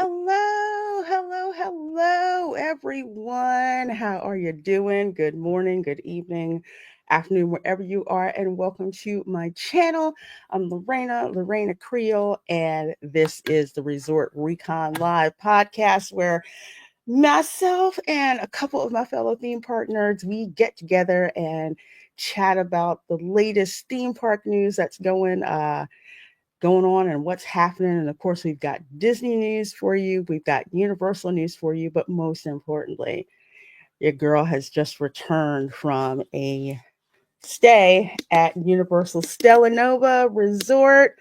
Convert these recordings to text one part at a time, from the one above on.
Hello, everyone. How are you doing? Good morning, good evening, afternoon, wherever you are, and welcome to my channel. I'm Reina Creole, and this is the Resort Recon Live podcast where myself and a couple of my fellow theme park nerds, we get together and chat about the latest theme park news that's going on and what's happening. And of course, we've got Disney news for you, we've got Universal news for you, but most importantly, your girl has just returned from a stay at Universal Stella Nova Resort.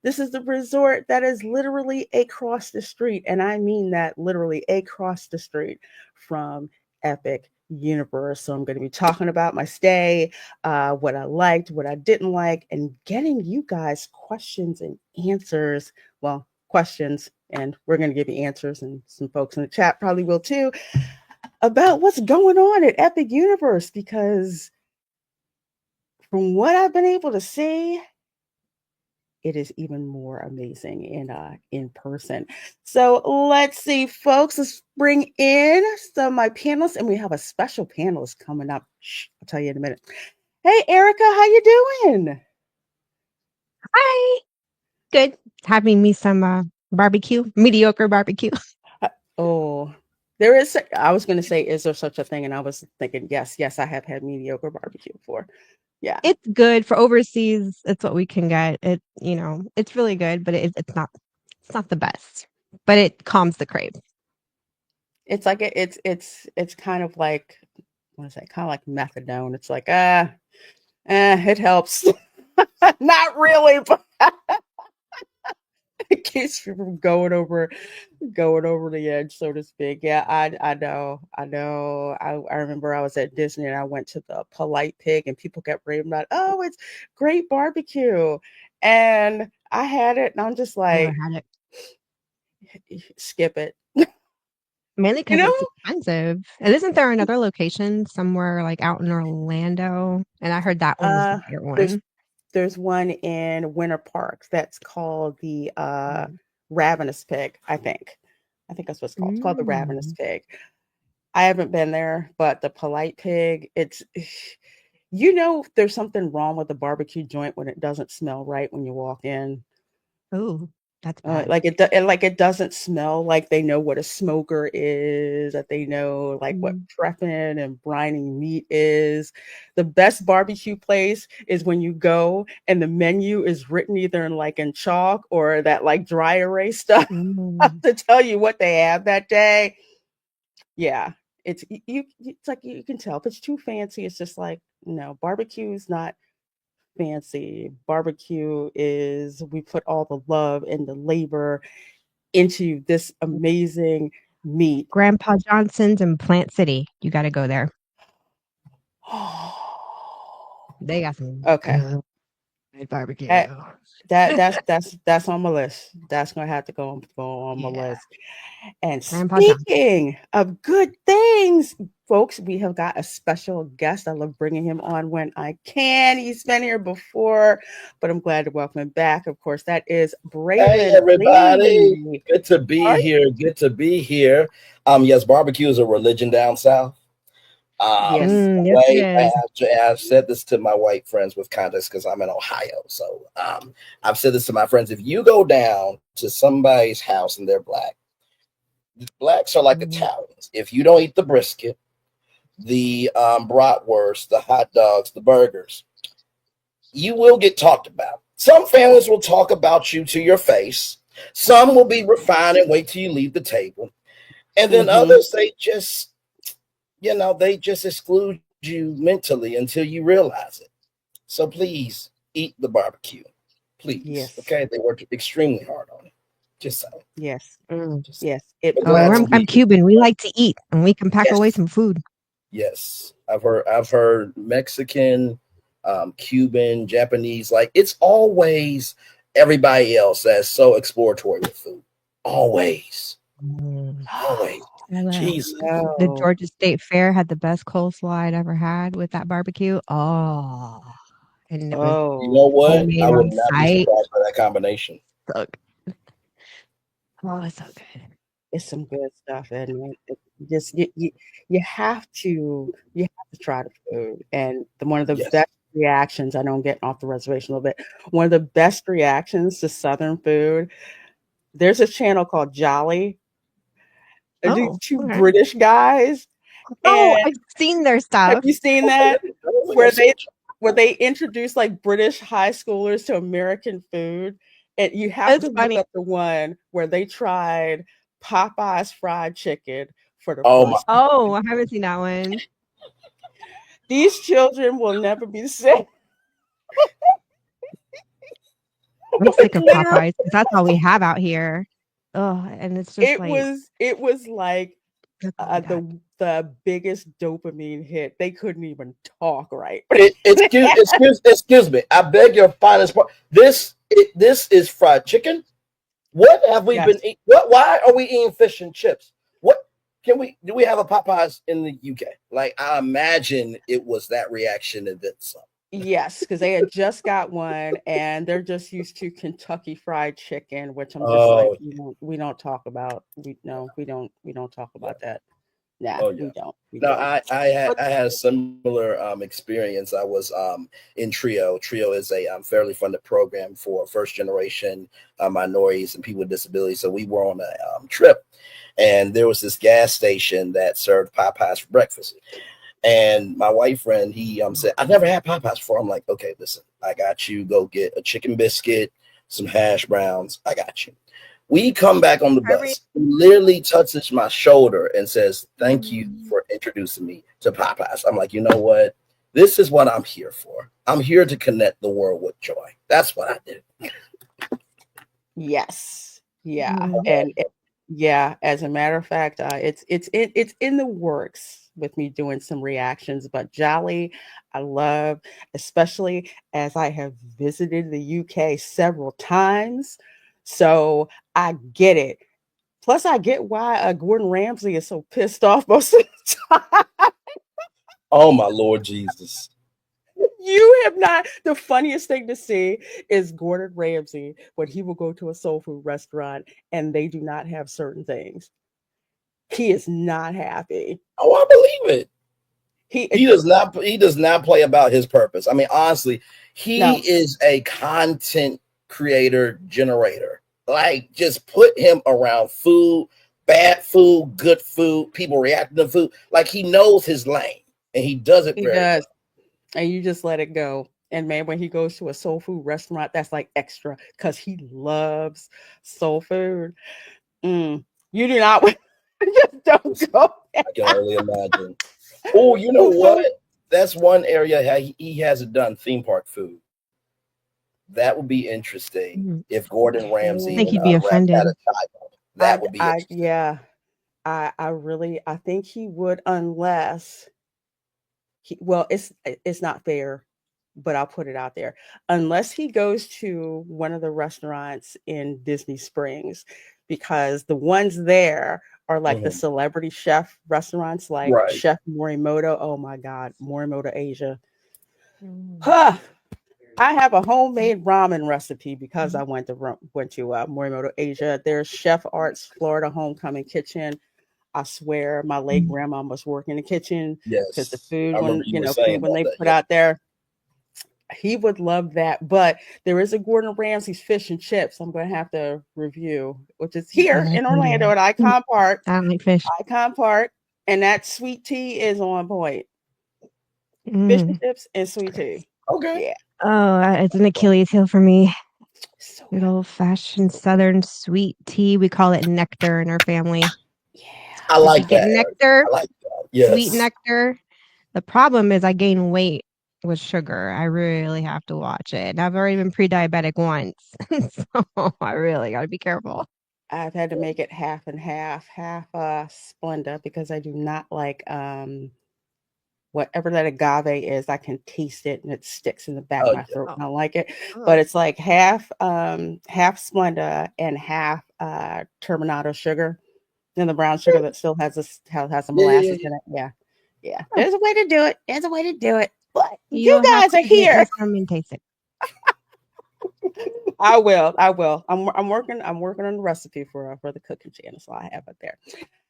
This is the resort that is literally across the street, and I mean that literally across the street from Epic Universe. So I'm going to be talking about my stay, what I liked, what I didn't like, and getting you guys questions and answers. Well, questions, and we're going to give you answers, and some folks in the chat probably will too, about what's going on at Epic Universe, because from what I've been able to see, it is even more amazing in person. So let's see, folks. Let's bring in some of my panelists, and we have a special panelist coming up. Shh, I'll tell you in a minute. Hey, Erica, how you doing? Hi. Good. Having me some barbecue, mediocre barbecue. Oh, there is. I was going to say, is there such a thing? And I was thinking, yes, I have had mediocre barbecue before. Yeah, It's good for overseas. It's what we can get. It's really good, but it's not the best. But it calms the crave. it's like it's kind of like, what is that? Kind of like methadone. It's like it helps. Not really, but it keeps you from going over the edge, so to speak. Yeah, I know. I remember I was at Disney and I went to the Polite Pig and people kept raving about, oh, it's great barbecue. And I had it and I'm just Never like, had it. skip it. Mainly You because know? it's expensive. And isn't there another location somewhere like out in Orlando? And I heard that one was the Uh better there's one. there's one in Winter Park that's called the Mm. Ravenous Pig, I think. I think that's what it's called. It's called the Ravenous Mm. Pig. I haven't been there, but the Polite Pig, it's there's something wrong with the barbecue joint when it doesn't smell right when you walk in. Oh, that's bad. Like it doesn't smell like they know what a smoker is, that they know like what Mm. prepping and brining meat is. The best barbecue place is when you go and the menu is written either in chalk or that like dry erase stuff Mm. to tell you what they have that day. Yeah, it's like you can tell if it's too fancy, it's just like, no, barbecue is not fancy. Barbecue is, we put all the love and the labor into this amazing meat. Grandpa Johnson's in Plant City. You got to go there. They got some Okay. good barbecue. That that's on my list. That's gonna have to go on my Yeah. list. And Grandpa Johnson. speaking of good things, folks, we have got a special guest. I love bringing him on when I can. He's been here before, but I'm glad to welcome him back. Of course, that is Hey Braylon everybody, Lee. good to All be right. here. Good to be here. Yes, barbecue is a religion down south. Yes. Yes, it is. I've said this to my white friends with context because I'm in Ohio. So I've said this to my friends. If you go down to somebody's house and they're black, blacks are like Mhm. Italians. If you don't eat the brisket, the bratwurst, the hot dogs, the burgers, you will get talked about. Some families will talk about you to your face. Some will be refined and wait till you leave the table. And then Mm-hmm. others, they just exclude you mentally until you realize it. So please eat the barbecue. Please. Yes. Okay. They worked extremely hard on it. Just saying. Yes. Mm. Just saying. Yes. It But Oh, glad was. to I'm be here. Cuban. We like to eat, and we can pack away Yes. some food. Yes. I've heard Mexican, Cuban, Japanese, like it's always everybody else that's so exploratory with food. Always. Mm. Always. Hello. Jesus. The No. Georgia State Fair had the best coleslaw I'd ever had with that barbecue. Oh, and it was You know Oh. what? I homemade would on not be site. surprised by that combination. So good. Oh, it's so good. It's some good stuff, and it just you have to try the food, and one of the Yes. best reactions. I know I'm getting off the reservation a little bit. One of the best reactions to Southern food. There's a channel called Jolly. These Oh, two okay. British guys, Oh, and I've seen their have stuff. you seen Okay. that? I don't think Where I've seen they it. where they introduce like British high schoolers to American food, and you have It's to look funny. up the one where they tried Popeye's fried chicken for the Oh my. first Oh, time. I haven't seen that one. These children will never be the same. I'm sick It's of literally Popeyes because that's all we have out here. Oh, and it's just like it was like that's all we got. the biggest dopamine hit. They couldn't even talk right. Excuse me. I beg your finest part. This is fried chicken. What have we been Yes. eating? What? Why are we eating fish and chips? What can we do? We have a Popeyes in the UK. Like I imagine it was that reaction and then some. Yes, because they had just got one and they're just used to Kentucky Fried Chicken, which I'm just like, Oh we don't talk about. We don't talk yeah. about that. Nah, Oh yeah. we No, don't. But I had a similar experience. I was in Trio. Trio is a fairly funded program for first generation minorities and people with disabilities. So we were on a trip, and there was this gas station that served Popeyes for breakfast. And my white friend, he said, I've never had Popeyes before. I'm like, okay, listen, I got you. Go get a chicken biscuit, some hash browns. I got you. We come back on the Every bus. He literally touches my shoulder and says, thank you Mm. for introducing me to Popeyes. I'm like, you know what? This is what I'm here for. I'm here to connect the world with joy. That's what I do. yes, yeah, Mm. and yeah. As a matter of fact, it's in the works with me doing some reactions. But Jolly, I love, especially as I have visited the UK several times, so I get it. Plus, I get why Gordon Ramsay is so pissed off most of the time. Oh, my Lord Jesus. You have not. The funniest thing to see is Gordon Ramsay when he will go to a soul food restaurant and they do not have certain things. He is not happy. Oh, I believe it. He He does not play about his purpose. I mean, honestly, he no, is a content creator generator. Like, just put him around food, bad food, good food, people reacting to food. Like he knows his lane and he does it he very does, well. and you just let it go. And man, when he goes to a soul food restaurant, that's like extra because he loves soul food. Mm, you do not. Just don't go. I can only imagine. Oh, you know what? That's one area he hasn't done theme park food. That would be interesting Mm. if Gordon I Ramsay think and he'd be Rev had offended. a child. I, That would be I, interesting. yeah, I really, I think he would, unless well, it's not fair, but I'll put it out there. Unless he goes to one of the restaurants in Disney Springs, because the ones there are like the Mhm. celebrity chef restaurants, like Right. Chef Morimoto. Oh my God, Morimoto Asia. Mm. Huh. I have a homemade ramen recipe because I went to Morimoto Asia. There's Chef Art's Florida Homecoming Kitchen. I swear my late Mm. grandma must work in the kitchen because the Yes. food I remember when you were saying food when about they that. put Yeah. out there, he would love that. But there is a Gordon Ramsay's fish and chips I'm going to have to review, which is here in Orlando at Mm. Icon Park. I don't like fish. Icon Park, and that sweet tea is on point. Fish and Mm. chips and sweet tea. Okay. Yeah, Oh, it's an Achilles heel for me. so Good good. old fashioned Southern sweet tea. We call it nectar in our family. I Yeah. If you like get that area. nectar, I like that. sweet Yes. nectar, the problem is I gain weight with sugar. I really have to watch it. And I've already been pre-diabetic once. So I really got to be careful. I've had to make it half and half, half Splenda because I do not like whatever that agave is. I can taste it and it sticks in the back of Oh my yeah. throat Oh, and I don't like it. oh. But it's like half Splenda and half Terminato sugar. And the brown sugar that still has some Yeah, yeah, yeah, molasses yeah. in it. Yeah. Yeah. Oh, There's a way to do it. There's a way to do it. But you you'll have guys are to get me here. some and taste it. I will. I will. I'm working. I'm working on the recipe for the cooking channel, so I have it there.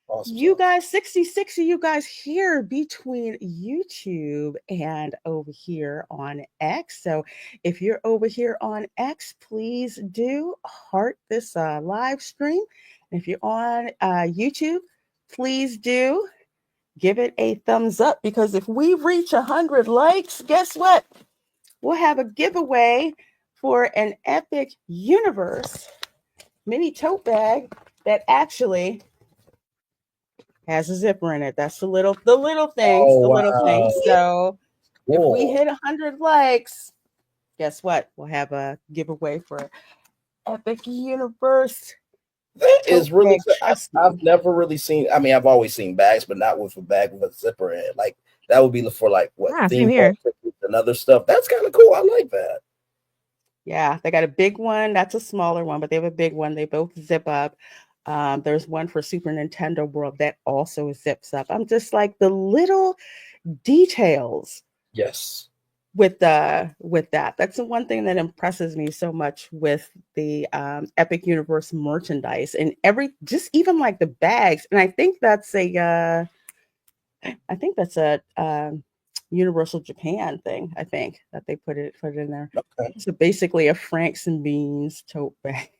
Awesome You sauce. guys, 66 of you guys here between YouTube and over here on X. So if you're over here on X, please do heart this live stream. And if you're on YouTube, please do give it a thumbs up because if we reach 100 likes, guess what? We'll have a giveaway for an Epic Universe mini tote bag that actually has a zipper in it. That's the little things, Oh the little wow. things. So if we Cool. hit 100 likes, guess what? We'll have a giveaway for Epic Universe That tote is really bag. cool. Trust I've me. never really seen. I mean, I've always seen bags, but not with a bag with a zipper in it. Like that would be for like what Ah, same theme park here. tickets and other stuff. That's kind of cool. I like that. Yeah, they got a big one. That's a smaller one, but they have a big one. They both zip up. There's one for Super Nintendo World that also zips up. I'm just like the little details Yes. with that. That's the one thing that impresses me so much with the Epic Universe merchandise and every just even like the bags. And I think that's a Universal Japan thing. I think that they put it in there. Okay. So basically, a Franks and Beans tote bag.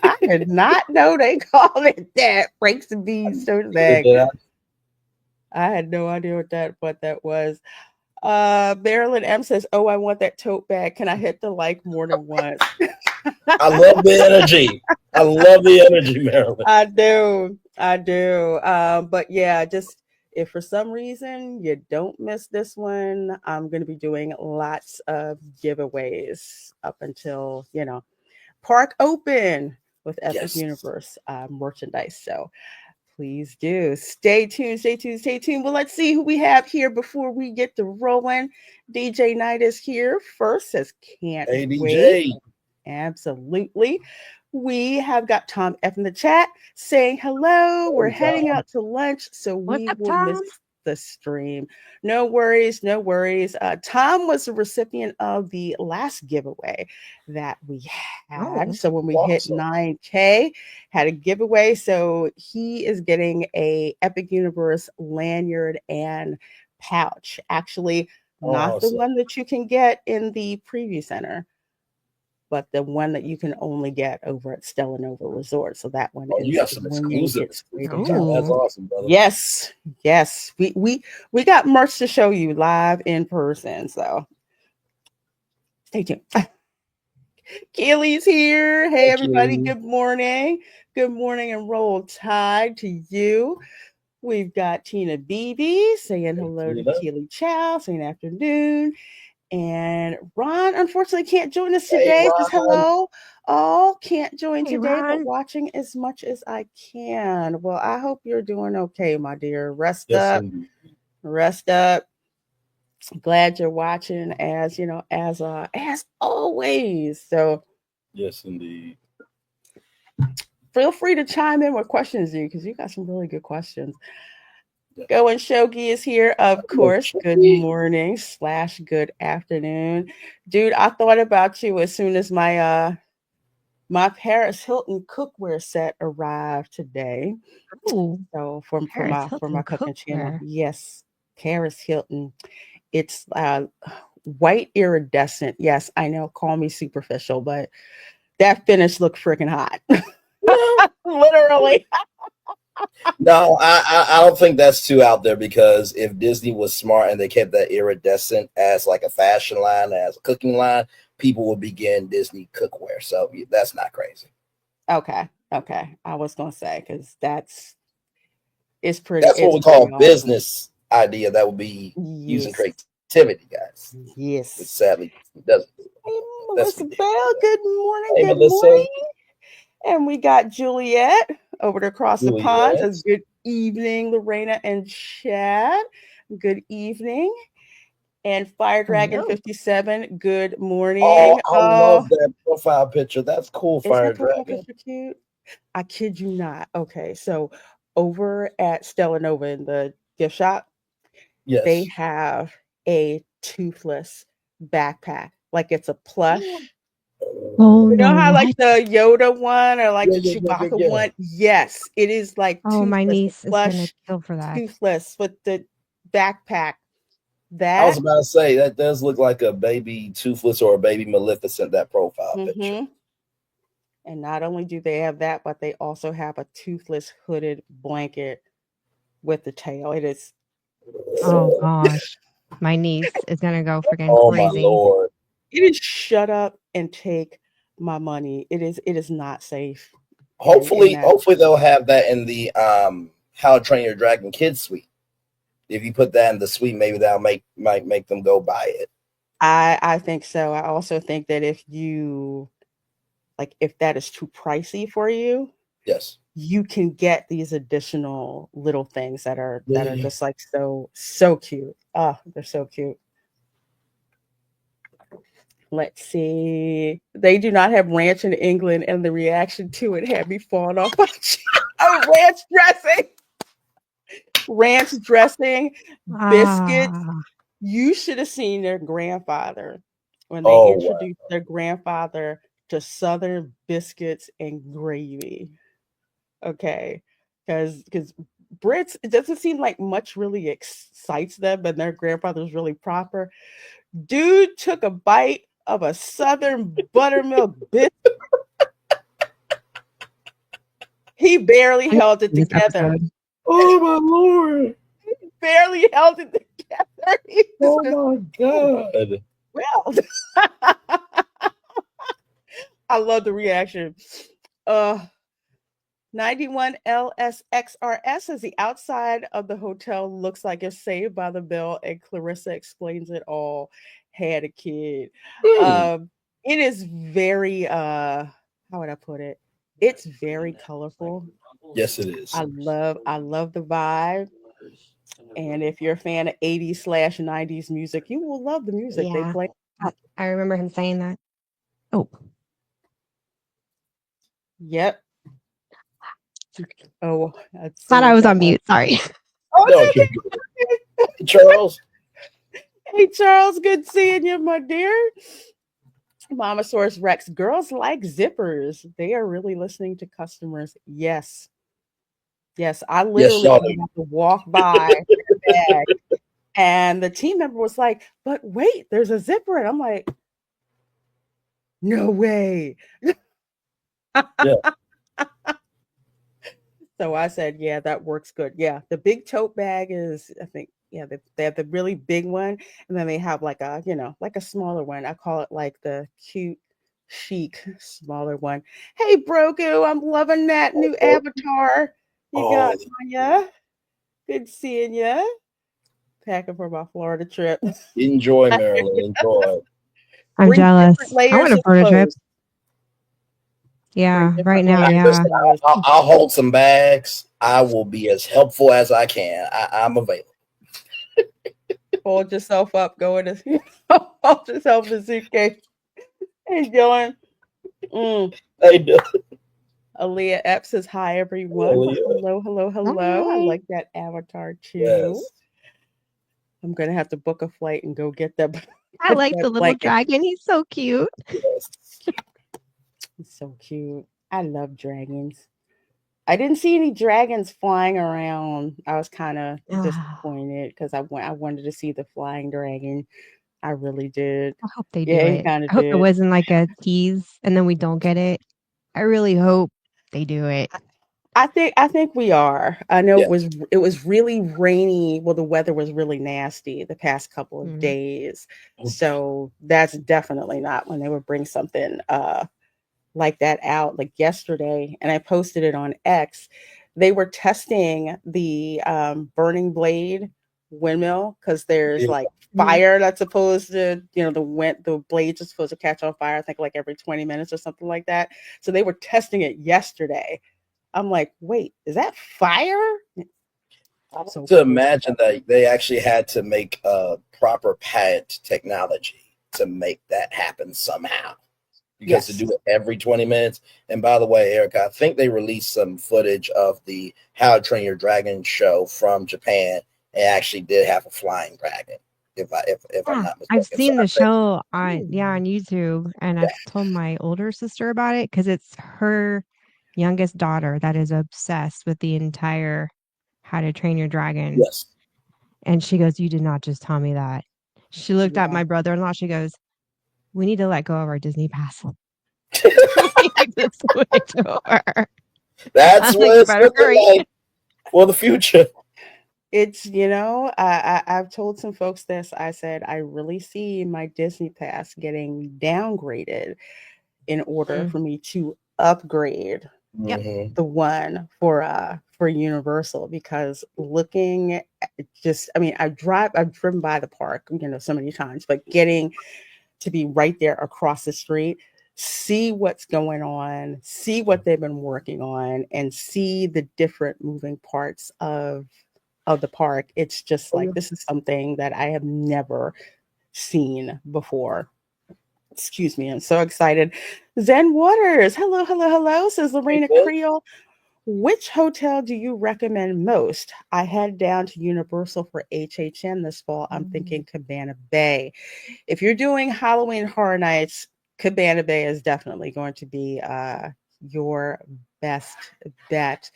I did not know they called it that. Franks and Beans tote Neither bag. did I. I had no idea what that was. Marilyn M says, "Oh, I want that tote bag. Can I hit the like more than once?" I love the energy. I love the energy, Marilyn. I do. I do. But yeah, just if for some reason you don't miss this one, I'm going to be doing lots of giveaways up until, park open with Epic Yes. Universe merchandise. So please do stay tuned, stay tuned, stay tuned. Well, let's see who we have here before we get to rolling. DJ Knight is here first, says can't wait. ADJ. Absolutely. We have got Tom F in the chat saying hello. We're Hey, heading Tom. out to lunch, so What's we up, will miss Tom? the stream. No worries, no worries. Tom was the recipient of the last giveaway that we had. Oh, So when we hit Awesome. 9K, had a giveaway. So he is getting a Epic Universe lanyard and pouch. Actually, not the Awesome. one that you can get in the preview center, but the one that you can only get over at Stella Nova Resort. So that one Oh, you is have some when you exclusive get straight to exclusives. him. That's oh, awesome, brother. Yes, yes. We got merch to show you live in person. So stay tuned. Keely's here. Hey Thank everybody, you. good morning. Good morning and roll tide to you. We've got Tina Beebe saying Hey, hello to Tina. Keely Chow, saying afternoon. And Ron unfortunately can't join us Hey, today. Says Ron. hello. All can't join hey, today, but Ron. watching as much as I can. Well, I hope you're doing okay, my dear. Rest Yes, up. indeed. Rest up. Glad you're watching as always. So Yes, indeed. feel free to chime in with questions, you, because you got some really good questions. Yeah. Go and Shogi is here, of Hello, course. Good Chucky. morning / good afternoon. Dude, I thought about you as soon as my Paris Hilton cookware set arrived today. Oh, So for Paris my Hilton cooking channel, cookware. yes, Paris Hilton. It's white iridescent. Yes, I know. Call me superficial, but that finish looked freaking hot. No, Literally. no, I don't think that's too out there because if Disney was smart and they kept that iridescent as like a fashion line, as a cooking line, people would begin Disney cookware. So that's not crazy. Okay. Okay. I was gonna say because That's what it's we call pretty awesome. business idea that would be using Yes. creativity, guys. Which Yes. sadly doesn't. Hey, That's Melissa ridiculous. Bell. Good morning. Hey, Good Melissa, morning. And we got Juliet over to across the pond. Says Juliet. good evening, Lorena and Chad. Good evening. And Fire Dragon Hello. 57. Good Oh, morning. I Oh, love that profile picture. That's cool, is Fire that profile Dragon. picture cute? I kid you not. Okay, so over at Stella Nova in the gift shop, they Yes. have a toothless backpack. Like it's a plush. Oh You know no, how like what? the Yoda one or like Yeah, the yeah, yeah, Chewbacca yeah, yeah. one? Yes, it is like Oh, my toothless, niece is gonna plush, kill for that. toothless with the backpack. I was That, about to say that does look like a baby Toothless or a baby Maleficent, that profile picture. mm-hmm. And not only do they have that, but they also have a toothless hooded blanket with the tail. It is Oh gosh. My niece is gonna go freaking Oh my crazy. lord. it is shut up and take my money. It is not safe. And Hopefully, that hopefully they'll have that in the How to Train Your Dragon Kids suite. If you put that in the suite, maybe that'll might make them go buy it. I think so. I also think that if you like if that is too pricey for you, Yes. you can get these additional little things that are Yeah. just like so cute. Oh, they're so cute. Let's see. They do not have ranch in England, and the reaction to it had me falling off my chair. Oh, ranch dressing, biscuits. Ah, You should have seen their grandfather when they Oh wow. introduced their grandfather to Southern biscuits and gravy. Okay, because Brits, it doesn't seem like much really excites them, but their grandfather's really proper. Dude took a bite of a Southern buttermilk biscuit. He barely I need to held it see this together. episode. Oh my lord. Barely held it together. He just Oh goes, my oh, god. well. I love the reaction. Uh 91 LSXRS says the outside of the hotel looks like it's saved by the bell, and Clarissa explains it all. Had a kid. Hmm. Um, it is very how would I put it? It's very colorful. Yes, it is. I love the vibe. And if you're a fan of 80s/90s music, you will love the music they Yeah. play. I remember him saying that. Oh, Yep. Oh, let's thought see. I We was got on mute. Sorry. oh, No, it's okay. Charles. Hey Charles, good seeing you, my dear. Mama Source Rex, girls like zippers. They are really listening to customers. Yes. Yes. I Yes, literally y'all had do. to walk by with a bag, and the team member was like, but wait, there's a zipper. And I'm like, no way. Yeah. So I said, yeah, that works good. Yeah. The big tote bag is, I think, yeah, they have the really big one. And then they have like a, like a smaller one. I call it like the cute, chic, smaller one. Hey, Broku, I'm loving that new avatar you got Oh, on ya. Good seeing ya. Packing for my Florida trip. enjoy, Marilyn. Enjoy. I'm Bring different jealous. I want layers a of Florida trip. clothes. Bring Yeah, right different now, Hey, layers of yeah. listen, clothes. I'll hold some bags. I will be as helpful as I can. I'm available. Hold yourself up, go in the hold yourself in the suitcase. Enjoying. Mm. Hey, Aaliyah Epps says, hi, everyone. Well, Hallelujah. hello, hello, hello. I Hi. like that avatar too. Yes. I'm going to have to book a flight and go get that, I get like that the little blanket. dragon. He's so cute. Yes. It's so cute. I love dragons. I didn't see any dragons flying around. I was kind of Ah, disappointed because I wanted to see the flying dragon. I really did. I hope they do Yeah, he it. kind of I hope it did. wasn't like a tease and then we don't get it. I really hope they do it. I think we are. I know Yeah. it was really rainy. Well, the weather was really nasty the past couple of Mm. days. So that's definitely not when they would bring something like that out like yesterday, and I posted it on X. They were testing the burning blade windmill because there's Yeah. like Mhm. fire that's supposed to, the blades are supposed to catch on fire, I think like every 20 minutes or something like that. So they were testing it yesterday. I'm like, wait, is that fire? I like So to cool. imagine that they actually had to make proper pad technology to make that happen somehow. Because to Yes. do it every 20 minutes. And by the way, Erica, I think they released some footage of the How to Train Your Dragon show from Japan and actually did have a flying dragon. If I'm Yeah, not I've mistaken. So seen I the think show on Ooh. YouTube, and yeah, I've told my older sister about it because it's her youngest daughter that is obsessed with the entire How to Train Your Dragon. yes. And she goes, "You did not just tell me that." She looked at Yeah. my brother-in-law. She goes, "We need to let go of our Disney pass. We need to switch over." That's I'm like, what "You it's better looking hurry." like for the future. It's, I've told some folks this. I said, I really see my Disney Pass getting downgraded in order Mm, for me to upgrade yep. Hmm. the one for Universal, because looking at just, I mean, I've driven by the park, so many times, but getting to be right there across the street, see what's going on, see what they've been working on, and see the different moving parts of the park. It's just Oh, yeah. like, this is something that I have never seen before. Excuse me, I'm so excited. Zen Waters, hello, hello, hello, says Hey, Lorena good. Creole. Which hotel do you recommend most? I head down to Universal for HHN this fall. I'm thinking Cabana Bay. If you're doing Halloween Horror Nights, Cabana Bay is definitely going to be your best bet.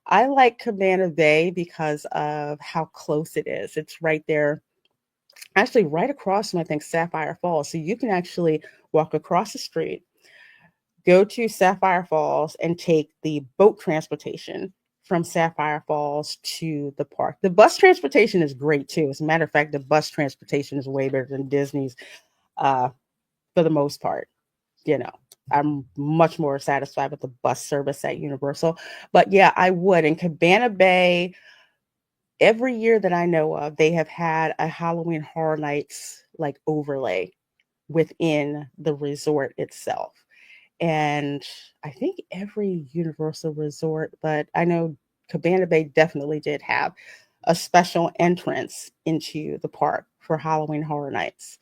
I like Cabana Bay because of how close it is. It's right there, actually right across from, I think, Sapphire Falls. So you can actually walk across the street, go to Sapphire Falls, and take the boat transportation from Sapphire Falls to the park. The bus transportation is great too. As a matter of fact, the bus transportation is way better than Disney's uh, for the most part. You know, I'm much more satisfied with the bus service at Universal. But yeah, I would. In Cabana Bay, every year that I know of, they have had a Halloween Horror Nights like overlay within the resort itself. And I think every Universal resort, but I know Cabana Bay definitely did have a special entrance into the park for Halloween Horror Nights.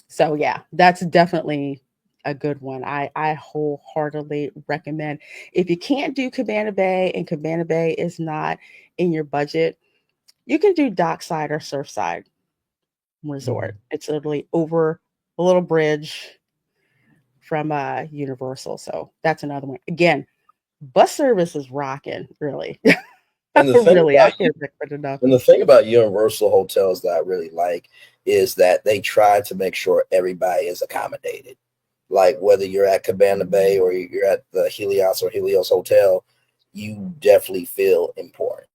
So yeah, that's definitely a good one. I wholeheartedly recommend. If you can't do Cabana Bay and Cabana Bay is not in your budget, you can do Dockside or Surfside Resort. It's literally over a little bridge from Universal. So that's another one. Again, bus service is rocking, really. And the thing Really, I about can't recommend enough. And the thing about Universal hotels that I really like is that they try to make sure everybody is accommodated. Like whether you're at Cabana Bay or you're at the Helios or Helios Hotel, you definitely feel important.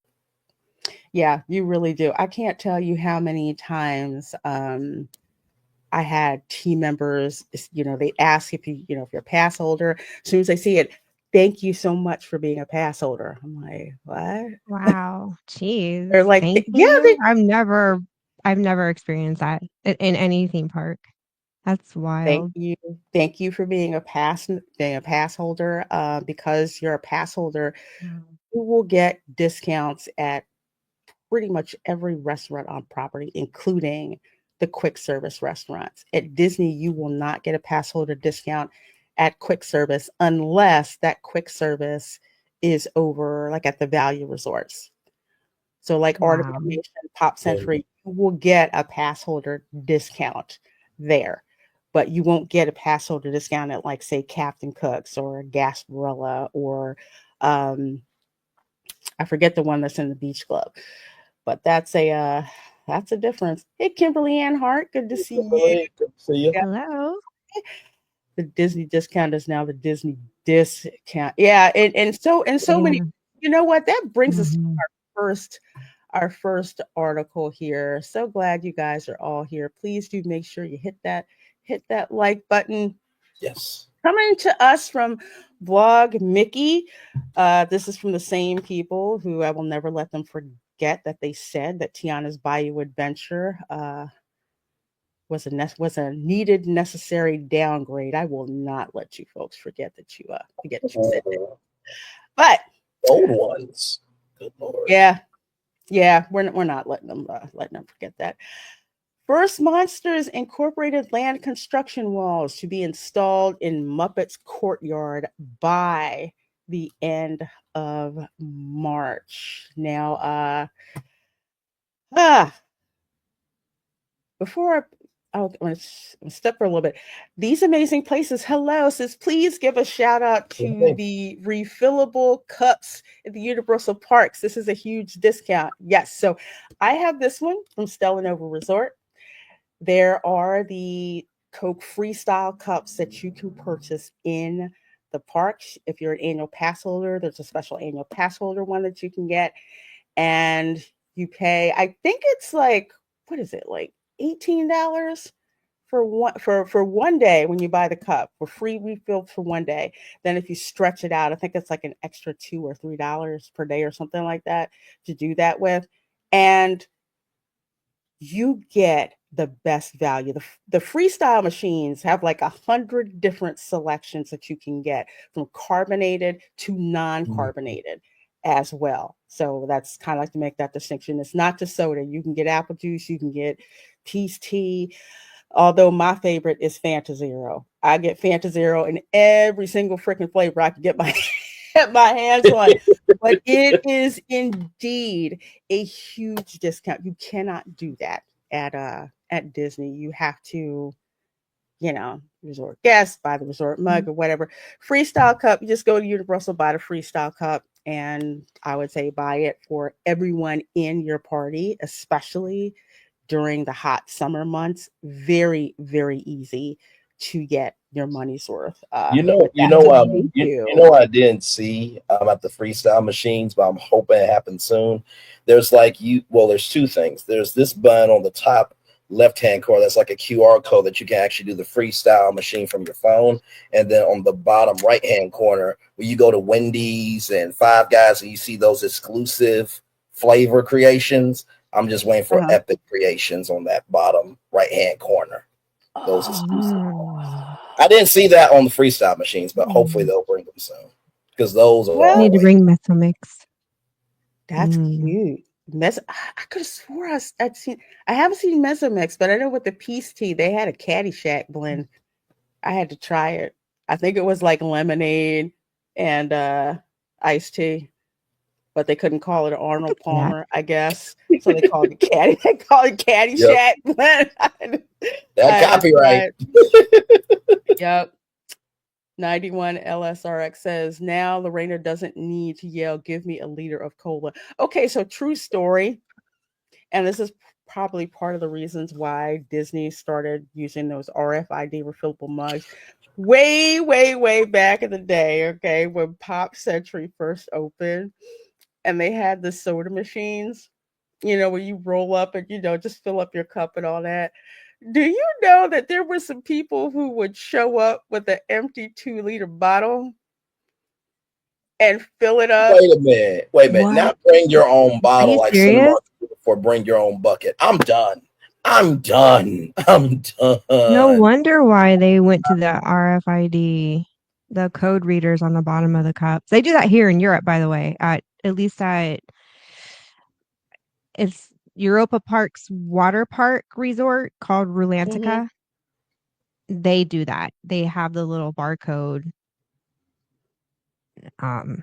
Yeah, you really do. I can't tell you how many times I had team members, they ask if if you're a pass holder. As soon as they see it, thank you so much for being a pass holder. I'm like, what? Wow. They're Jeez. like, Thank yeah, you. I've never experienced that in any theme park. That's thank wild. you. Thank you for being a pass holder. Because you're a pass holder, Wow. you will get discounts at pretty much every restaurant on property, including the quick service restaurants. At Disney, you will not get a pass holder discount at quick service unless that quick service is over like at the value resorts. So like Art of Wow. Animation, Pop And Century, you will get a pass holder discount there. But you won't get a pass holder discount at like say Captain Cook's or Gasparilla or I forget the one that's in the beach club. But that's a difference. Hey, Kimberly Ann Hart, good to see you. Kimberly, good to see you. Yeah, Hello. the Disney discount is now the Disney discount. Yeah, and so many. Yeah. You know what? That brings us to Mhm. first our first article here. So glad you guys are all here. Please do make sure you hit that like button. Yes. Coming to us from Vlog Mickey. This is from the same people who I will never let them forget that they said that Tiana's Bayou Adventure was a needed, necessary downgrade. I will not let you folks forget that you said that. Mhm. But Old ones. Good Lord. yeah, yeah, we're not letting them forget that. First Monsters Incorporated land construction walls to be installed in Muppets Courtyard by the end of March. Now, ah, before I'm going to step for a little bit. These amazing places. Hello, says please give a shout out to Okay. the refillable cups at the Universal Parks. This is a huge discount. Yes, so I have this one from Stella Nova Resort. There are the Coke Freestyle cups that you can purchase in the parks. If you're an annual pass holder, there's a special annual pass holder one that you can get, and you pay. I think it's like, what is it, like $18 for one day when you buy the cup for free refill for one day. Then if you stretch it out, I think it's like an extra $2 or $3 per day or something like that to do that with, and you get the best value. The freestyle machines have like 100 different selections that you can get from carbonated to non-carbonated as well. So that's kind of like to make that distinction. It's not just soda. You can get apple juice, you can get peach tea. Although my favorite is Fanta Zero. I get Fanta Zero in every single freaking flavor I can get my get my hands on. But it is indeed a huge discount. You cannot do that at Disney. You have to, resort guest, buy the resort mug or whatever. Freestyle cup, you just go to Universal, buy the freestyle cup, and I would say buy it for everyone in your party, especially during the hot summer months. Very, very easy to get your money's worth with that. So thank you. I didn't see at the freestyle machines, but I'm hoping it happens soon. There's there's two things. There's this button on the top left hand corner that's like a QR code that you can actually do the freestyle machine from your phone, and then on the bottom right hand corner, where you go to Wendy's and Five Guys and you see those exclusive flavor creations. I'm just waiting for Uh-huh. Epic Creations on that bottom right hand corner. Those exclusive. Mm. I didn't see that on the freestyle machines, but hopefully Mm. they'll bring them soon because those are Well, Need to always. bring Mesamix. that's Mm. cute. I could have swore I'd seen. I haven't seen Mesamix, but I know with the peace tea they had a Caddyshack blend. I had to try it. I think it was like lemonade and iced tea, but they couldn't call it an Arnold Yeah. Palmer, I guess. So they called it Caddy. They called it Yep, Caddyshack blend. I that had to try copyright. it. Yep. 91 LSRX says, now Lorena doesn't need to yell, give me a liter of cola. Okay, so true story. And this is probably part of the reasons why Disney started using those RFID refillable mugs way, way, way back in the day. Okay, when Pop Century first opened and they had the soda machines, where you roll up and, just fill up your cup and all that. Do you know that there were some people who would show up with an empty 2-liter bottle and fill it up? Wait a minute. Wait a minute. What? Not bring your own Are bottle you like serious? Cinemark for bring your own bucket. I'm done. I'm done. I'm No done. wonder why they went to the RFID, the code readers on the bottom of the cups. They do that here in Europe, by the way. At least at it's Europa Park's water park resort called Mm-hmm. Rulantica. They do that. They have the little barcode. Um,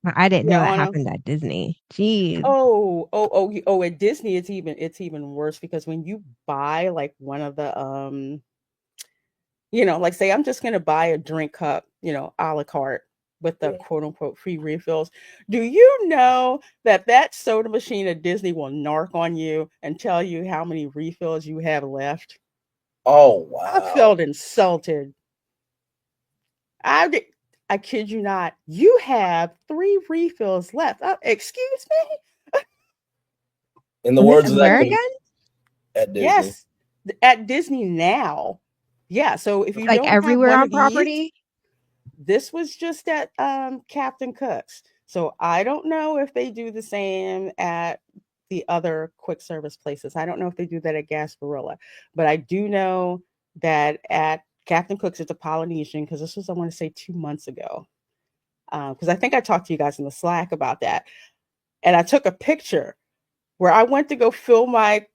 but I didn't know Yeah, that on a happened at Disney. Jeez. at Disney it's even worse because when you buy like one of the like say I'm just gonna buy a drink cup, a la carte with the quote unquote free refills. Do you know that soda machine at Disney will narc on you and tell you how many refills you have left? Oh I wow. felt insulted. I did, I kid you not. You have 3 refills left. Excuse me? In the And this words is of that where comedian again? at Disney. Yes, at Disney now. Yeah, so if you Like don't have everywhere one on of these, property? this was just at Captain Cook's. So I don't know if they do the same at the other quick service places. I don't know if they do that at Gasparilla, but I do know that at Captain Cook's it's a Polynesian because this was I want to say 2 months ago. Because I think I talked to you guys in the Slack about that, and I took a picture where I went to go fill my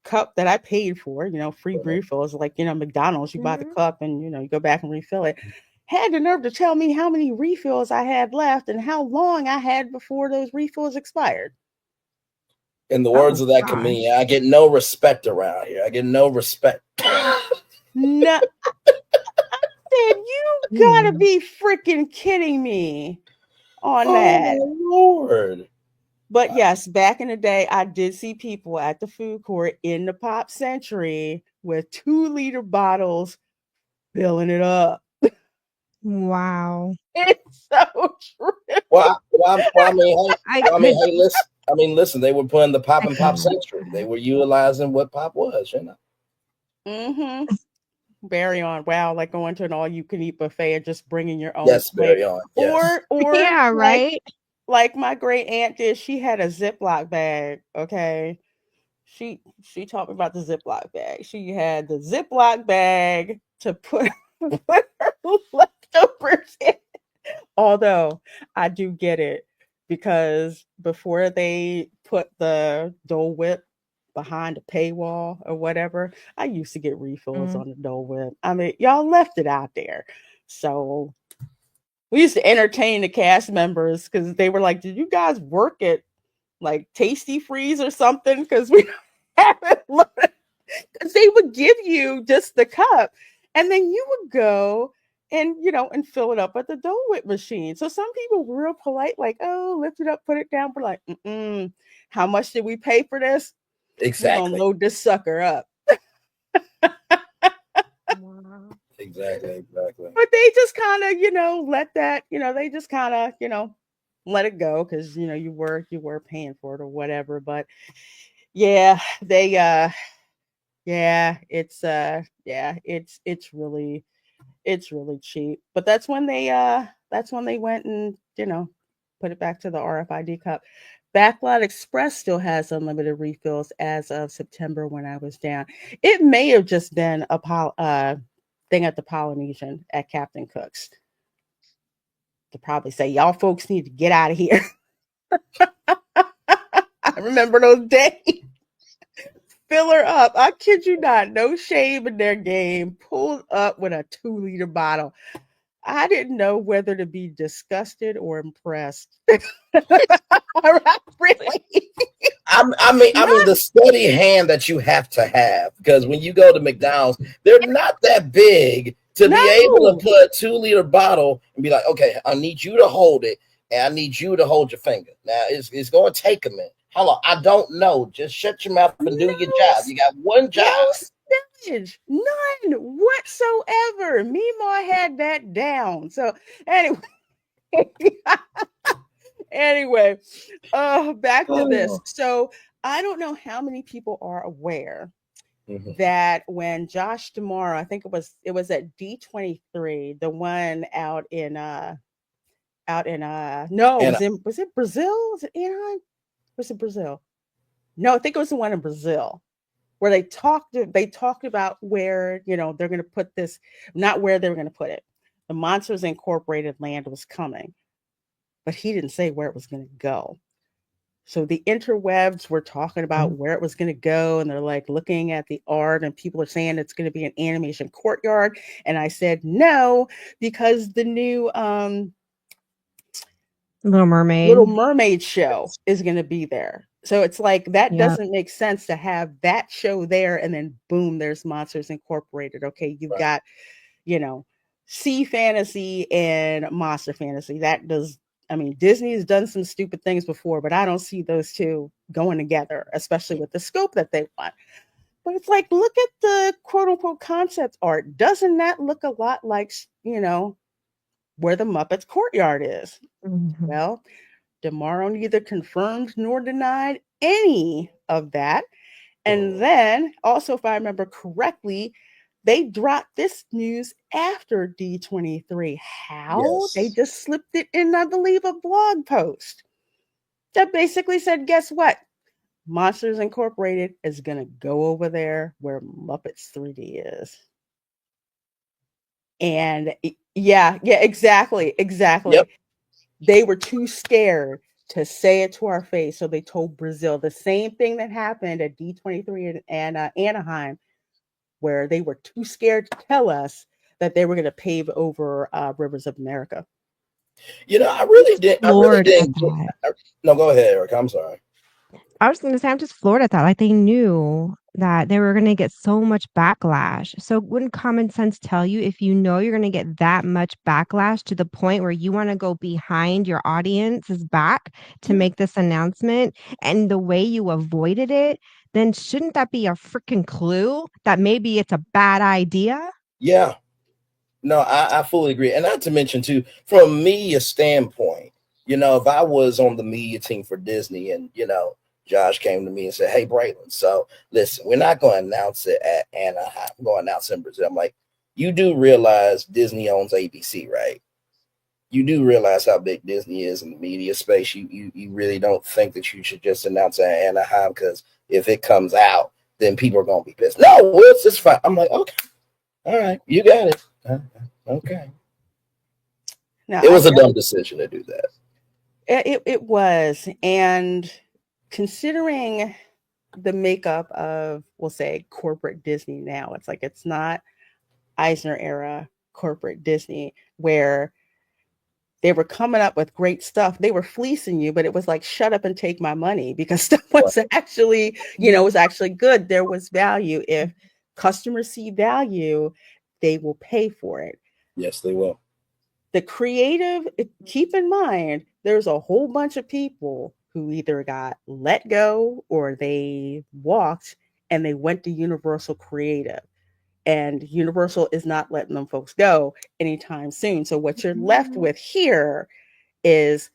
cup that I paid for, free refills, like, McDonald's, you buy the Mhm. cup and, you go back and refill it. Had the nerve to tell me how many refills I had left and how long I had before those refills expired. In the words Oh of that gosh. comedian, I get no respect around here. I get no respect. No, said you gotta Mm. be freaking kidding me on Oh that. my lord. But yes, back in the day, I did see people at the food court in the Pop Century with 2-liter bottles filling it up. Wow. It's so true. Well, I mean, hey, I well, I mean, could hey, listen. I mean, listen. They were putting the pop I and pop can't. century. They were utilizing what pop was. Mm-hmm. Very on. Wow, like going to an all-you-can-eat buffet and just bringing your own Yes, plate, very on. Yes. or Yeah, right? like my great aunt did. She had a Ziploc bag. Okay, she taught me about the Ziploc bag. She had the Ziploc bag to put put her leftovers in. Although I do get it because before they put the Dole Whip behind a paywall or whatever, I used to get refills Mm. on the Dole Whip. I mean, y'all left it out there. So we used to entertain the cast members because they were like, "Did you guys work at like Tasty Freeze or something?" Because we haven't learned. Because they would give you just the cup, and then you would go and and fill it up at the Dole Whip machine. So some people were real polite, like, "Oh, lift it up, put it down." We're like, "Mm-mm. How much did we pay for this? We're gonna Exactly. load this sucker up." Wow. Exactly. Exactly. But they just kind of, let that, they just kind of, let it go because you were paying for it or whatever. But yeah, they it's really cheap. But that's when they went and put it back to the RFID cup. Backlot Express still has unlimited refills as of September when I was down. It may have just been a thing at the Polynesian at Captain Cook's to probably say y'all folks need to get out of here. I remember those days. Fill her up. I kid you not. No shame in their game. Pulled up with a 2-liter bottle. I didn't know whether to be disgusted or impressed. Really? I mean, Not the steady hand that you have to have because when you go to McDonald's, they're not that big to be able to no. put a 2-liter bottle and be like, okay, I need you to hold it and I need you to hold your finger. Now it's going to take a minute. How long? I don't know. Just shut your mouth and do your No. job. You got one job. No spillage. None whatsoever. Meemaw had that down. So anyway. Anyway, back to this. Oh. So I don't know how many people are aware Mhm. that when Josh Tomorrow, I think it was at D23, the one out in no, And was it Brazil? Was it Anaheim? Was it Brazil? No, I think it was the one in Brazil where they talked about where, they're gonna put this, not where they were gonna put it. The Monsters Incorporated land was coming, but he didn't say where it was gonna go. So the interwebs were talking about where it was going to go, and they're like looking at the art, and people are saying it's going to be an animation courtyard. And I said no, because the new Little Little Mermaid. Mermaid show is going to be there. So it's like that Yep. doesn't make sense to have that show there, and then boom, there's Monsters Incorporated. Okay, you've right. got you know, sea fantasy and monster fantasy. That does, I mean, Disney has done some stupid things before, but I don't see those two going together, especially with the scope that they want. But it's like, look at the quote unquote concept art. Doesn't that look a lot like, where the Muppets Courtyard is? Mhm. Well, Demaro neither confirmed nor denied any of that. And Mhm. then, also, if I remember correctly, they dropped this news after D23. How? They Yes. just slipped it in, I believe, a blog post that basically said, guess what? Monsters Incorporated is going to go over there where Muppets 3D is. And yeah, yeah, exactly, Yep. exactly. They were too scared to say it to our face. So they told Brazil the same thing that happened at D23 and Anaheim, where they were too scared to tell us that they were going to pave over Rivers of America. I really did. I really Lord at didn't. that. No, go ahead, Eric. I'm sorry. I was gonna say, I'm just floored at that. Like they knew that they were gonna get so much backlash. So wouldn't common sense tell you if you know you're gonna get that much backlash to the point where you want to go behind your audience's back to Yeah. make this announcement and the way you avoided it, then shouldn't that be a freaking clue that maybe it's a bad idea? Yeah. No, I fully agree. And not to mention, too, from a media standpoint, if I was on the media team for Disney and, Josh came to me and said, "Hey, Braylon, so listen, we're not going to announce it at Anaheim. We're going to announce it in Brazil." I'm like, you do realize Disney owns ABC, right? You do realize how big Disney is in the media space. You really don't think that you should just announce it at Anaheim because if it comes out, then people are going to be pissed. No, well, it's just fine. I'm like, okay, all right, you got it. Okay. Now, It was a dumb decision to do that. it was, and considering the makeup of, we'll say, corporate Disney now, it's like it's not Eisner era corporate Disney where they were coming up with great stuff. They were fleecing you, but it was like, shut up and take my money because stuff was actually, was actually good. There was value. If customers see value, they will pay for it. Yes, they will. The creative, keep in mind, there's a whole bunch of people who either got let go or they walked and they went to Universal Creative. And Universal is not letting them folks go anytime soon. So what you're left with here is,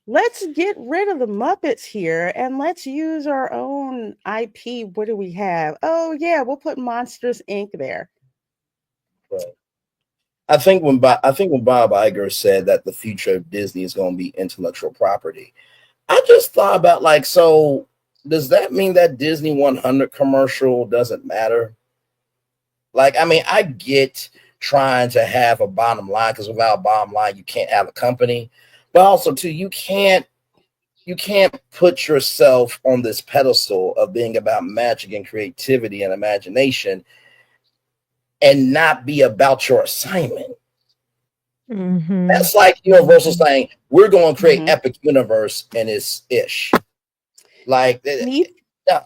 let's get rid of the Muppets here and let's use our own IP. What do we have? Oh, yeah, we'll put Monsters Inc. there. Right. I think when Bob Iger said that the future of Disney is going to be intellectual property, I just thought about like, so does that mean that Disney 100 commercial doesn't matter? Like, I mean, I get trying to have a bottom line because without a bottom line, you can't have a company. But also, too, you can't put yourself on this pedestal of being about magic and creativity and imagination and not be about your assignment. Mm-hmm. That's like Universal saying we're going to create Mm-hmm. Epic Universe and it's ish. Like And, no,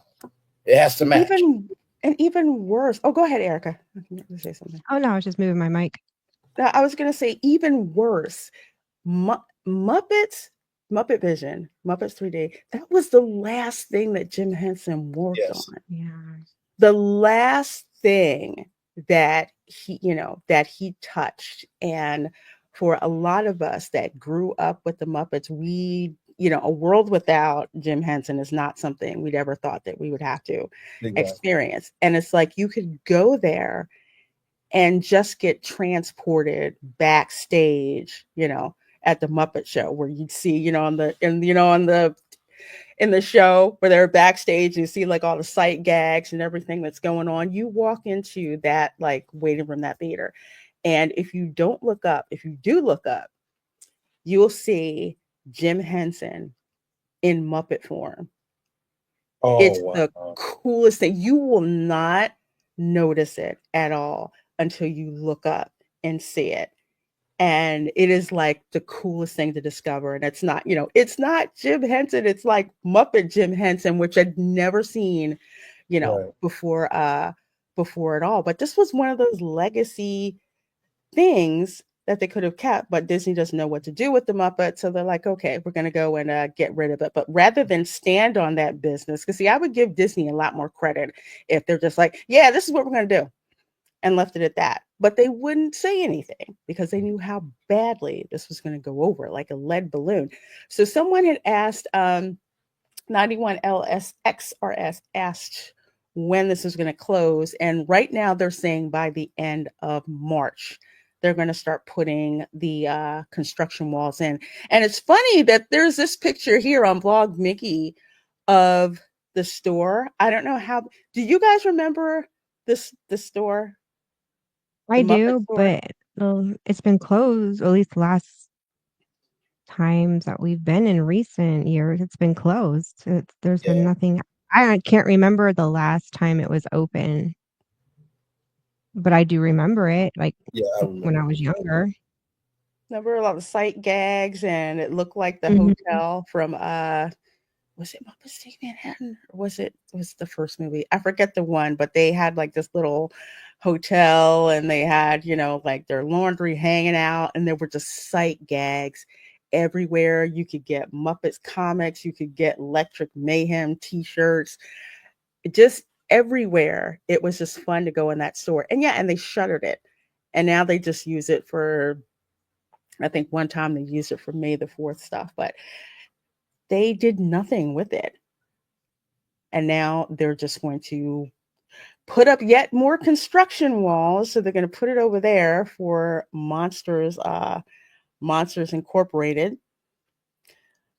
it has to match. even and even worse. Oh, go ahead, Erica. Say something. Oh no, I was just moving my mic. I was going to say even worse. Muppets, Muppet Vision, Muppets 3D. That was the last thing that Jim Henson worked Yes. on. Yeah. The last thing that he touched. And for a lot of us that grew up with the Muppets, a world without Jim Henson is not something we'd ever thought that we would have to Exactly. experience. And it's like you could go there and just get transported backstage, at the Muppet Show where you'd see, in the show where they're backstage and you see like all the sight gags and everything that's going on. You walk into that like waiting room, that theater. And if you do look up, you'll see Jim Henson in Muppet form. Oh It's wow. the coolest thing. You will not notice it at all until you look up and see it. And it is like the coolest thing to discover. And it's not Jim Henson. It's like Muppet Jim Henson, which I'd never seen, Right. before at all. But this was one of those legacy things that they could have kept, but Disney doesn't know what to do with the Muppets. So they're like, okay, we're going to go and get rid of it. But rather than stand on that business, because see, I would give Disney a lot more credit if they're just like, yeah, this is what we're going to do and left it at that. But they wouldn't say anything because they knew how badly this was going to go over like a lead balloon. So someone had asked, 91LSXRS asked when this was going to close. And right now they're saying by the end of March, they're going to start putting the construction walls in. And it's funny that there's this picture here on Blog Mickey of the store. I don't know how. Do you guys remember the store, the I Muppet do, store? but it's been closed, or at least the last times that we've been in recent years, it's been closed. There's been Yeah. nothing. I can't remember the last time it was open, but I do remember it, like Yeah. I when I remember. was younger. Remember a lot of sight gags, and it looked like the Mhm. hotel from was it Muppets Take Manhattan or was it the first movie? I forget the one, but they had like this little hotel and they had, like their laundry hanging out and there were just sight gags everywhere. You could get Muppets comics, you could get Electric Mayhem t-shirts, just everywhere. It was just fun to go in that store. And yeah, and they shuttered it. And now they just use it for, I think one time they used it for May the 4th stuff, but they did nothing with it. And now they're just going to put up yet more construction walls. So they're going to put it over there for Monsters Incorporated.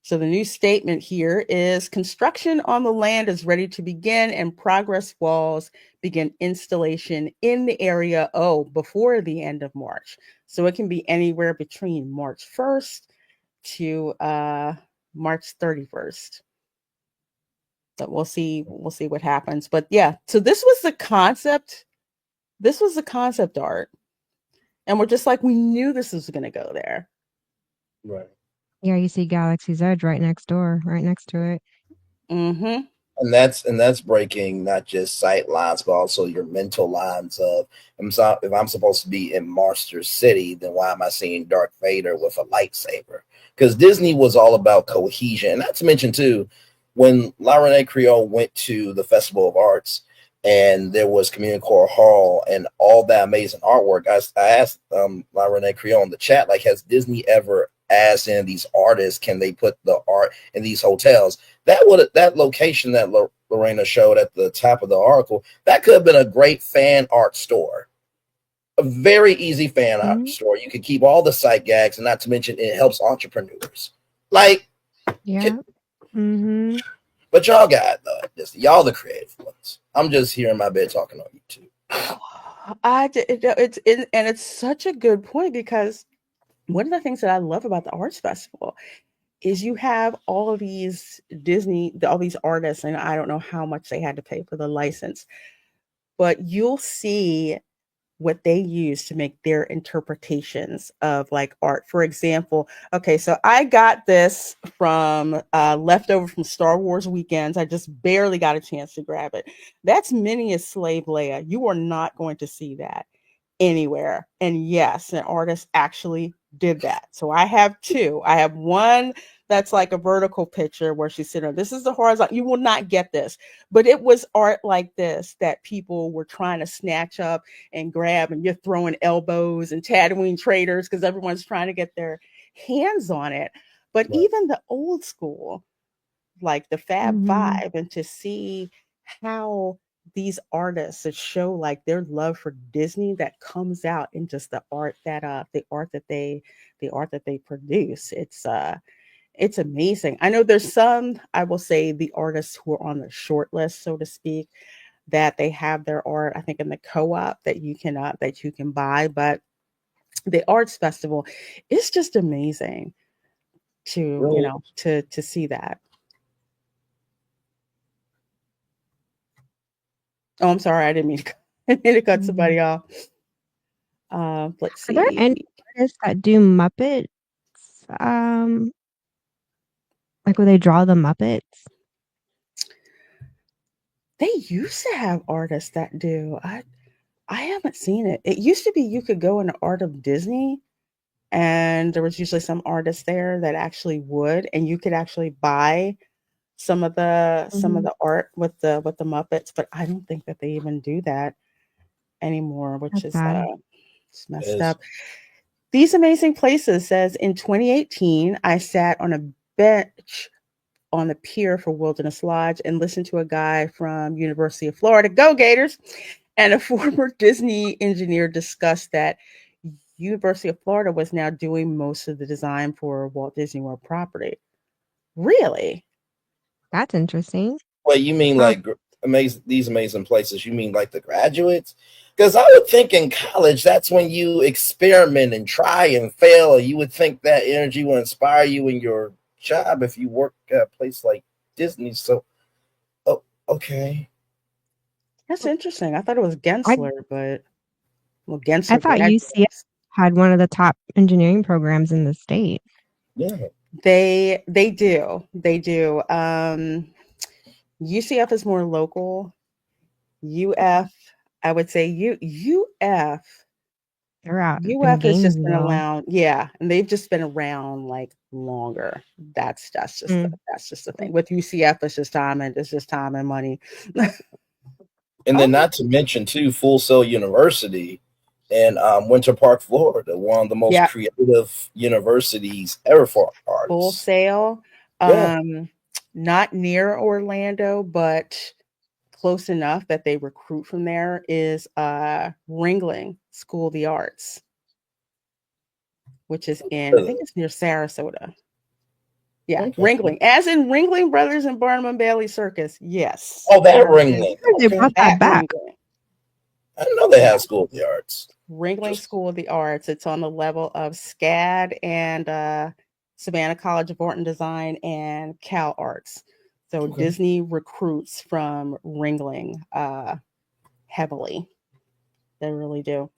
So the new statement here is construction on the land is ready to begin and progress walls begin installation in the area, before the end of March. So it can be anywhere between March 1st to March 31st. But we'll see what happens. But yeah, so this was the concept. This was the concept art. And we're just like, we knew this was going to go there. Right. Yeah, you see Galaxy's Edge right next door, right next to it. Mm-hmm. And that's breaking not just sight lines, but also your mental lines of if I'm supposed to be in Monster City, then why am I seeing Darth Vader with a lightsaber? Because Disney was all about cohesion. And not to mention too, when La Renee Creole went to the Festival of Arts and there was Community Core Hall and all that amazing artwork, I asked La Renee Creole in the chat, like, has Disney ever asked any of these artists, can they put the art in these hotels? That location that Lorena showed at the top of the article, that could have been a great fan art store. A very easy fan art store. You could keep all the sight gags, and not to mention it helps entrepreneurs. Like, yeah. Mm-hmm. But y'all got y'all the creative ones. I'm just here in my bed talking on YouTube. It's such a good point because one of the things that I love about the Arts Festival is you have all of these all these artists, and I don't know how much they had to pay for the license, but you'll see what they use to make their interpretations of like art. For example, okay, so I got this from leftover from Star Wars weekends. I just barely got a chance to grab it. That's Mini as Slave Leia. You are not going to see that anywhere. And yes, an artist actually did that. So I have two. I have one that's like a vertical picture where she's sitting. This is the horizontal. You will not get this, but it was art like this that people were trying to snatch up and grab, and you're throwing elbows and Tatooine traders because everyone's trying to get their hands on it. But Right. even the old school, like the Fab Five, and to see how these artists that show like their love for Disney that comes out in just the art that they produce. It's amazing. I know there's some, I will say, the artists who are on the short list, so to speak, that they have their art, I think, in the co-op that you can buy. But the arts festival is just amazing to, Really? to see that. Oh, I'm sorry, I didn't mean to, I didn't mean to cut somebody off. Let's Are there see. any artists that do Muppets? Um, like where they draw the Muppets? They used to have artists that do. I haven't seen it. It used to be you could go into Art of Disney and there was usually some artist there that actually would, and you could actually buy some of the art with the Muppets, but I don't think that they even do that anymore, which That's is sad. it's messed up. These Amazing Places says in 2018, I sat on a bench on the pier for Wilderness Lodge and listened to a guy from University of Florida, go Gators, and a former Disney engineer discuss that University of Florida was now doing most of the design for Walt Disney World property. Really? That's interesting. Well, you mean Huh. like these amazing places? You mean like the graduates? Because I would think in college that's when you experiment and try and fail. You would think that energy will inspire you in your job if you work at a place like Disney. So, oh, okay. That's interesting. I thought it was I Gensler, but well, I Gensler thought UCF graduates. had one of the top engineering programs in the state. Yeah. They do. UCF is more local. UF, I would say They're out in UF has just been Gainesville. around, yeah, and they've just been around like longer. Mm. That's just the thing. With UCF, it's just time and money. And then, Oh, not to mention, too, Full Sail University in Winter Park, Florida, one of the most yeah, creative universities ever for Full arts. Sail. Yeah, Um, Not near Orlando, but close enough that they recruit from there is Ringling School of the Arts, which is in, I think it's near Sarasota. Yeah, okay. Ringling, as in Ringling Brothers and Barnum and Bailey Circus. Yes, Oh, that that is Ringling. They Okay. brought that at back. Ringling. I didn't know they Yeah, had School of the Arts. Ringling Just School of the Arts. It's on the level of SCAD and Savannah College of Art and Design and Cal Arts. So okay. Disney recruits from Ringling heavily. They really do.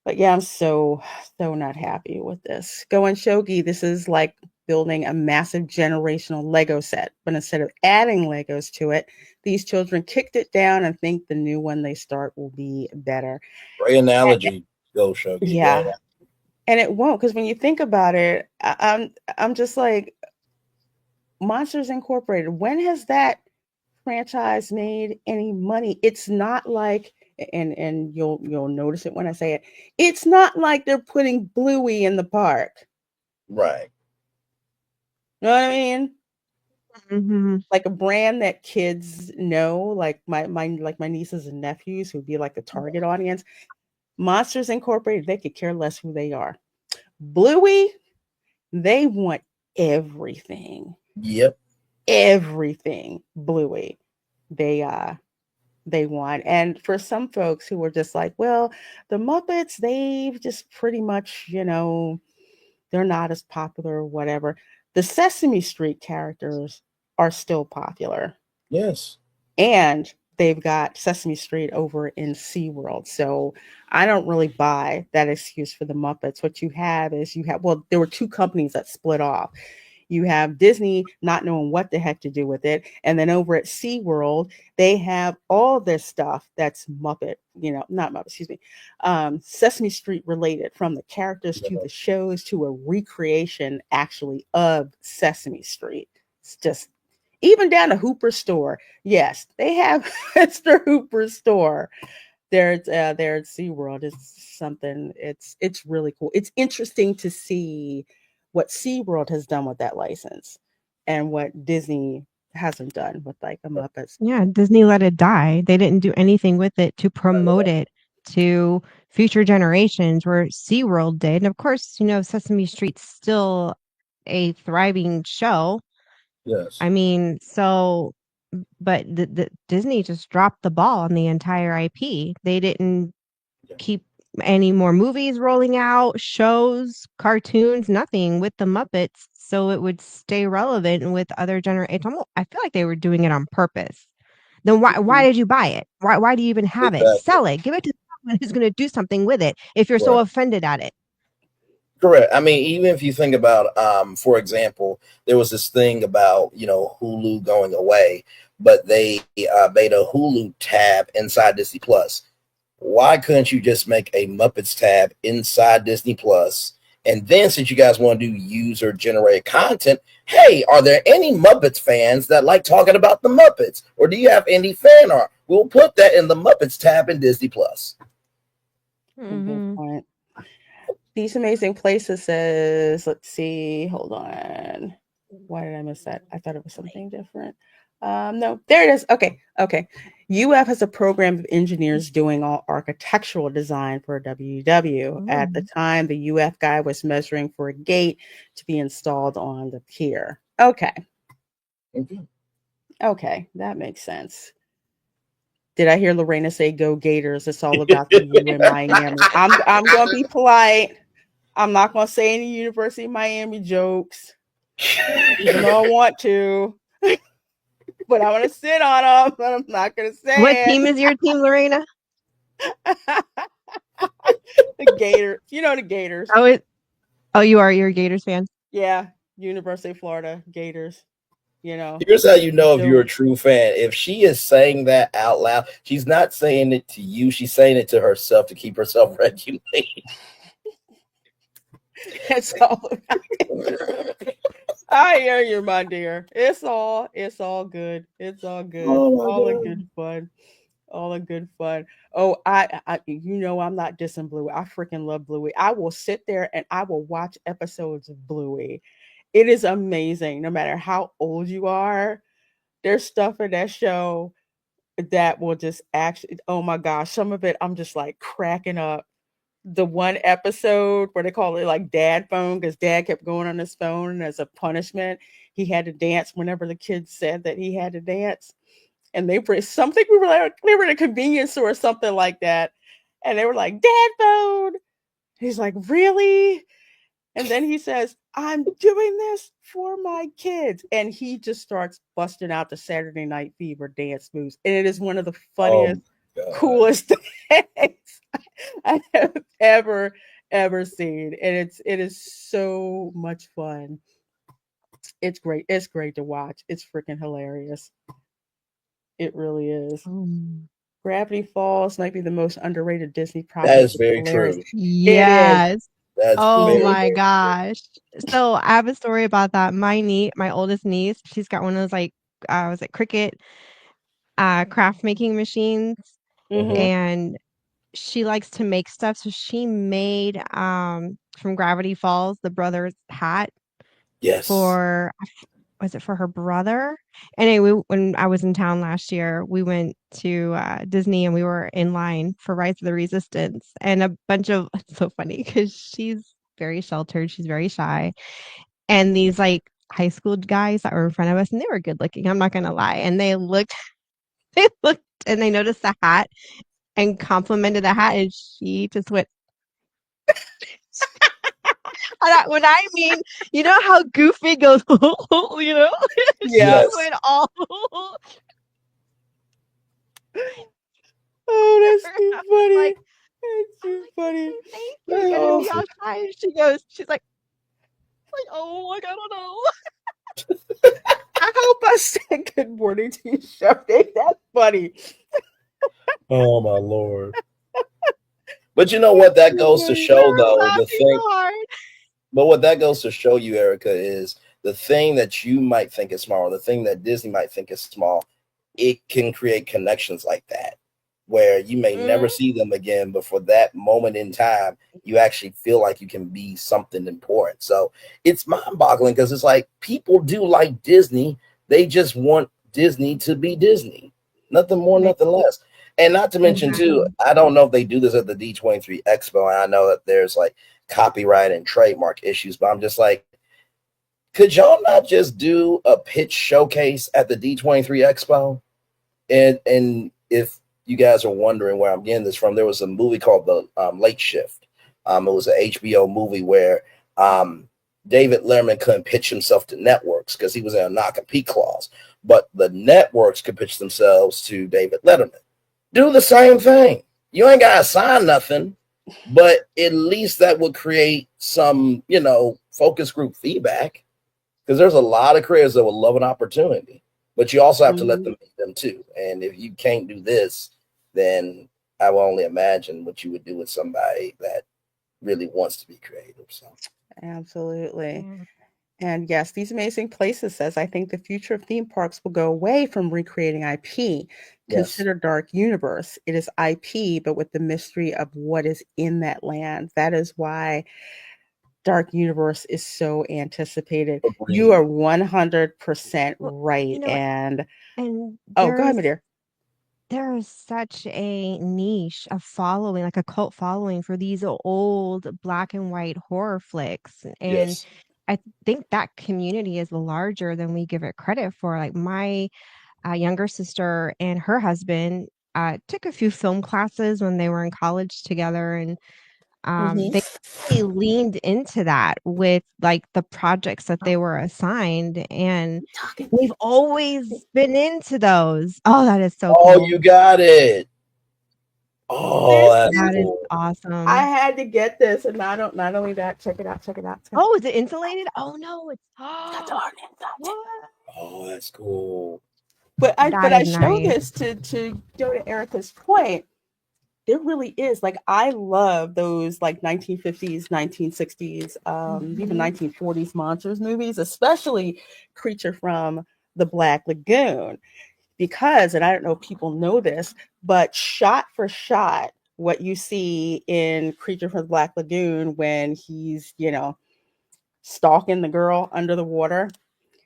But yeah, I'm so not happy with this. Going Shogi, this is like building a massive generational Lego set, but instead of adding Legos to it, these children kicked it down and think the new one they start will be better. Great analogy, Go Shogi. Yeah, Yeah. and it won't, because when you think about it, I'm just like, Monsters Incorporated. When has that franchise made any money? It's not like, and you'll notice it when I say it. It's not like they're putting Bluey in the park. Right. You know what I mean? Hmm. Like a brand that kids know, like my nieces and nephews who'd be like the target audience. Monsters Incorporated, they could care less who they are. Bluey, they want everything. Yep. Everything Bluey. They they want. And for some folks who were just like, well, the Muppets, they've just pretty much, they're not as popular or whatever. The Sesame Street characters are still popular. Yes. And they've got Sesame Street over in SeaWorld. So I don't really buy that excuse for the Muppets. What you have is well, there were two companies that split off. You have Disney not knowing what the heck to do with it. And then over at SeaWorld, they have all this stuff that's Muppet, not Muppet, excuse me, Sesame Street related, from the characters to Yeah. the shows to a recreation actually of Sesame Street. It's just, even down to Hooper store. Yes, they have Mr. Hooper store. There at SeaWorld. It's something, it's really cool. It's interesting to see what SeaWorld has done with that license and what Disney hasn't done with like the Muppets. Yeah, Disney let it die. They didn't do anything with it to promote it to future generations where SeaWorld did. And of course, Sesame Street's still a thriving show. Yes. I mean, so, but the Disney just dropped the ball on the entire IP. They didn't Yeah. keep any more movies rolling out, shows, cartoons, nothing with the Muppets, so it would stay relevant with other generations. I feel like they were doing it on purpose. Then why Mhm. did you buy it? Why do you even have it? Exactly. Sell it. Give it to someone who's going to do something with it if you're so Right. offended at it. Correct. I mean, even if you think about, for example, there was this thing about Hulu going away, but they made a Hulu tab inside Disney Plus. Why couldn't you just make a Muppets tab inside Disney Plus? And then, since you guys want to do user generated content, hey, are there any Muppets fans that like talking about the Muppets, or do you have any fan art? We'll put that in the Muppets tab in Disney Plus. Good Hmm. point. These Amazing Places says, let's see, hold on. Why did I miss that? I thought it was something different. No, there it is. Okay, okay. UF has a program of engineers doing all architectural design for WW. At the Mm. time, the UF guy was measuring for a gate to be installed on the pier. Okay, Okay. okay, that makes sense. Did I hear Lorena say "Go Gators"? It's all about the U in Miami. I'm gonna be polite. I'm not gonna say any University of Miami jokes, even though I want to, but I want to sit on them, but I'm not gonna What say team is your team, Lorena? it. The Gators, the Gators. Oh, you are. You're a Gators fan. Yeah, University of Florida Gators. You know, Here's how you know if you're still a true fan. If she is saying that out loud, she's not saying it to you. She's saying it to herself to keep herself regulated. it's all about. I hear you, my dear. It's all good. It's all good. Oh my All a good god. fun. All a good fun. Oh, I'm not dissing Bluey. I freaking love Bluey. I will sit there and I will watch episodes of Bluey. It is amazing. No matter how old you are, there's stuff in that show that will just actually. Oh my gosh, some of it I'm just like cracking up. The one episode where they call it like dad phone because dad kept going on his phone and as a punishment he had to dance whenever the kids said that he had to dance, and they were something we were like they were in a convenience store or something like that, and they were like dad phone. He's like really, and then he says I'm doing this for my kids, and he just starts busting out the Saturday Night Fever dance moves, and it is one of the Oh funniest, my god. coolest things I have ever seen, and it is so much fun. It's great. It's great to watch. It's freaking hilarious. It really is. Um, Gravity Falls might be the most underrated Disney That project. is It's very hilarious. true. It is. yes. That's Oh very, Mhm. my very true. gosh. So I have a story about that. My oldest niece, she's got one of those like was it Cricut craft making machines, Hmm. Mhm. and she likes to make stuff. So she made from Gravity Falls the brother's hat Yes. for was it for her brother? Anyway, when I was in town last year, we went to Disney and we were in line for Rise of the Resistance, and a bunch of it's so funny because she's very sheltered, she's very shy, and these like high school guys that were in front of us, and they were good looking. I'm not gonna lie, and they looked, they looked, and they noticed the hat and complimented the hat, and she just went. When I mean, you know how Goofy goes, you know, Yeah. she Yes. went all. Oh, that's too I was funny. like, That's I'm too like, funny. "Okay, thank you. You're gonna Oh, be all shy." And she goes, she's like, "Oh, like, I don't know." I hope I said good morning to you, Shirley. That's funny. Oh my lord. But you know what That's that too goes to funny. We show were though, the laughing thing so hard. but what that goes to show you, Erica, is the thing that you might think is small, or the thing that Disney might think is small, it can create connections like that where you may never Mhm. see them again, but for that moment in time, you actually feel like you can be something important. So it's mind boggling because it's like people do like Disney. They just want Disney to be Disney. Nothing more, They nothing less. And not to mention, too, exactly. I don't know if they do this at the D23 Expo. And I know that there's like copyright and trademark issues, but I'm just like, could y'all not just do a pitch showcase at the D23 Expo? And if you guys are wondering where I'm getting this from, there was a movie called The Late Shift. It was an HBO movie where David Letterman couldn't pitch himself to networks because he was in a knock and compete clause, but the networks could pitch themselves to David Letterman. Do the same thing. You ain't got to sign nothing, but at least that would create some, focus group feedback because there's a lot of creators that would love an opportunity, but you also have to let Mhm. them meet them too. And if you can't do this, then I will only imagine what you would do with somebody that really wants to be creative. So, Absolutely. Yeah. And yes, these amazing places says I think the future of theme parks will go away from recreating IP. yes, Consider Dark Universe. It is IP, but with the mystery of what is in that land. That is why Dark Universe is so anticipated. You are agreed. 100% Well, right. you know, And and oh, go ahead, my dear. there is such a niche of following, like a cult following for these old black and white horror flicks. And Yes. I think that community is larger than we give it credit for. Like my younger sister and her husband took a few film classes when they were in college together, and Hmm. they really leaned into that with like the projects that they were assigned, and we've always been into those. Oh, that is so Oh, cool. you got it. Oh, This that's That is is cool. I awesome. had to get this, and not only that, check it out, check it out. Oh, is it insulated? Oh no, it's It's got the art inside. what? Oh, that's cool. That I is show nice. this to go to Erica's point. There really is, like, I love those like 1950s, 1960s, even Mhm. 1940s monsters movies, especially Creature from the Black Lagoon, because, and I don't know if people know this, but shot for shot, what you see in Creature from the Black Lagoon when he's, stalking the girl under the water,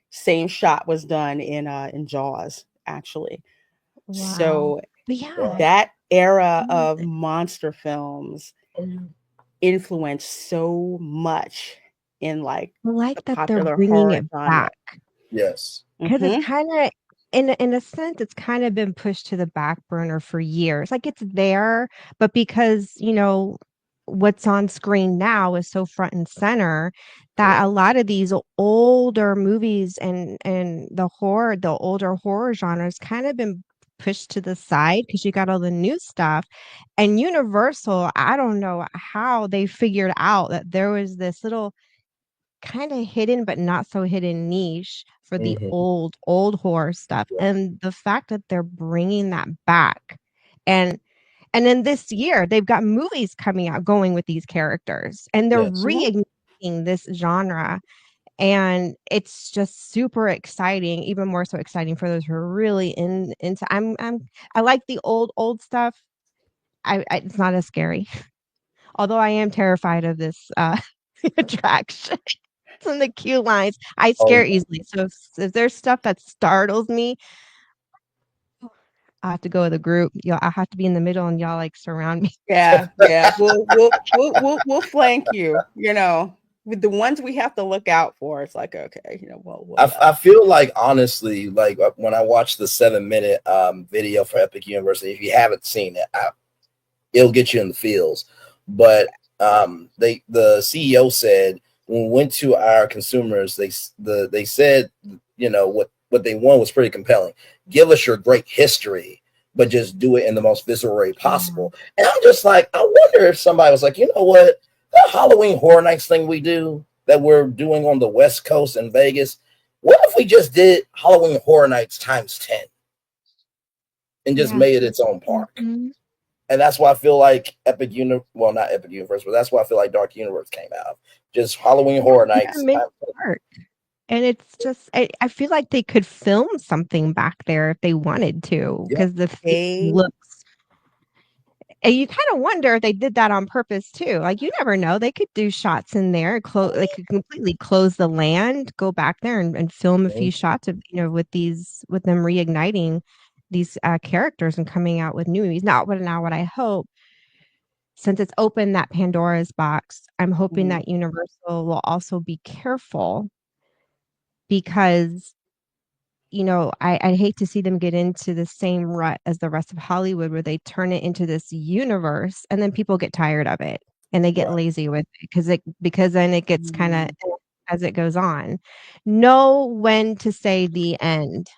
same shot was done in Jaws, actually. Wow. So But yeah, Wow. that era mm, of monster films Oh, yeah. influenced so much in like I like the that they're popular bringing horror it genre. back. Yes. 'Cause it's Mm-hmm. kinda in a sense, it's kinda been pushed to the back burner for years. Like, it's there, but because, what's on screen now is so front and center that a lot of these older movies and the older horror genres kinda been pushed to the side because you got all the new stuff. And Universal, I don't know how they figured out that there was this little kinda hidden, but not so hidden niche for the Hmm. old horror stuff, and the fact that they're bringing that back, and and then this year, they've got movies coming out going with these characters, and they're Yes. Mm-hmm. reigniting this genre, and it's just super exciting, even more so exciting for those who are really into I like the old stuff. I it's not as scary, although I am terrified of this, attraction. And the queue lines. I Oh scare yeah. easily, so if there's stuff that startles me, I have to go with a group. I have to be in the middle and y'all, like, surround me. Yeah, yeah. We'll flank you. With the ones we have to look out for. It's like, okay, we'll I feel like honestly, like when I watched the 7 minute video for Epic University, if you haven't seen it, it'll get you in the feels. But the CEO said when we went to our consumers, they said what they want was pretty compelling. Give us your great history, but just do it in the most visceral way Yeah. possible. And I'm just like, I wonder if somebody was like, you know what, the Halloween Horror Nights thing we do that we're doing on the West Coast in Vegas. What if we just did Halloween Horror Nights times 10 and just Yeah. made it its own park? Mhm. And that's why I feel like Epic Universe, well, not Epic Universe, but that's why I feel like Dark Universe came out of. Just Halloween Horror Yeah, Nights. make art. And it's just I feel like they could film something back there if they wanted to, Yeah. because the theme they looks and you kinda wonder if they did that on purpose too. Like, you never know, they could do shots in there, they could completely close the land, go back there and film a few shots of, with them reigniting these, characters and coming out with new movies. Now what I hope, since it's opened that Pandora's box, I'm hoping Mhm. that Universal will also be careful because I'd hate to see them get into the same rut as the rest of Hollywood where they turn it into this universe and then people get tired of it and they get Right. lazy with it because then it gets kinda Mhm. as it goes on. Know when to say the end,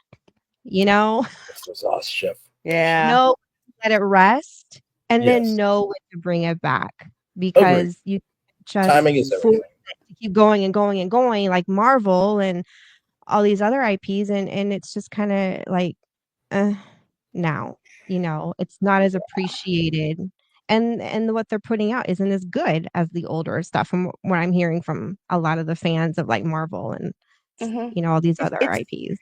you know? This was us, Chef. Yeah. Know when to let it rest and then Yes. know when to bring it back Agreed. because you just Timing is force everything. it to keep going and going and going like Marvel and all these other IPs and it's just kinda like uh, now, it's not as appreciated, and what they're putting out isn't as good as the older stuff from what I'm hearing from a lot of the fans of, like, Marvel and Hmm. all these It's other it's IPs.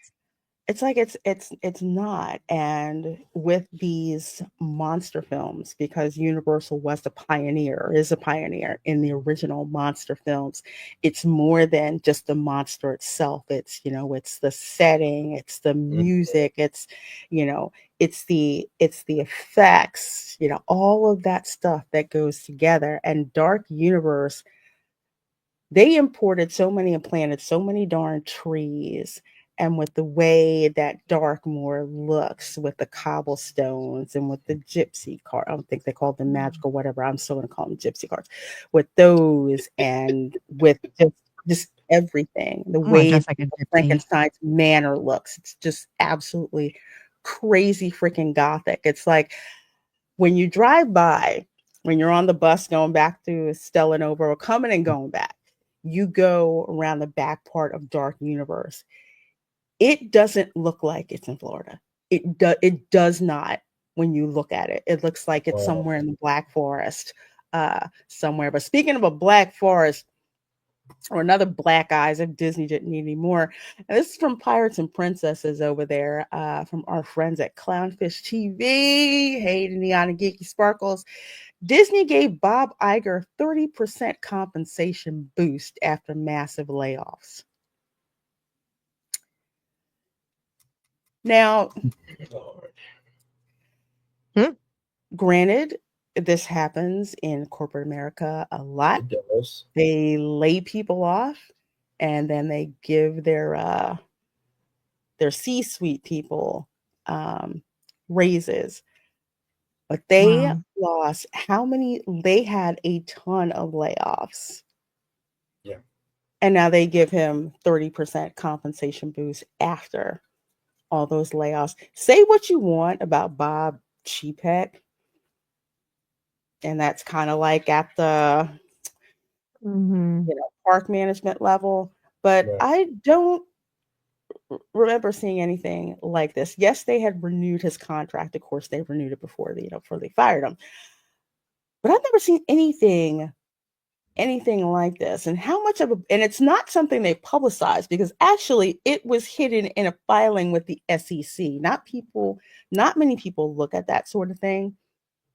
it's like it's not. And with these monster films, because Universal was the pioneer, is a pioneer in the original monster films, it's more than just the monster itself. It's the setting, it's the Mhm. music, you know it's the effects, all of that stuff that goes together. And Dark Universe, they imported so many and planted so many darn trees. And with the way that Darkmoor looks, with the cobblestones and with the gypsy car, I don't think they call them Mm. magical, whatever. I'm still going to call them gypsy cars. With those, and with just everything, the I wanna way dress like a gypsy. Frankenstein's manor looks, it's just absolutely crazy freaking gothic. It's like When you drive by, when you're on the bus going back to Stella Nova or coming and going back, you go around the back part of Dark Universe. It doesn't look like it's in Florida. It does not when you look at it. It looks like it's Wow. somewhere in the Black Forest, somewhere. But speaking of a Black Forest, or another Black Eyes if Disney didn't need any more. And this is from Pirates and Princesses over there, from our friends at Clownfish TV. Hey, Neon and Geeky Sparkles. Disney gave Bob Iger 30% compensation boost after massive layoffs. Now, granted, this happens in corporate America a lot. It does. They lay people off and then they give their C-suite people raises. But they lost how many? They had a ton of layoffs. Yeah. And now they give him 30% compensation boost after all those layoffs. Say what you want about Bob Chapek, and that's kind of like at the park management level, but Right. I don't remember seeing anything like this. Yes, they had renewed his contract. Of course, they renewed it before they fired him. But I've never seen anything like this. And how much of and it's not something they publicized because actually it was hidden in a filing with the SEC. Not many people look at that sort of thing.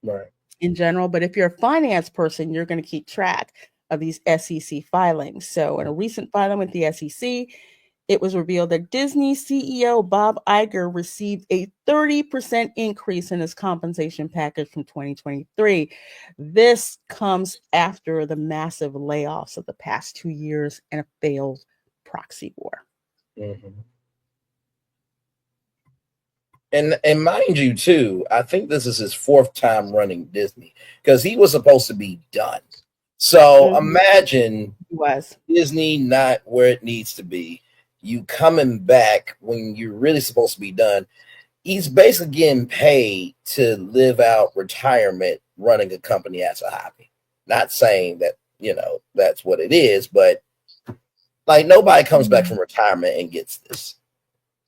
Right. In general, but if you're a finance person, you're going to keep track of these SEC filings. So in a recent filing with the SEC, it was revealed that Disney CEO Bob Iger received a 30% increase in his compensation package from 2023. This comes after the massive layoffs of the past 2 years and a failed proxy war. Mm-hmm. And mind you, too, I think this is his 4th time running Disney because he was supposed to be done. So imagine Disney not where it needs to be. You coming back when you're really supposed to be done. He's basically getting paid to live out retirement running a company as a hobby. Not saying that, that's what it is, but like nobody comes back from retirement and gets this.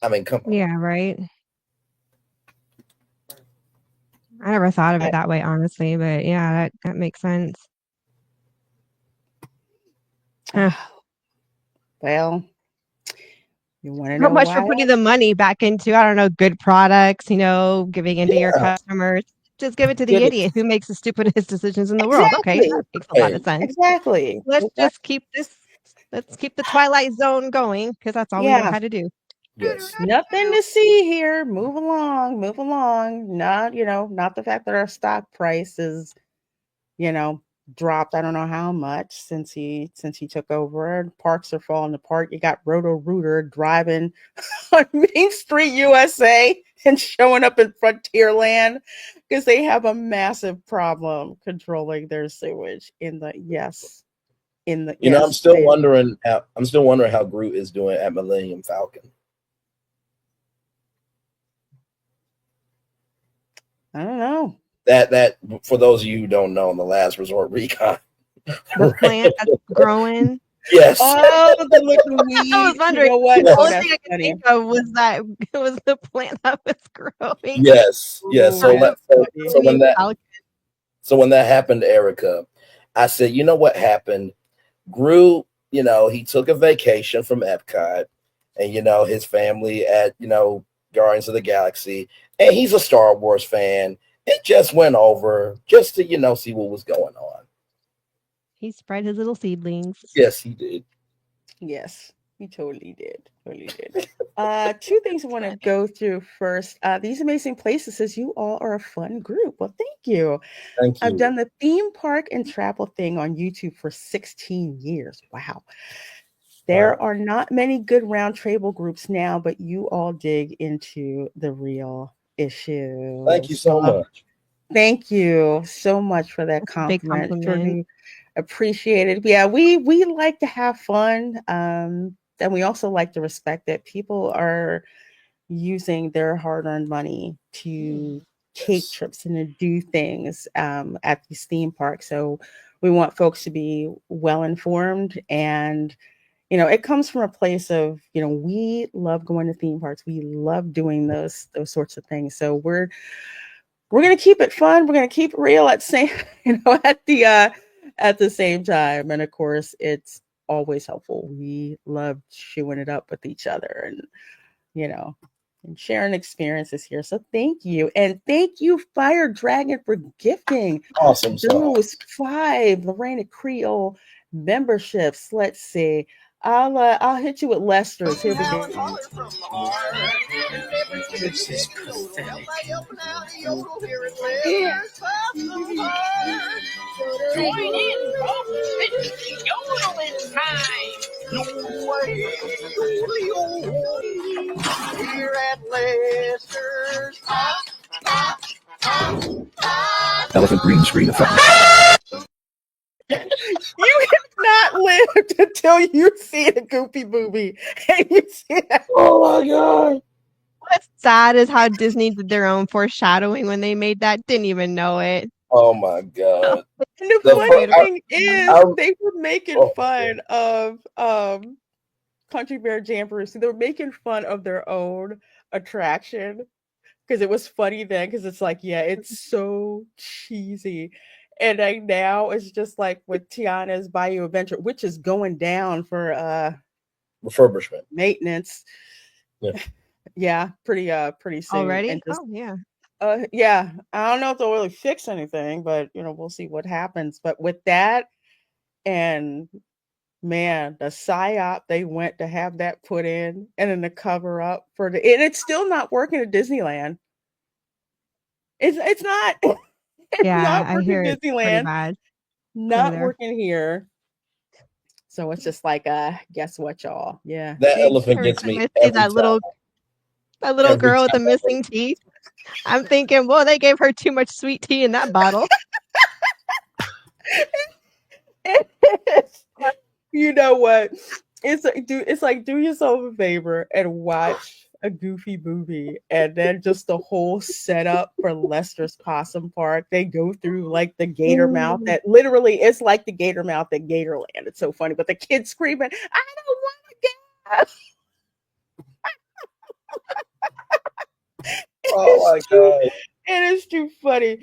I mean, come on. Yeah, right. I never thought of it that way, honestly, but yeah, that makes sense. Well, you want to How know much why? for putting the money back into, I don't know, good products, giving into your customers. Just give it to the idiot who makes the stupidest decisions in the world. Okay, that makes a lot of sense. Exactly. Let's keep the Twilight Zone going because that's all we know how to do. Yes. Nothing to see here. Move along. Not the fact that our stock price is, dropped. I don't know how much since he took over. Parks are falling apart. You got Roto-Rooter driving on Main Street, USA, and showing up in Frontierland because they have a massive problem controlling their sewage I'm still wondering how Groot is doing at Millennium Falcon. I don't know. That for those of you who don't know, in the Last Resort Recon, the plant that's growing. Yes. Oh, the little weed. I was wondering. You know what? The only thing I could think of was that it was the plant that was growing. Yes. So when that happened to Erica, I said, you know what happened? Groot, he took a vacation from Epcot and, his family at, Guardians of the Galaxy. And he's a Star Wars fan. It just went over just to, see what was going on. He spread his little seedlings. Yes, he did. Yes, he totally did. Two things I want to go through first. These Amazing Places says you all are a fun group. Well, thank you. Thank you. I've done the theme park and travel thing on YouTube for 16 years. Wow. There are not many good round table groups now, but you all dig into the real issue. Thank you so much. Thank you so much for that compliment. Big compliment. Truly appreciate it. Yeah, we like to have fun. And we also like to respect that people are using their hard-earned money to take Yes. trips and to do things at these theme parks. So we want folks to be well informed, and it comes from a place of, we love going to theme parks. We love doing those sorts of things. So we're gonna keep it fun. We're gonna keep it real at same, at the same time. And of course, it's always helpful. We love chewing it up with each other, you know, and sharing experiences here. So thank you. And thank you, Fire Dragon, for gifting Awesome sauce. those 5 Lorena Creole memberships. Let's see. I'll hit you with Lester's. Here we go. This is pathetic. Join in, folks. It's yodeling time. Here at Lester's. Elephant green screen effect. You have not lived until you see a Goofy movie and you see that. Oh my god. What's sad is how Disney did their own foreshadowing when they made that. Didn't even know it. Oh my god. And the The funny Beautiful. thing is, I, they were making oh, fun of Country Bear Jamboree. So they were making fun of their own attraction because it was funny then. Because it's like, yeah, it's so cheesy. And like now it's just like with Tiana's Bayou Adventure, which is going down for refurbishment. maintenance. Yeah. Yeah, pretty soon. Already? And just Oh, yeah. yeah, I don't know if they'll really fix anything, but we'll see what happens. But with that, and man, the psyop they went to have that put in, and then the cover up for and it's still not working at Disneyland. It's not it's Yeah, not I working hear at it's pretty Disneyland, bad over not there. working here. So it's just like guess what, y'all? Yeah. That See? elephant Every gets time me I see every time. that little Every girl with the time. missing teeth, I'm thinking, well, they gave her too much sweet tea in that bottle. You know what? It's like do yourself a favor and watch a Goofy movie, and then just the whole setup for Lester's Possum Park. They go through like the gator mouth Mm. that literally is like the gator mouth at Gatorland. It's so funny, but the kids screaming, "I don't want to get!" Oh It's my too, god. it is too funny.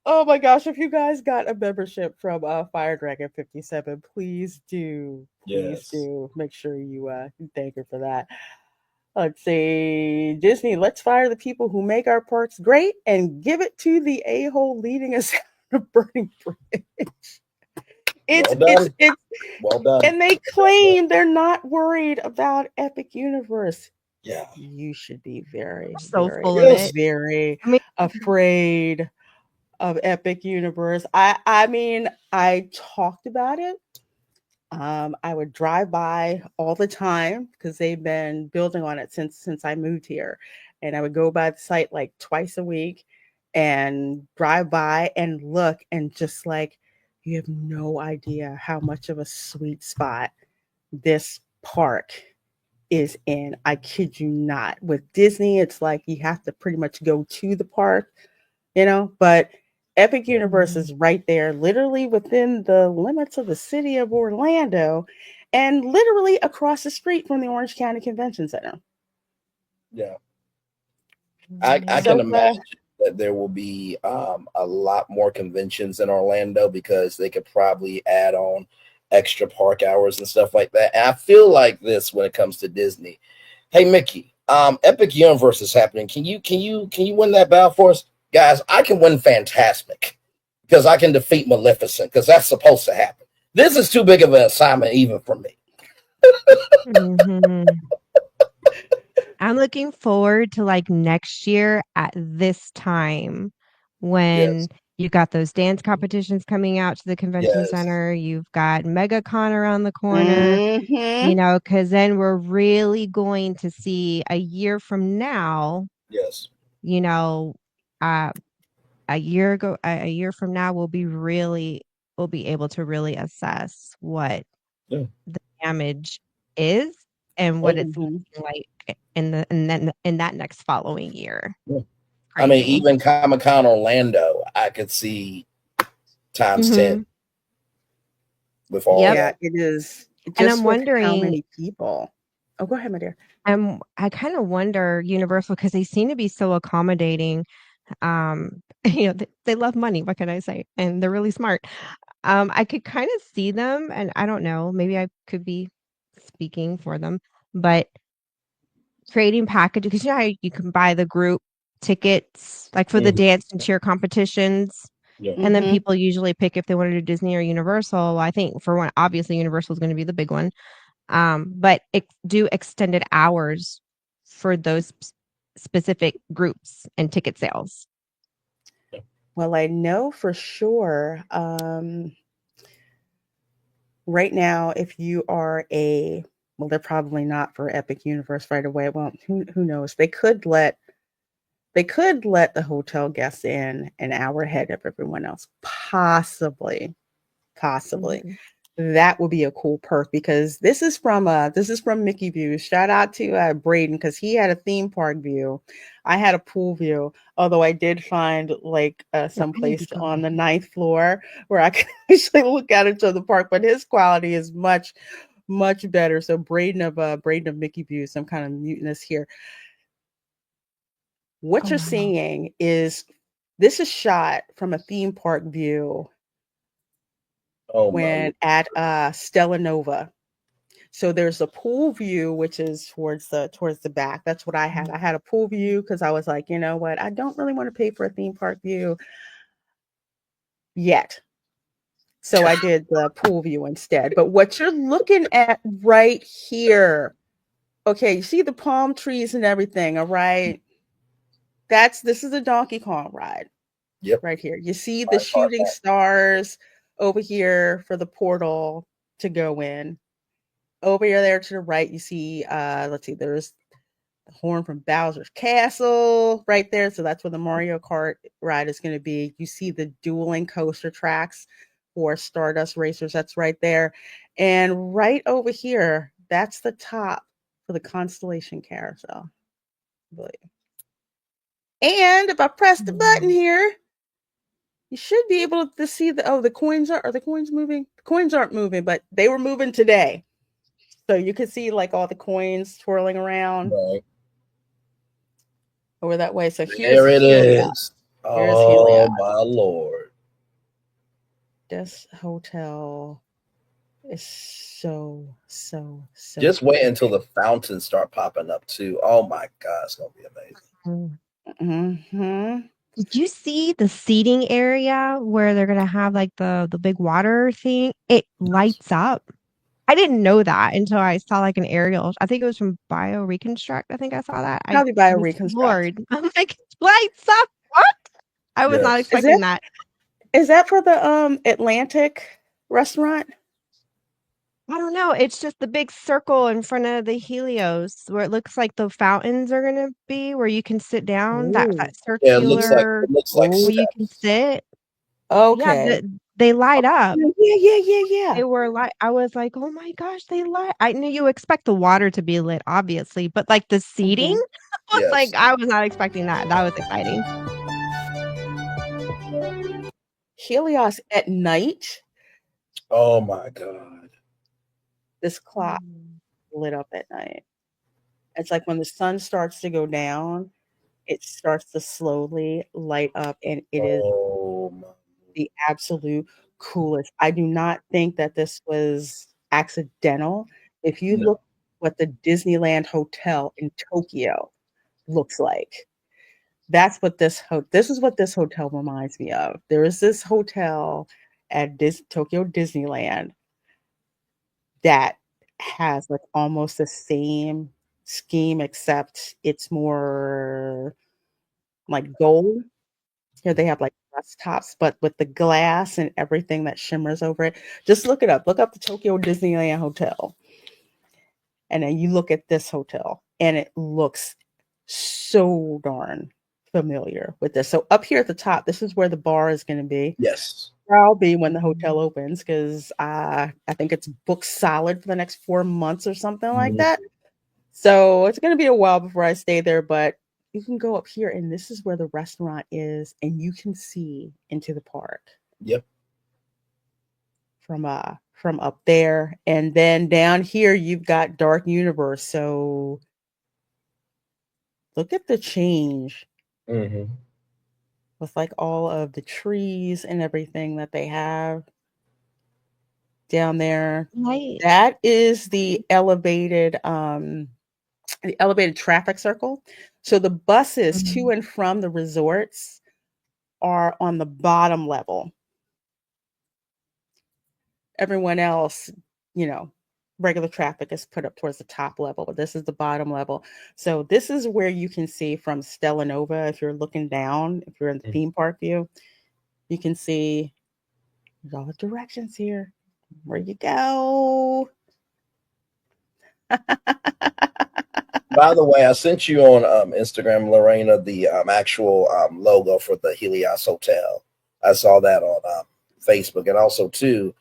Oh my gosh, if you guys got a membership from Fire Dragon 57, please do. Please Yes. do. Make sure you thank her for that. Let's see. Disney, let's fire the people who make our parks great and give it to the a-hole leading us on a burning bridge. It's Well it's done. it's Well done. and they claim they're not worried about Epic Universe. Yeah. You should be very, They're so very, full of Yes. it. very I mean, afraid of Epic Universe. I mean, I talked about it. I would drive by all the time because they've been building on it since I moved here, and I would go by the site like twice a week and drive by and look and just like you have no idea how much of a sweet spot this park is in. I kid you not. With Disney, it's like you have to pretty much go to the park, but Epic Yeah. Universe is right there, literally within the limits of the city of Orlando and literally across the street from the Orange County Convention Center. Yeah. I yeah. can So, imagine that there will be a lot more conventions in Orlando because they could probably add on extra park hours and stuff like that. And I feel like this when it comes to Disney. Hey Mickey, Epic Universe is happening. Can you win that battle for us? Guys, I can win Fantasmic because I can defeat Maleficent because that's supposed to happen. This is too big of an assignment even for me. Mhm. I'm looking forward to like next year at this time Yes. when you got those dance competitions coming out to the convention Yes. center. You've got MegaCon around the corner, hmm because then we're really going to see a year from now, Yes. you know, uh, a year from now, we'll be able to really assess what Yeah. the damage is and what Oh, it's hmm looking like in that next following year. yeah. I mean, crazy. even Comic-Con Orlando, I could see times 10 with all Yep. Yeah, that. it is And I'm just with how wondering, many people. Oh, go ahead, my dear. I kind of wonder Universal because they seem to be so accommodating. They love money. What can I say? And they're really smart. I could kind of see them, and I don't know, maybe I could be speaking for them, but creating packages because you know how you can buy the group tickets like for the Mhm. dance and cheer competitions. Yeah. And then Mm-hmm. people usually pick if they want to do Disney or Universal. I think for one, obviously Universal is going to be the big one. But do extended hours for those specific groups and ticket sales. Well, I know for sure. Right now, if you are well, they're probably not for Epic Universe right away. Well, who knows? They could let the hotel guests in an hour ahead of everyone else. Possibly. Possibly. Mhm. That would be a cool perk because this is from Mickey View. Shout out to Braden because he had a theme park view. I had a pool view. Although I did find like Yeah, some I need to place go on the there. ninth floor where I can actually look out into the park, but his quality is much, much better. So Braden of Mickey View, some kind of mutinous here. What Oh, you're wow. seeing is this is shot from a theme park view Oh my when lord. at Stella Nova. So there's a pool view, which is towards the back. That's what I had. I had a pool view because I was like, you know what? I don't really want to pay for a theme park view yet. So I did the pool view instead. But what you're looking at right here, okay, you see the palm trees and everything, all right? This is a Donkey Kong ride Yep. right here. You see the My part shooting back. stars over here for the portal to go in. Over here there to the right, you see let's see, there's the horn from Bowser's Castle right there. So that's where the Mario Kart ride is going to be. You see the dueling coaster tracks for Stardust Racers. That's right there. And right over here, that's the top for the Constellation Carousel. I believe. And if I press the button here, you should be able to see the coins are the coins moving? The coins aren't moving, but they were moving today. So you can see like all the coins twirling around Right. over that way. So here's There it Helios. is. Here's Helios. Oh my lord. This hotel is so, so, so Just wait big. until the fountains start popping up too. Oh my god, it's gonna be amazing. Mm-hmm. Did you see the seating area where they're gonna have like the big water thing? It lights up. I didn't know that until I saw like an aerial. I think it was from Bio Reconstruct. I think I saw that. I Probably by a was reconstruct. floored. I'm like, it lights up. What? I was not Yes. Is expecting that that. is that for the Atlantic restaurant? I don't know. It's just the big circle in front of the Helios where it looks like the fountains are gonna be where you can sit down. That Oh, Yeah, circular it looks like oh, where you can steps. sit. Yeah, okay. they light up. Yeah, yeah, yeah, yeah. They were like I was like, "Oh my gosh, they light." I knew you expect the water to be lit, obviously, but like the seating Hmm. was like Yes. I was not expecting that. That was exciting. Helios at night. Oh my god. This clock Mm. lit up at night. It's like when the sun starts to go down, it starts to slowly light up, and it is Oh my. the absolute coolest. I do not think that this was accidental. If you No. look what the Disneyland Hotel in Tokyo looks like, this is what this hotel reminds me of. There is this hotel at Tokyo Disneyland that has like almost the same scheme, except it's more like gold. Here they have like rust tops, but with the glass and everything that shimmers over it. Just look it up. Look up the Tokyo Disneyland Hotel. And then you look at this hotel and it looks so darn familiar with this. So up here at the top, this is where the bar is going to be. Yes. Where I'll be when the hotel opens because I think it's booked solid for the next 4 months or something like Mhm. that. So it's going to be a while before I stay there, but you can go up here, and this is where the restaurant is, and you can see into the park Yep. from up there. And then down here you've got Dark Universe. So look at the change Mm-hmm. with like all of the trees and everything that they have down there. Right. That is the elevated traffic circle. So the buses to Mhm. and from the resorts are on the bottom level. Everyone else, you know, regular traffic is put up towards the top level, but this is the bottom level. So this is where you can see from Stella Nova. If you're looking down, if you're in the theme park view, you can see there's all the directions here. Where you go. By the way, I sent you on Instagram, Lorena, the actual logo for the Helios Hotel. I saw that on Facebook, and also too,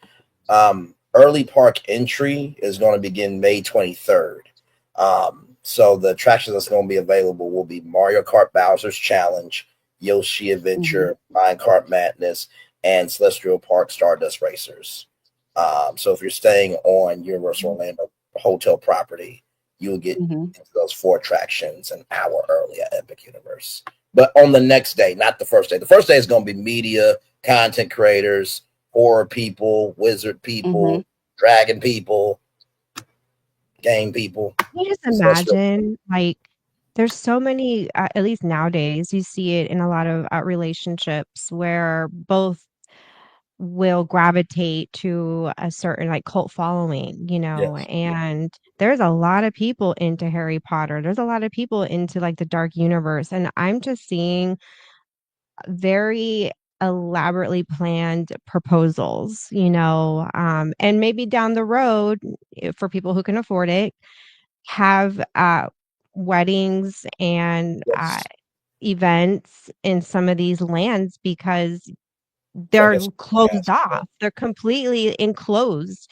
early park entry is going to begin May 23rd. So the attractions that's going to be available will be Mario Kart Bowser's Challenge, Yoshi Mhm, Adventure, Minecart Madness, and Celestial Park Stardust Racers. So if you're staying on Universal Orlando Hotel property, you will get mhm, into those 4 attractions an hour early at Epic Universe. But on the next day, not the first day. The first day is going to be media, content creators, horror people, wizard mhm, people, dragon people, game people. I just Celestial. imagine, like, there's so many, at least nowadays, you see it in a lot of relationships where both will gravitate to a certain like cult following, Yes. and there's a lot of people into Harry Potter. There's a lot of people into like the dark universe. And I'm just seeing very elaborately planned proposals, and maybe down the road, for people who can afford it, have weddings and Yes. events in some of these lands because It's like they're a closed gas. off. They're completely enclosed.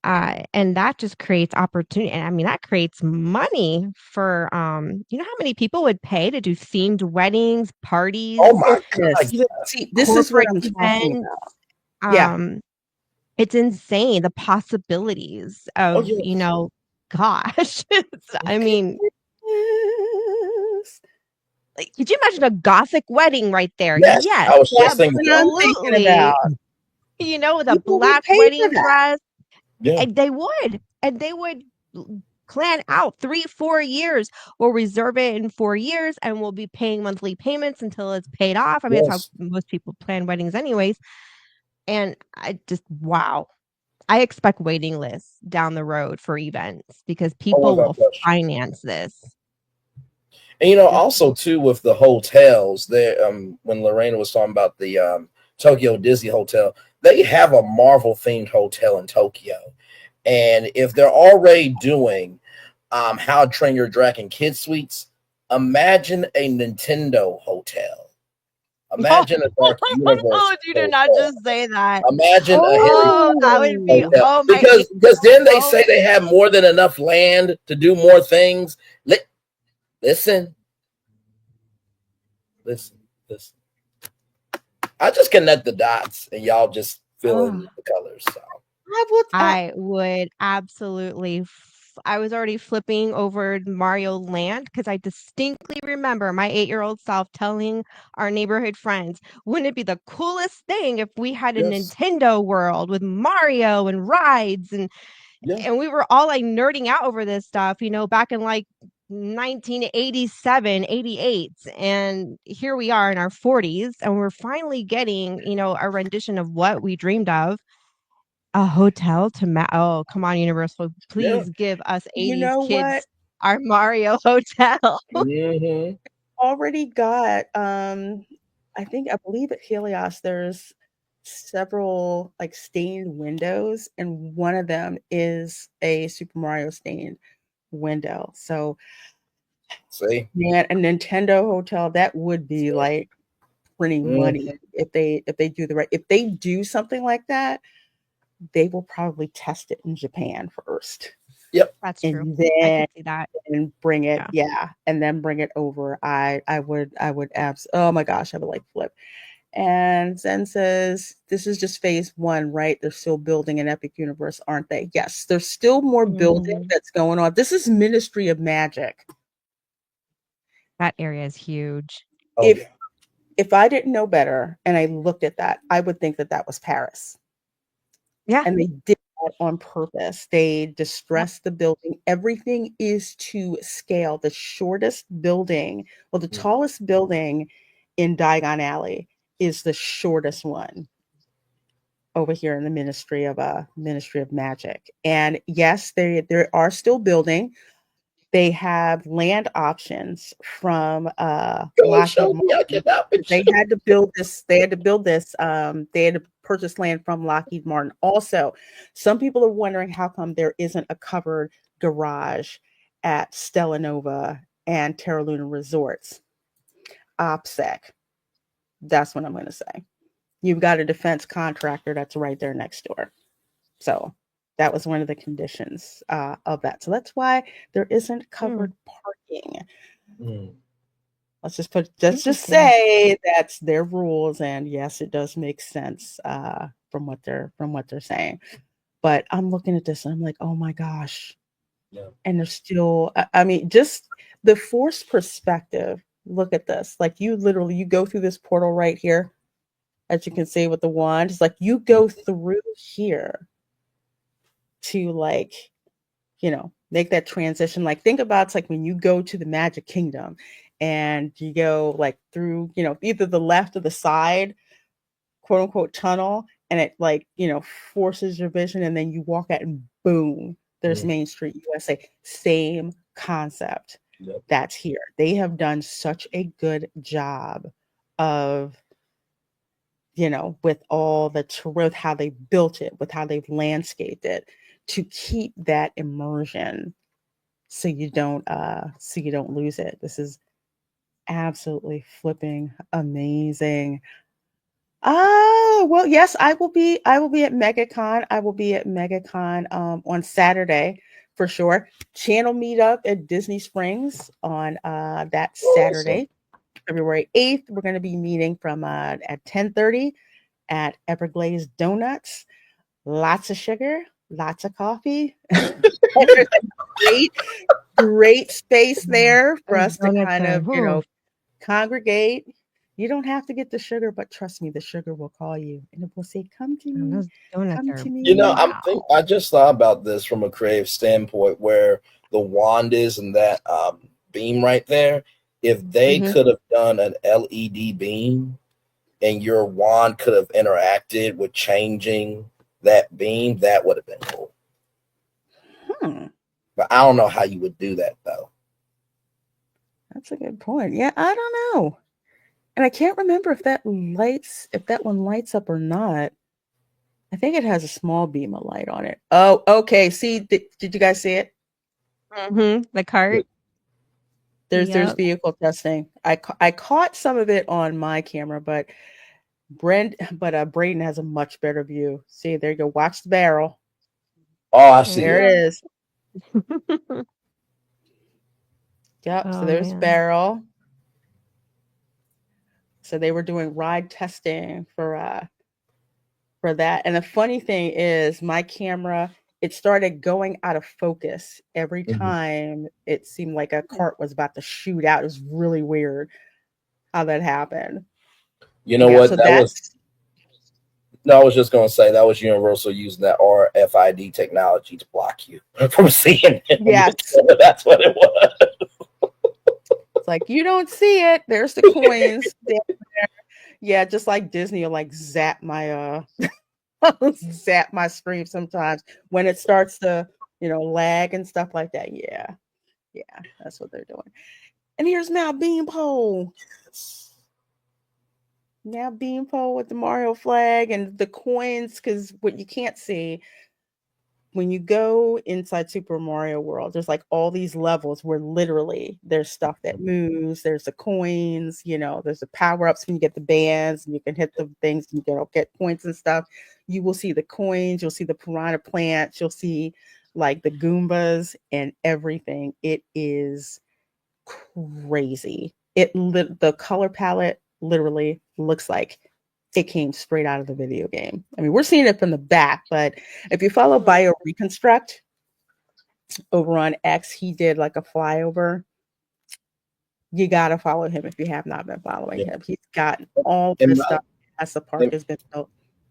And that just creates opportunity. And I mean, that creates money for, you know how many people would pay to do themed weddings, Oh parties, my Yes. God. even See, this is what corporate I'm talking events? about. Yeah. Um, it's insane the possibilities Oh of, yes. gosh. I mean, Yes. like, could you imagine a gothic wedding right there? Yes. Yes, I was just That's thinking what that. I'm thinking about. absolutely. With a People would black pay for wedding that. dress. Yeah. And they would plan out 3-4 years. We'll reserve it in 4 years, and we'll be paying monthly payments until it's paid off. I mean, that's how Yes. most people plan weddings, anyways. And I just wow. I expect waiting lists down the road for events because Oh, people without will question. finance this. And Yep. also too with the hotels, there when Lorena was talking about the Tokyo Disney Hotel, they have a Marvel themed hotel in Tokyo. And if they're already doing How to Train Your Dragon Kid Suites, imagine a Nintendo hotel. No, Imagine a Dark Universe you did not hotel. just say that. Imagine a Harry Oh, that would be, Oh, Hotel. oh my, Because then they oh, say they have more than enough land to do more things. Listen, listen, listen. I just connect the dots and y'all just fill in oh. the colors. So I would. I would absolutely I was already flipping over Mario Land because I distinctly remember my 8-year-old self telling our neighborhood friends, "Wouldn't it be the coolest thing if we had a yes, Nintendo world with Mario and rides?" And yeah, we were all like nerding out over this stuff, back in like 1987, 88. And here we are in our 40s, and we're finally getting, a rendition of what we dreamed of. A hotel to oh, come on, Universal, yeah. please give us You 80s know what? kids our Mario hotel. Mm-hmm. Already got. I believe at Helios there's several like stained windows, and one of them is a Super Mario stained window. So, See, man, a Nintendo hotel that would be see. like printing money Mm-hmm. if they do the right. If they do something like that, they will probably test it in Japan first. Yep. That's true. and I then could see that. bring it, Yeah. yeah, and then bring it over. I would oh my gosh, I would like flip. And Zen says, this is just phase one, right? They're still building an epic universe, aren't they? Yes, there's still more building Mhm. that's going on. This is Ministry of Magic. That area is huge. Oh If yeah. if I didn't know better and I looked at that, I would think that that was Paris. Yeah. And they did that on purpose. They Yep. distressed the building. Everything is to scale. The shortest building, well, the Mm. tallest building in Diagon Alley is the shortest one over here in the Ministry of Magic. And yes, they are still building. They have land options from Go Lockheed show me. I Martin. cannot be They had to build this. They had to build this. They had to purchase land from Lockheed Martin. Also, some people are wondering how come there isn't a covered garage at Stella Nova and Terra Luna Resorts. OPSEC. That's what I'm going to say. You've got a defense contractor that's right there next door. So that was one of the conditions of that. So that's why there isn't Hmm. covered parking. Mm. Let's just Interesting. say that's their rules, and yes, it does make sense from what they're saying. But I'm looking at this and I'm like, oh my gosh. Yeah. And there's still, I mean, just the forced perspective. Look at this. Like you go through this portal right here, as you can see with the wand. It's like you go through here to like, make that transition. Like think about it's like when you go to the Magic Kingdom and you go like through, either the left or the side, quote unquote tunnel, and it like, forces your vision and then you walk out and boom, there's Mm. Main Street USA. Same concept. Yep. That's here. They have done such a good job of with all the with how they built it, with how they've landscaped it to keep that immersion so you don't lose it. This is absolutely flipping amazing. Oh, well, yes, I will be at MegaCon. I will be at MegaCon on Saturday for sure. Channel meetup at Disney Springs on that Awesome. Saturday, February 8th. We're going to be meeting from at 10:30 at Everglades Donuts. Lots of sugar, lots of coffee. There's a great, great space there for Those us to donuts kind are, of, whew, congregate. You don't have to get the sugar, but trust me, the sugar will call you and it will say, those donuts come are, to You know, me. wow. I just thought about this from a creative standpoint where the wand is and that beam right there. If they Hmm. could have done an LED beam and your wand could have interacted with changing that beam, that would have been cool. Hmm, But I don't know how you would do that though. that's a good point. Yeah, I don't know. And I can't remember if that one lights up or not. I think it has a small beam of light on it. Oh, okay. See, did you guys see it? The cart. There's Yep. vehicle testing. I caught some of it on my camera, but Braden has a much better view. See, there you go. Watch the barrel. Oh, I see There it. it Yeah. is. Yep. So Oh there's man. barrel. So they were doing ride testing for that. And the funny thing is, my camera it started going out of focus every Mhm. time it seemed like a cart was about to shoot out. It was really weird how that happened. You But know yeah, what? so That was that's no, I was just gonna say that was Universal using that RFID technology to block you from seeing him. yes. That's what it was. It's like you don't see it. There's the coins. Yeah, just like Disney will like zap my zap my screen sometimes when it starts to, lag and stuff like that. Yeah. Yeah, that's what they're doing. And here's Mount Beanpole. Now Beanpole with the Mario flag and the coins, because what you can't see when you go inside Super Mario World, there's like all these levels where literally there's stuff that moves, there's the coins, there's the power-ups when you get the bands and you can hit the things and you get points and stuff. You will see the coins, you'll see the piranha plants, you'll see like the Goombas and everything. It is crazy. The color palette literally looks like it came straight out of the video game. I mean, we're seeing it from the back, but if you follow Bio Reconstruct over on X, he did like a flyover. You gotta follow him if you have not been following Yeah. him. He's got all And this by, stuff as the park and, has been built.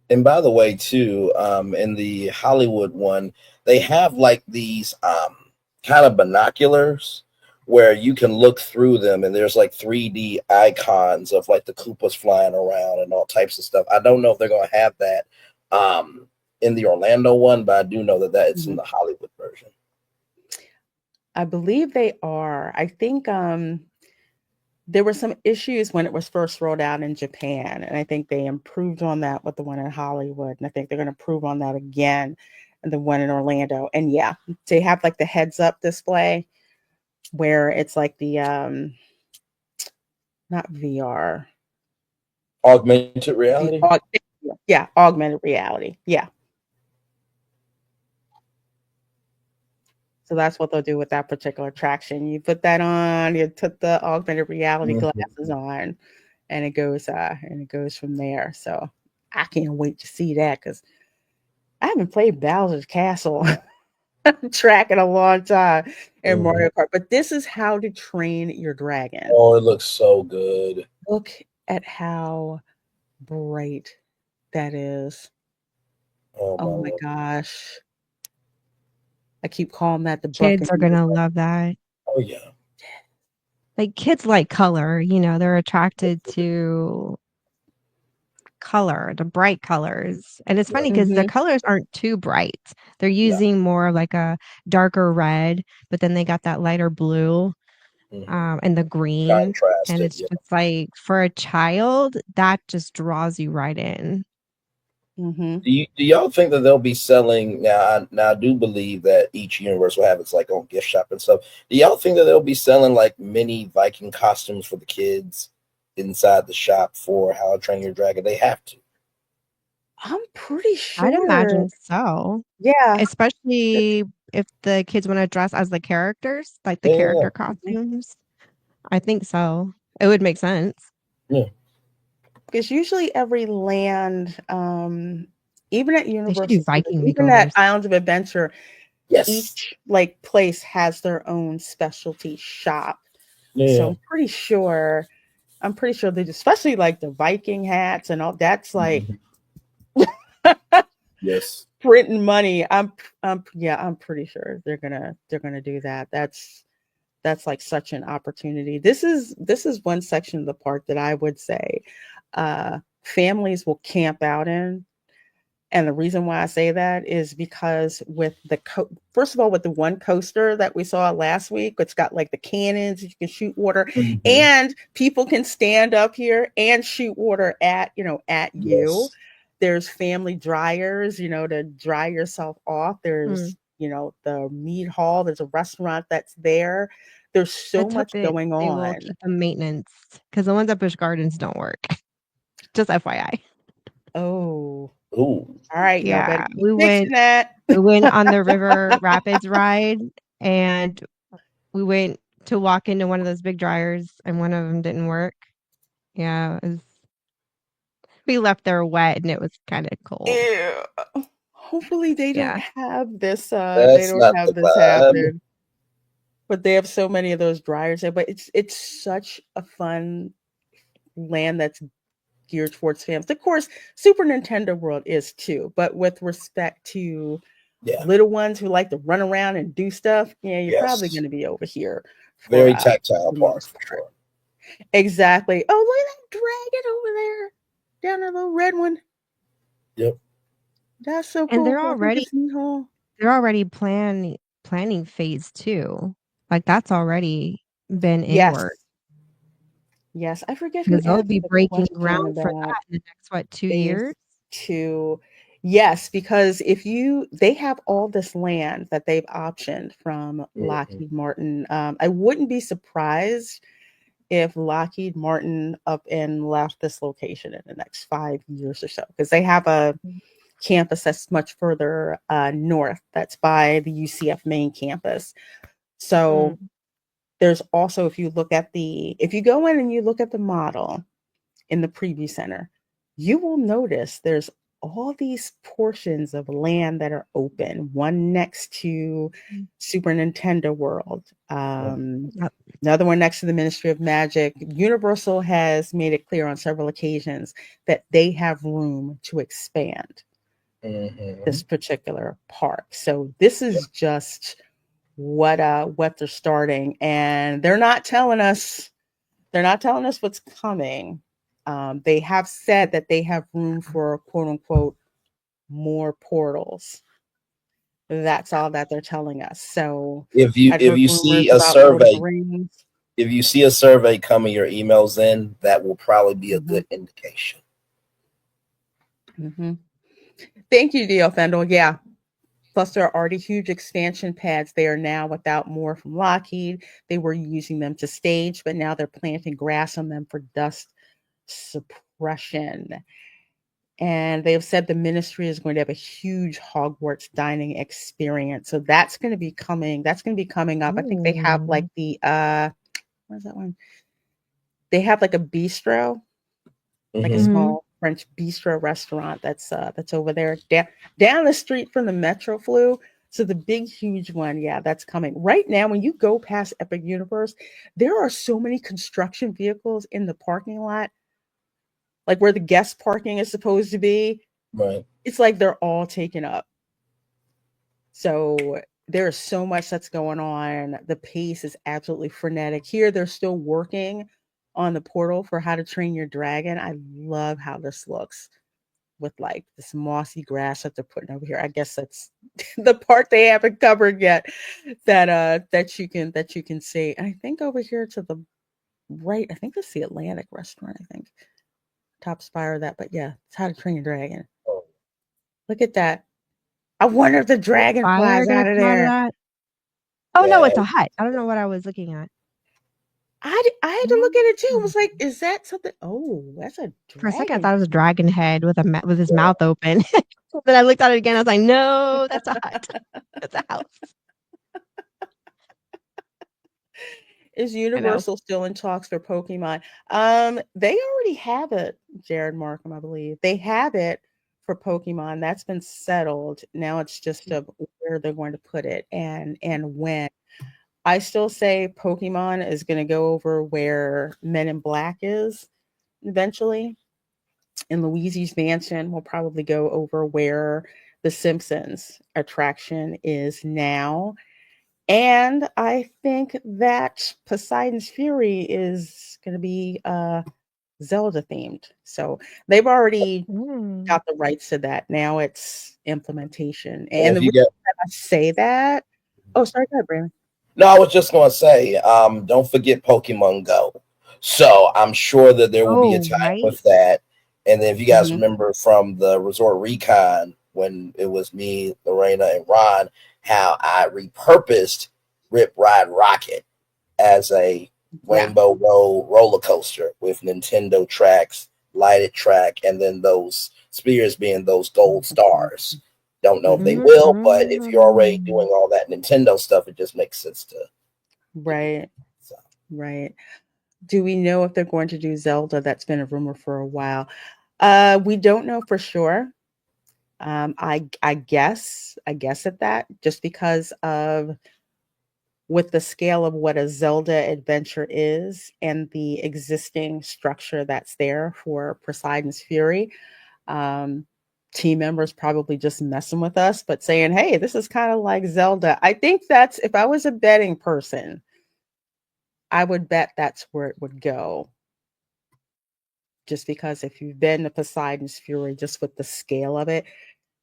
and by the way, too, in the Hollywood one, they have like these kind of binoculars where you can look through them, and there's like 3D icons of like the Koopas flying around and all types of stuff. I don't know if they're going to have that in the Orlando one, but I do know that it's in the Hollywood version. I believe they are. I think there were some issues when it was first rolled out in Japan, and I think they improved on that with the one in Hollywood, and I think they're going to improve on that again and the one in Orlando. And yeah, they have like the heads up display where it's like the not VR, Augmented reality. Yeah, augmented reality. Yeah. So that's what they'll do with that particular attraction. You put that on, you put the augmented reality glasses on, and it goes from there. So I can't wait to see that because I haven't played Bowser's Castle track in a long time in Mario Kart. But this is how to train your dragon. Oh, it looks so good. Look at how bright that is. Oh my gosh. I keep calling that the Kids are gonna love that. Oh yeah. Like kids like color, you know, they're attracted to color, the bright colors. And it's funny because the colors aren't too bright. They're using more like a darker red, but then they got that lighter blue and the green. Contrasted, and it's just like for a child, that just draws you right in. Do y'all think that they'll be selling now? I do believe that each universe will have its like own gift shop and stuff. Do y'all think that they'll be selling like mini Viking costumes for the kids inside the shop for How to Train Your Dragon? They have to. I'm pretty sure. I'd imagine so. Yeah. Especially if the kids want to dress as the characters, like the character costumes. I think so. It would make sense. Yeah. Because usually every land, even at Universal, even at Islands of Adventure, yes, each like place has their own specialty shop. Yeah. So I'm pretty sure they, especially like the Viking hats and all. That's like, yes, printing money. I'm pretty sure they're gonna do that. That's like such an opportunity. This is one section of the park that I would say families will camp out in. And the reason why I say that is because with first of all, with the one coaster that we saw last week, it's got like the cannons, you can shoot water, and people can stand up here and shoot water at you. There's family dryers, to dry yourself off. There's, the meat hall. There's a restaurant that's there. There's so much going on. They will keep the maintenance because the ones at Busch Gardens don't work. Just FYI. Oh. Ooh. All right. Yeah. We went on the River Rapids ride, and we went to walk into one of those big dryers, and one of them didn't work. Yeah. We left there wet, and it was kind of cold. Ew. Hopefully they don't have this. They don't have this happen. But they have so many of those dryers there. But it's such a fun land that's geared towards families. Of course, Super Nintendo World is too. But with respect to little ones who like to run around and do stuff, you're probably going to be over here. Very tactile park for sure. Exactly. Oh, look at that dragon over there. Down that little red one. Yep. That's so cool. And they're already planning phase 2. Like that's already been in work. Yes, I forget who because they'll be breaking ground for that in the next 2 years. 2. Yes, because they have all this land that they've optioned from Lockheed Martin. I wouldn't be surprised if Lockheed Martin up and left this location in the next 5 years or so, because they have a campus that's much further north. That's by the UCF main campus. So there's also, if you go in and you look at the model in the preview center, you will notice there's all these portions of land that are open, one next to Super Nintendo World, another one next to the Ministry of Magic. Universal has made it clear on several occasions that they have room to expand this particular park. So this is just what they're starting, and they're not telling us what's coming. They have said that they have room for quote unquote more portals. That's all that they're telling us. So if I'd heard you rumors see a about Lord of the survey, Rings. if you see a survey coming your emails in, that will probably be a good indication. Thank you, D.L. Fendel. Yeah. Plus, there are already huge expansion pads there now without more from Lockheed. They were using them to stage, but now they're planting grass on them for dust suppression. And they have said the ministry is going to have a huge Hogwarts dining experience. So that's going to be coming. That's going to be coming up. I think they have like the where's that one? They have like a bistro, like a small French bistro restaurant that's over there down the street from the Metro Flu. So the big, huge one, yeah, that's coming. Right now, when you go past Epic Universe, there are so many construction vehicles in the parking lot, like where the guest parking is supposed to be. Right. It's like they're all taken up. So there's so much that's going on. The pace is absolutely frenetic. Here, they're still working on the portal for How to Train Your Dragon. I love how this looks with like this mossy grass that they're putting over here. I guess that's the part they haven't covered yet that you can see. And I think over here to the right, I think that's the Atlantic restaurant, I think. Top spire of that, but yeah, it's How to Train Your Dragon. Look at that. I wonder if the dragon flies out of there. That? Oh, no, it's a hut. I don't know what I was looking at. I had to look at it too. I was like, is that something? Oh, that's a dragon. For a second, I thought it was a dragon head with his mouth open. Then I looked at it again. I was like, no, that's a hut. That's a house. Is Universal still in talks for Pokemon? They already have it, Jared Markham, I believe. They have it for Pokemon. That's been settled. Now it's just where they're going to put it and when. I still say Pokemon is going to go over where Men in Black is eventually. And Luigi's Mansion will probably go over where the Simpsons attraction is now. And I think that Poseidon's Fury is going to be Zelda themed. So they've already got the rights to that. Now it's implementation. And the reason I say that, oh, sorry, go ahead, Braylon. No, I was just going to say, don't forget Pokemon Go. So I'm sure that there will be a time with that. And then if you guys remember from the Resort Recon, when it was me, Reina, and Ron, how I repurposed Rip Ride Rocket as a Rainbow Road roller coaster with Nintendo tracks, lighted track, and then those spears being those gold stars. Don't know if they will, but if you're already doing all that Nintendo stuff, it just makes sense to. Right. So. Right. Do we know if they're going to do Zelda? That's been a rumor for a while. We don't know for sure. I guess at that, just because of with the scale of what a Zelda adventure is and the existing structure that's there for Poseidon's Fury. Team members probably just messing with us, but saying, hey, this is kind of like Zelda. I think that's, if I was a betting person, I would bet that's where it would go. Just because if you've been to Poseidon's Fury, just with the scale of it,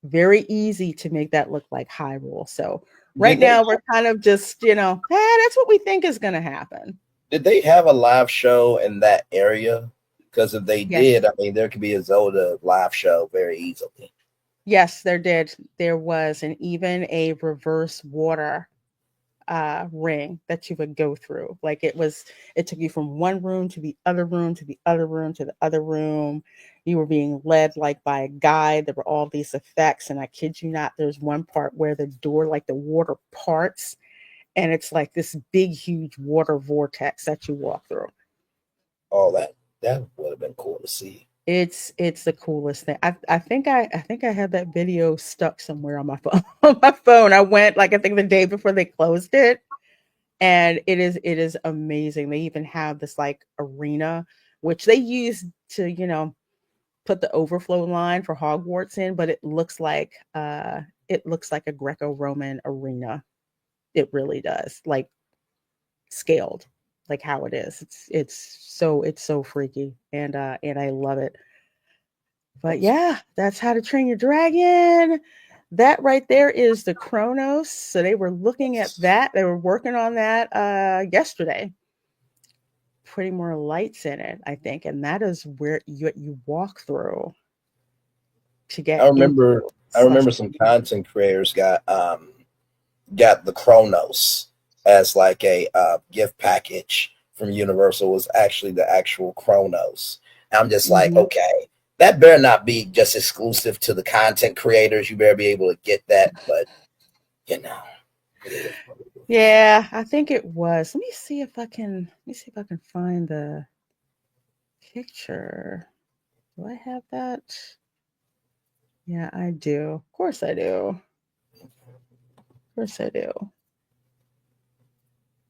very easy to make that look like Hyrule. So right now we're kind of just, that's what we think is going to happen. Did they have a live show in that area? Because if they did, I mean, there could be a Zelda live show very easily. Yes, there did. There was, and even a reverse water ring that you would go through. Like it took you from one room to the other room to the other room to the other room. You were being led like by a guide. There were all these effects, and I kid you not, there's one part where the door, like the water parts, and it's like this big, huge water vortex that you walk through. Oh, that would have been cool to see. It's the coolest thing. I think I had that video stuck somewhere on my phone. On my phone, I went like I think the day before they closed it, and it is amazing. They even have this like arena, which they use to put the overflow line for Hogwarts in, but it looks like a Greco-Roman arena. It really does, like scaled, like how it is. It's so freaky, and I love it. But That's yeah, that's How to Train Your Dragon. That right there is the Chronos. So they were looking at that's that. They were working on that yesterday. Putting more lights in it, I think, and that is where you walk through to I get remember into I such remember some content creators got the Chronos as like a gift package from Universal, was actually the actual Chronos. And I'm just like, hmm okay, that better not be just exclusive to the content creators. You better be able to get that, but you know, it is what it is. Yeah, I think it was. Let me see if I can find the picture. Do I have that? Yeah, I do. Of course I do. Of course I do.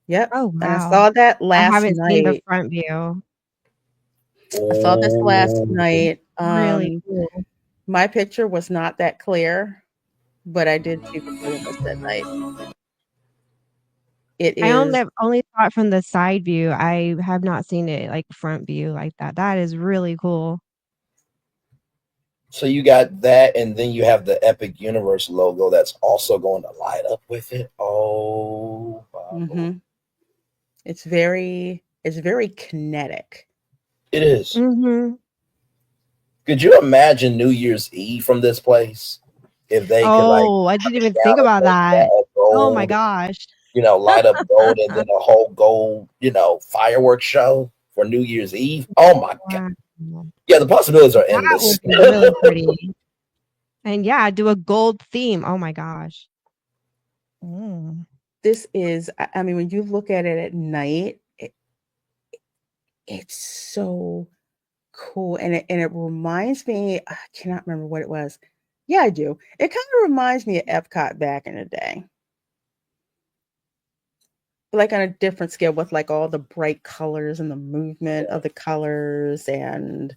Yep. Oh, And I wow. saw that I last haven't seen the night. front view. I saw this last Oh, night. Really cool. My picture was not that clear, but I did see the Chronos that night. It I is only saw it from the side view. I have not seen it, like, front view like that. That is really cool. so you got that, and then you have the Epic Universe logo that's also going to light up with it. Oh, Bible. mhm. It's very kinetic. It is. Mhm. Could you imagine New Year's Eve from this place if they could like Oh, I didn't even think down and about make that. that a Oh my gold, gosh. light up gold, and then a whole gold, fireworks show for New Year's Eve? Oh my god! Wow. Yeah, the possibilities are That endless. would be really pretty. And yeah, do a gold theme. Oh my gosh. Mm. This is I mean, when you look at it at night, it's so cool, and it reminds me. I cannot remember what it was. Yeah, I do. It kind of reminds me of Epcot back in the day, like on a different scale with like all the bright colors and the movement of the colors, and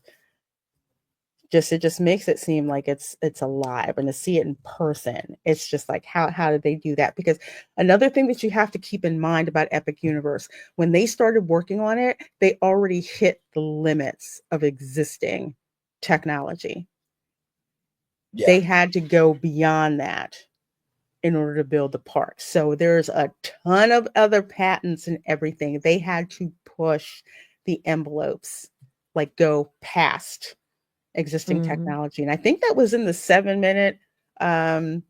it just makes it seem like it's alive, and to see it in person, it's just like how did they do that? Because another thing that you have to keep in mind about Epic Universe, when they started working on it, they already hit the limits of existing technology. Yeah, They had to go beyond that in order to build the park. So there's a ton of other patents and everything. They had to push the envelopes, like go past existing Mhm. technology. And I think that was in the 7 minute um,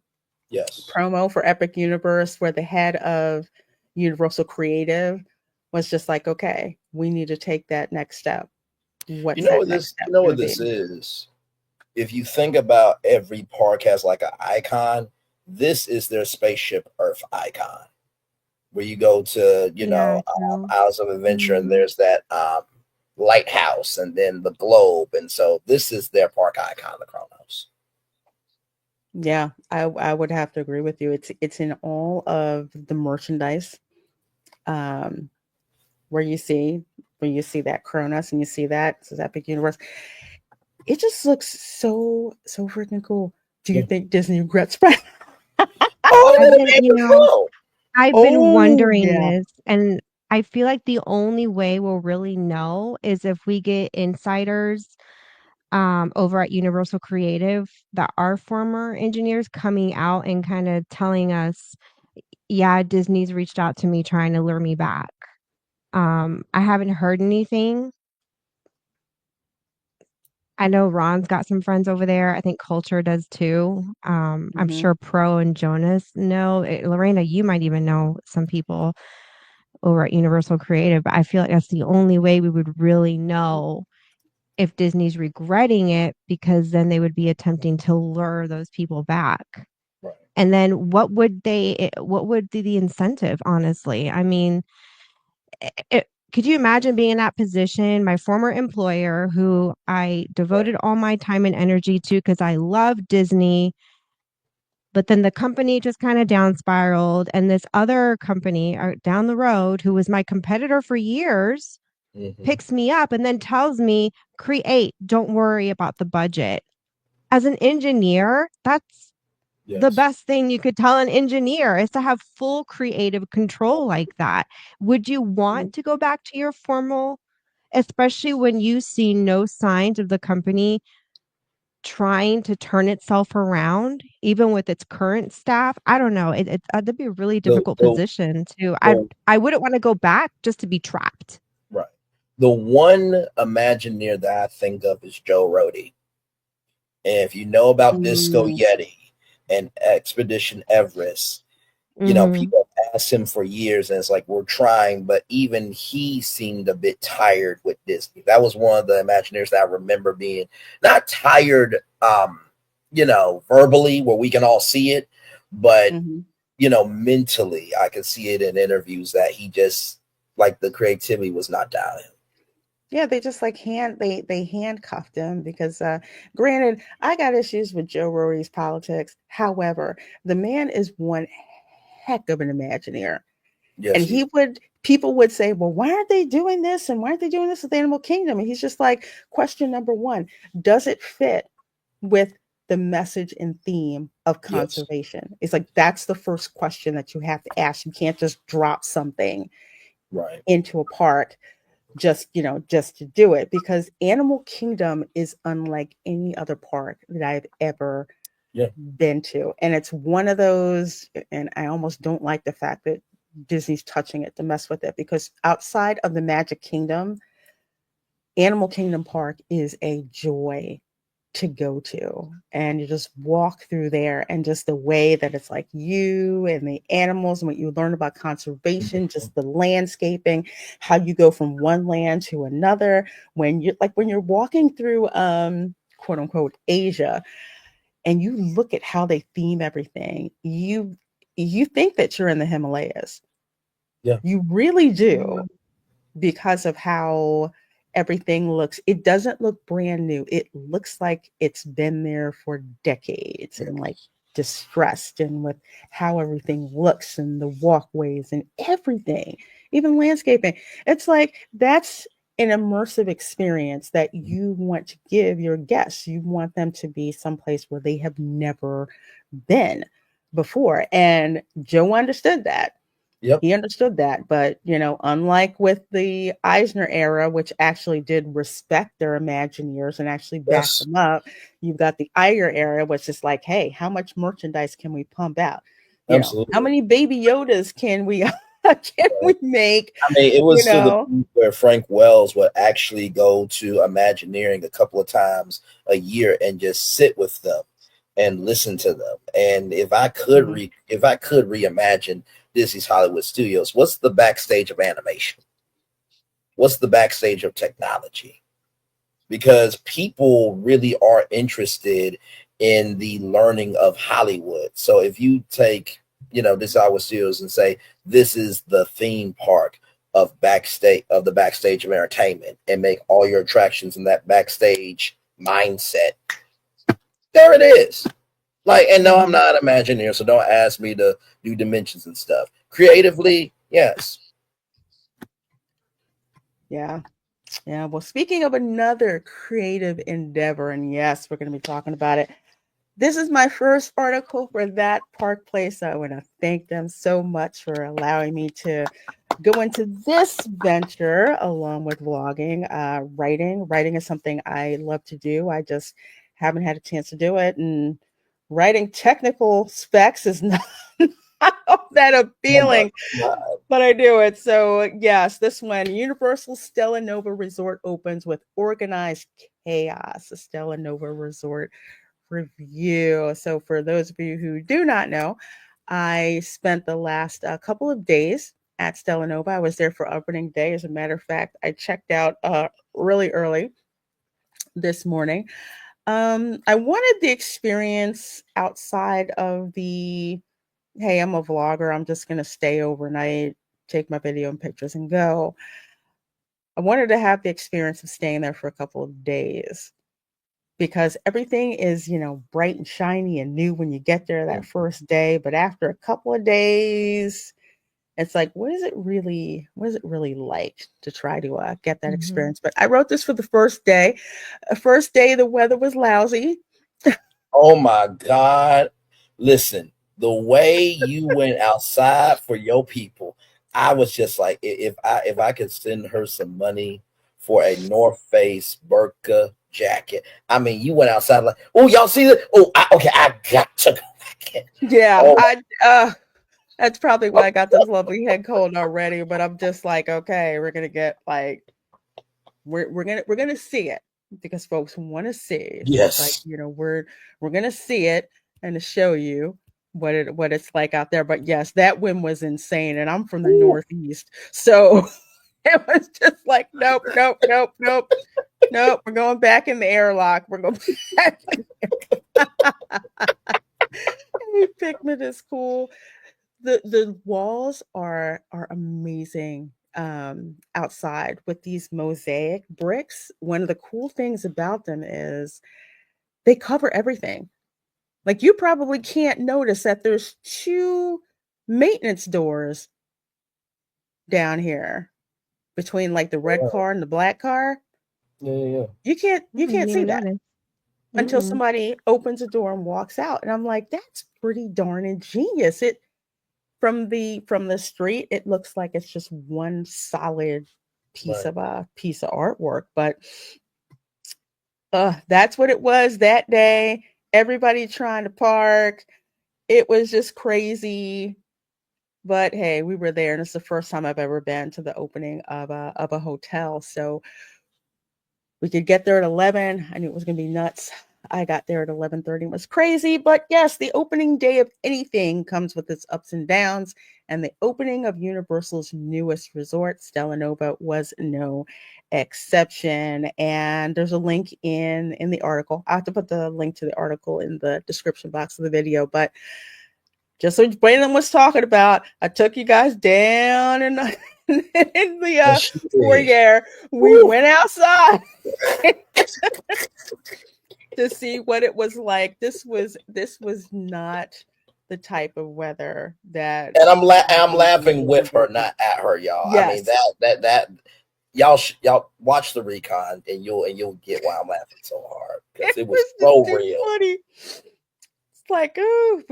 yes. promo for Epic Universe, where the head of Universal Creative was just like, okay, we need to take that next step. You What's know that what next this? step You know going what to be? this is. If you think about every park has like an icon, this is their spaceship Earth icon. Where you go to, Yeah, true. Isles of Adventure, and Mhm. there's that lighthouse, and then the globe, and so this is their park icon, the Chronos. Yeah, I would have to agree with you. It's in all of the merchandise. Um, where you see when you see that Cronus and you see that this is Epic Universe, it just looks so freaking cool. Do you Yeah. think Disney regrets Sprite? Oh, I've let been, me go. I've been Oh wondering yeah. this, and I feel like the only way we'll really know is if we get insiders over at Universal Creative that are former engineers coming out and kind of telling us, yeah, Disney's reached out to me trying to lure me back. I haven't heard anything. I know Ron's got some friends over there. I think Culture does too. I'm Hmm. sure Pro and Jonas know. Lorena, you might even know some people over at Universal Creative. But I feel like that's the only way we would really know if Disney's regretting it, because then they would be attempting to lure those people back. Right. And then what would be the incentive, honestly? I mean, could you imagine being in that position? My former employer, who I Right. devoted all my time and energy to because I love Disney, but then the company just kind of down spiraled. And this other company down the road, who was my competitor for years, Hmm. picks me up and then tells me, create, don't worry about the budget. As an engineer, that's the Yes. best thing you could tell an engineer, is to have full creative control like that. Would you want to go back to your formal, especially when you see no signs of the company trying to turn itself around, even with its current staff? I don't know. That'd be a really The difficult the position to. the I wouldn't want to go back just to be trapped. right. The one Imagineer that I think of is Joe Rody. And if you know about Disco Mm. Yeti and Expedition Everest, Hmm. people have asked him for years, and it's like, we're trying, but even he seemed a bit tired with Disney. That was one of the Imagineers that I remember being not tired, verbally, where we can all see it, but Hmm. mentally, I could see it in interviews that he just, like, the creativity was not down him. Yeah, they just like they handcuffed him because granted, I got issues with Joe Rory's politics. However, the man is one heck of an Imagineer. And Yes, he. he would people would say, well, why aren't they doing this? And why aren't they doing this with Animal Kingdom? And he's just like, question number one, does it fit with the message and theme of Yes, conservation? It's like that's the first question that you have to ask. You can't just drop something right. into a park just to do it, because Animal Kingdom is unlike any other park that I've ever Yeah. been to. And it's one of those, and I almost don't like the fact that Disney's touching it to mess with it, because outside of the Magic Kingdom, Animal Kingdom Park is a joy to go to. And you just walk through there, and just the way that it's like you and the animals and what you learn about conservation, Mhm. just the landscaping, how you go from one land to another. When you're walking through quote unquote Asia, and you look at how they theme everything, you think that you're in the Himalayas. Yeah. You really do, because of how everything looks. It doesn't look brand new. It looks like it's been there for decades, and like distressed, and with how everything looks and the walkways and everything, even landscaping. It's like that's an immersive experience that you want to give your guests. You want them to be someplace where they have never been before. And Joe understood that. Yep. He understood that. But, unlike with the Eisner era, which actually did respect their Imagineers and actually back Yes. them up, you've got the Iger era, which is like, hey, how much merchandise can we pump out? How Absolutely. many baby Yodas can we can we make? I mean, it You was to the know, point where Frank Wells would actually go to Imagineering a couple of times a year and just sit with them and listen to them. And Mhm. if I could reimagine Disney's Hollywood Studios, what's the backstage of animation? What's the backstage of technology? Because people really are interested in the learning of Hollywood. So if you take, this Hollywood Studios and say this is the theme park of the backstage of entertainment, and make all your attractions in that backstage mindset, there it is. Like, and no, I'm Mhm. not Imagineer, so don't ask me to do dimensions and stuff. Creatively, yes. Yeah. Yeah. Well, speaking of another creative endeavor, and yes, we're going to be talking about it. This is my first article for that park place. I want to thank them so much for allowing me to go into this venture along with vlogging. Writing is something I love to do. I just haven't had a chance to do it. And writing technical specs is not that Oh my appealing, God. but I do it. So, yes, this one, Universal Stella Nova Resort opens with organized chaos, the Stella Nova Resort review. So, for those of you who do not know, I spent the last couple of days at Stella Nova. I was there for opening day. As a matter of fact, I checked out really early this morning. I wanted the experience outside of the, hey, I'm a vlogger, I'm just going to stay overnight, take my video and pictures and go. I wanted to have the experience of staying there for a couple of days because everything is, bright and shiny and new when you get there that first day. But after a couple of days, it's like, what is it really like to try to get that experience? But I wrote this for the first day. First day, the weather was lousy. Oh my God. Listen, the way you went outside for your people, I was just like, if I could send her some money for a North Face Burka jacket. I mean, you went outside like, oh, y'all see that? Oh, okay, I got to go back. Yeah, Oh, that's probably why I got this lovely head cold already. But I'm just like, okay, we're gonna get like, we're gonna see it because folks want to see. It's just like, yes. we're gonna see it and to show you what it's like out there. But yes, that wind was insane, and I'm from the Ooh, Northeast, so it was just like, nope, nope, nope, nope, nope. We're going back in the airlock. We're going back. Pigment is cool. The walls are amazing outside with these mosaic bricks. One of the cool things about them is they cover everything. Like, you probably can't notice that there's two maintenance doors down here between like the red yeah, car and the black car. yeah. You I didn't can't see even that notice. until Mm-mm. somebody opens a door and walks out. And I'm like, that's pretty darn ingenious. It from the street, it looks like it's just one solid Right. piece of artwork. But that's what it was that day. Everybody trying to park. It was just crazy. But hey, we were there, and it's the first time I've ever been to the opening of a hotel. So we could get there at 11. I knew it was going to be nuts. I got there at 11:30. It was crazy, but yes, the opening day of anything comes with its ups and downs, and the opening of Universal's newest resort, Stella Nova, was no exception. And there's a link in the article. I have to put the link to the article in the description box of the video, but just what Braylon was talking about, I took you guys down in the, in the Yes, you did. foyer. We Woo. went outside to see what it was like. This was not the type of weather that And I'm we laughing usually with her, get to. not at her, y'all. I mean Yes, that y'all watch the recon and you'll get why I'm laughing so hard it because it was was just so too real. funny. It's like, oh,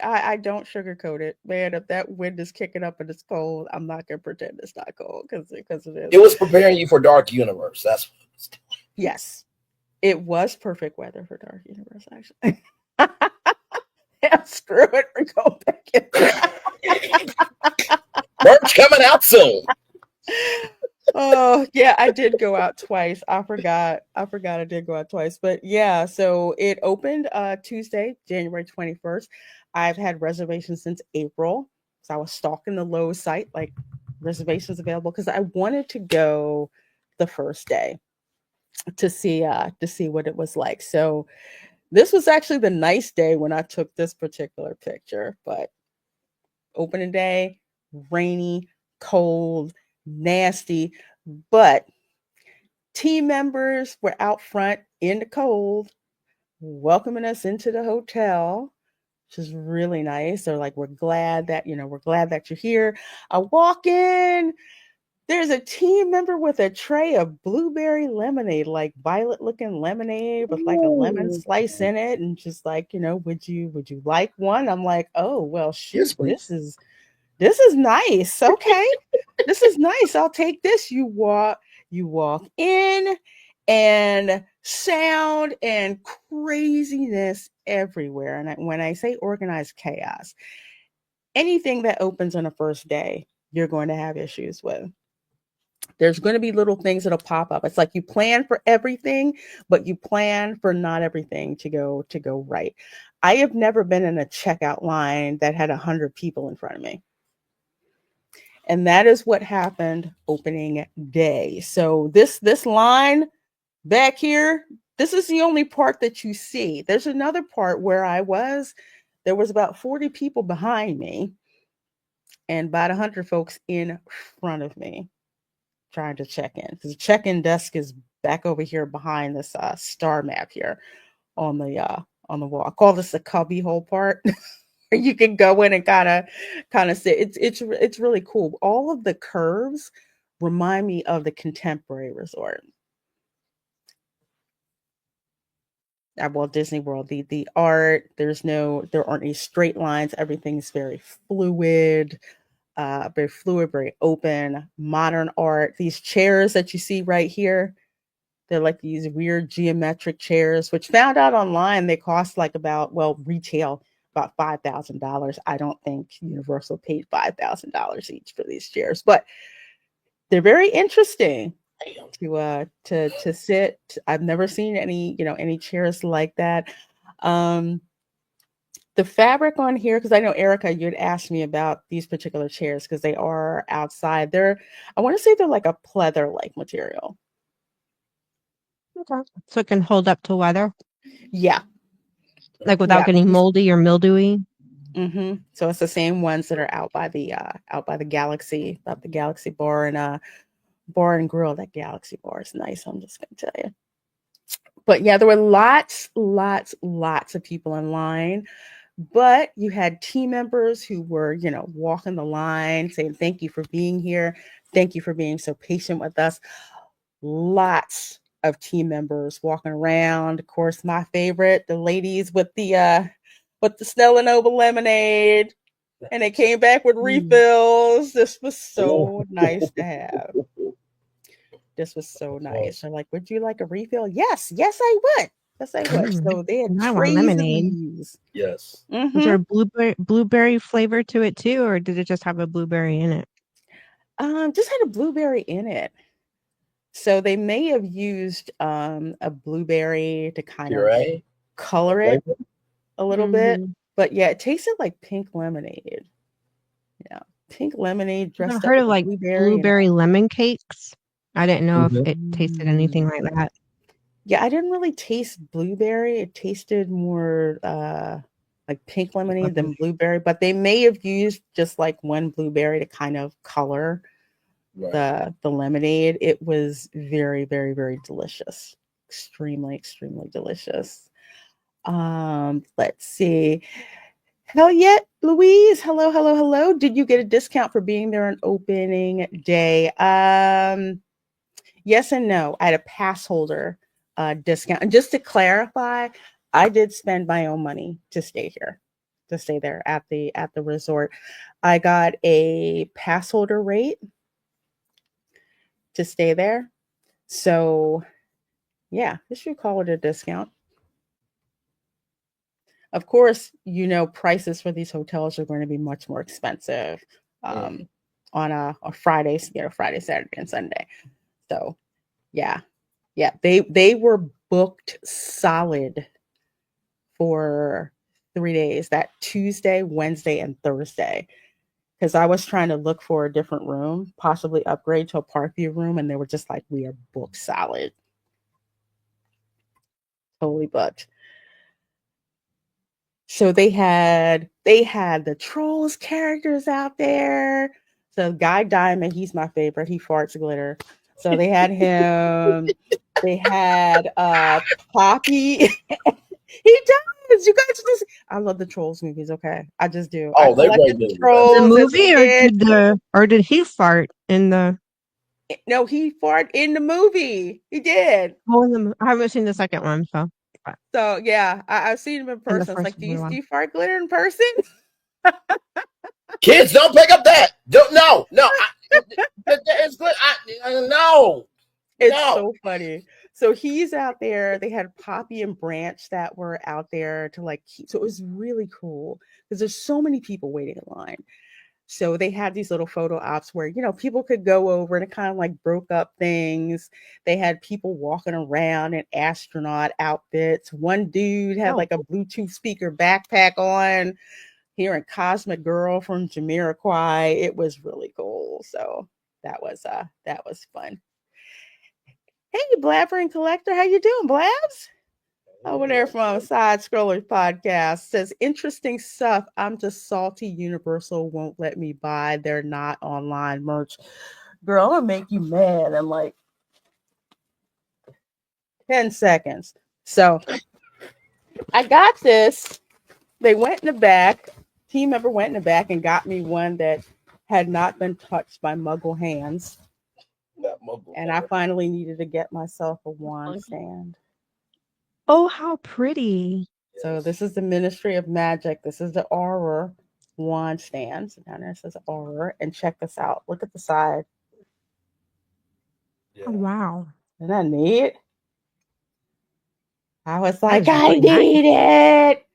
I don't sugarcoat it, man. If that wind is kicking up and it's cold, I'm not gonna pretend it's not cold because it It is. was preparing you for Dark Universe. That's what it was Yes, it was perfect weather for Dark Universe, actually. Yeah, screw it, we're going back in there. doing. Merch coming out soon. Oh, yeah, I did go out twice. I forgot I did go out twice. But yeah, so it opened Tuesday, January 21st. I've had reservations since April. So I was stalking the Lowe's site, like, reservations available, because I wanted to go the first day to see what it was like. So this was actually the nice day when I took this particular picture, but opening day, rainy, cold, nasty, but team members were out front in the cold welcoming us into the hotel, which is really nice. They're like, we're glad that you're here. I walk in, there's a team member with a tray of blueberry lemonade, like violet looking lemonade with like a lemon Ooh. slice in it, and just like, would you like one? I'm like, oh well, Yes, shoot, please. this is nice. Okay. This is nice. I'll take this. You walk in, and sound and craziness everywhere. And when I say organized chaos, anything that opens on a first day, you're going to have issues with. There's going to be little things that'll pop up. It's like you plan for everything, but you plan for not everything to go right. I have never been in a checkout line that had 100 people in front of me. And that is what happened opening day. So this line back here, this is the only part that you see. There's another part where there was about 40 people behind me and about 100 folks in front of me trying to check in. Because the check-in desk is back over here behind this star map here on the wall. I call this the cubby hole part. You can go in and kind of sit. It's really cool. All of the curves remind me of the Contemporary Resort at Walt Disney World. The art, there aren't any straight lines. Everything's very fluid, very open, modern art. These chairs that you see right here, they're like these weird geometric chairs, which found out online they cost like retail about $5,000. I don't think Universal paid $5,000 each for these chairs, but they're very interesting to sit. I've never seen any chairs like that. The fabric on here, because I know Erica, you'd asked me about these particular chairs because they are outside. I want to say they're like a pleather-like material. Okay. So it can hold up to weather, Yeah, like without getting moldy or mildewy. So it's the same ones that are out by the Galaxy, up the Galaxy Bar and Bar and Grill. That Galaxy Bar is nice. I'm just gonna tell you. But yeah, there were lots of people in line. But you had team members who were, walking the line saying, thank you for being here. Thank you for being so patient with us. Lots of team members walking around. Of course, my favorite, the ladies with the Stella Nova lemonade. And they came back with refills. This was so nice to have. This was so nice. They're like, would you like a refill? Yes, I would. Yes, I would. So they had trays of these. Yes. Was there a blueberry flavor to it too, or did it just have a blueberry in it? Just had a blueberry in it. So they may have used a blueberry to kind of color it a little bit. But yeah, it tasted like pink lemonade. Yeah, pink lemonade dressed up heard with of like blueberry lemon cakes. I didn't know if it tasted anything like that. Yeah, I didn't really taste blueberry. It tasted more like pink lemonade than blueberry, but they may have used just like one blueberry to kind of color the lemonade. It was very, very, very delicious. Extremely, extremely delicious. Let's see. Hell yeah, Louise. Hello, hello, hello. Did you get a discount for being there on opening day? Yes and no. I had a pass holder discount. And just to clarify, I did spend my own money to stay there at the resort. I got a pass holder rate to stay there. So yeah, this should call it a discount. Of course, prices for these hotels are going to be much more expensive on a Friday, Friday, Saturday, and Sunday. So yeah, they were booked solid for 3 days, that Tuesday, Wednesday, and Thursday. Because I was trying to look for a different room, possibly upgrade to a Parkview room, and they were just like, we are booked solid. Totally booked. So they had the Trolls characters out there. So Guy Diamond, he's my favorite. He farts glitter. So they had him. They had Poppy. He does. You guys just I love the Trolls movies, okay? I just do. Oh, I collected the Trolls. The movie or did he fart in the No, he farted in the movie. He did. Oh, I haven't seen the second one, so Yeah, I've seen him in person. It's like, do you fart glitter in person? Kids, don't pick up that. No. It's good. No. It's so funny. So he's out there. They had Poppy and Branch that were out there to so it was really cool because there's so many people waiting in line. So they had these little photo ops where, people could go over and it kind of like broke up things. They had people walking around in astronaut outfits. One dude had Oh, like a Bluetooth speaker backpack on, hearing Cosmic Girl from Jamiroquai. It was really cool. So that was fun. Hey, Blabber and Collector, how you doing, Blabs? Over there from Side Scrollers Podcast says interesting stuff. I'm just salty. Universal won't let me buy. They're not online merch. Girl, I'm gonna make you mad in like 10 seconds. So I got this. They went in the back. Team member went in the back and got me one that had not been touched by Muggle hands. And I finally needed to get myself a wand stand. oh, how pretty. So this is the Ministry of Magic. This is the Auror wand stand. So down there it says Auror. And check this out. Look at the side. Oh, wow. Isn't that neat? I was like, That is I really nice. need it.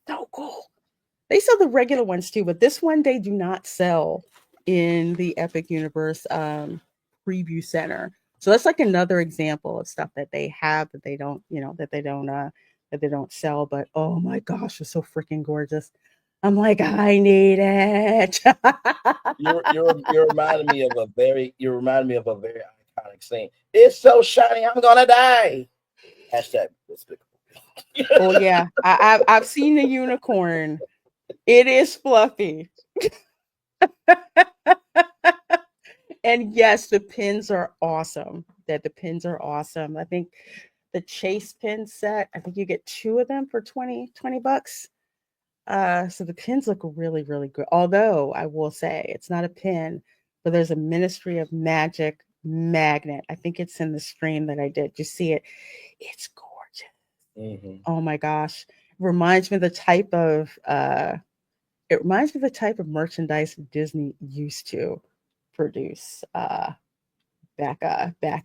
So cool. They sell the regular ones too, but this one they do not sell in the Epic Universe preview center. So that's like another example of stuff that they have that they don't, that they don't sell. But oh my gosh, it's so freaking gorgeous. I'm like, I need it. You're reminding me of a very iconic scene. It's so shiny, I'm gonna die. Hashtag despicable. Oh yeah, I've seen the unicorn. It is fluffy. And yes, the pins are awesome. The pins are awesome. I think the chase pin set, I think you get 2 of them for 20 bucks. So the pins look really, really good. Although I will say it's not a pin, but there's a Ministry of Magic magnet. I think it's in the stream that I did. You see it? It's gorgeous. Mm-hmm. Oh my gosh. Reminds me of the type of it reminds me of the type of merchandise Disney used to produce back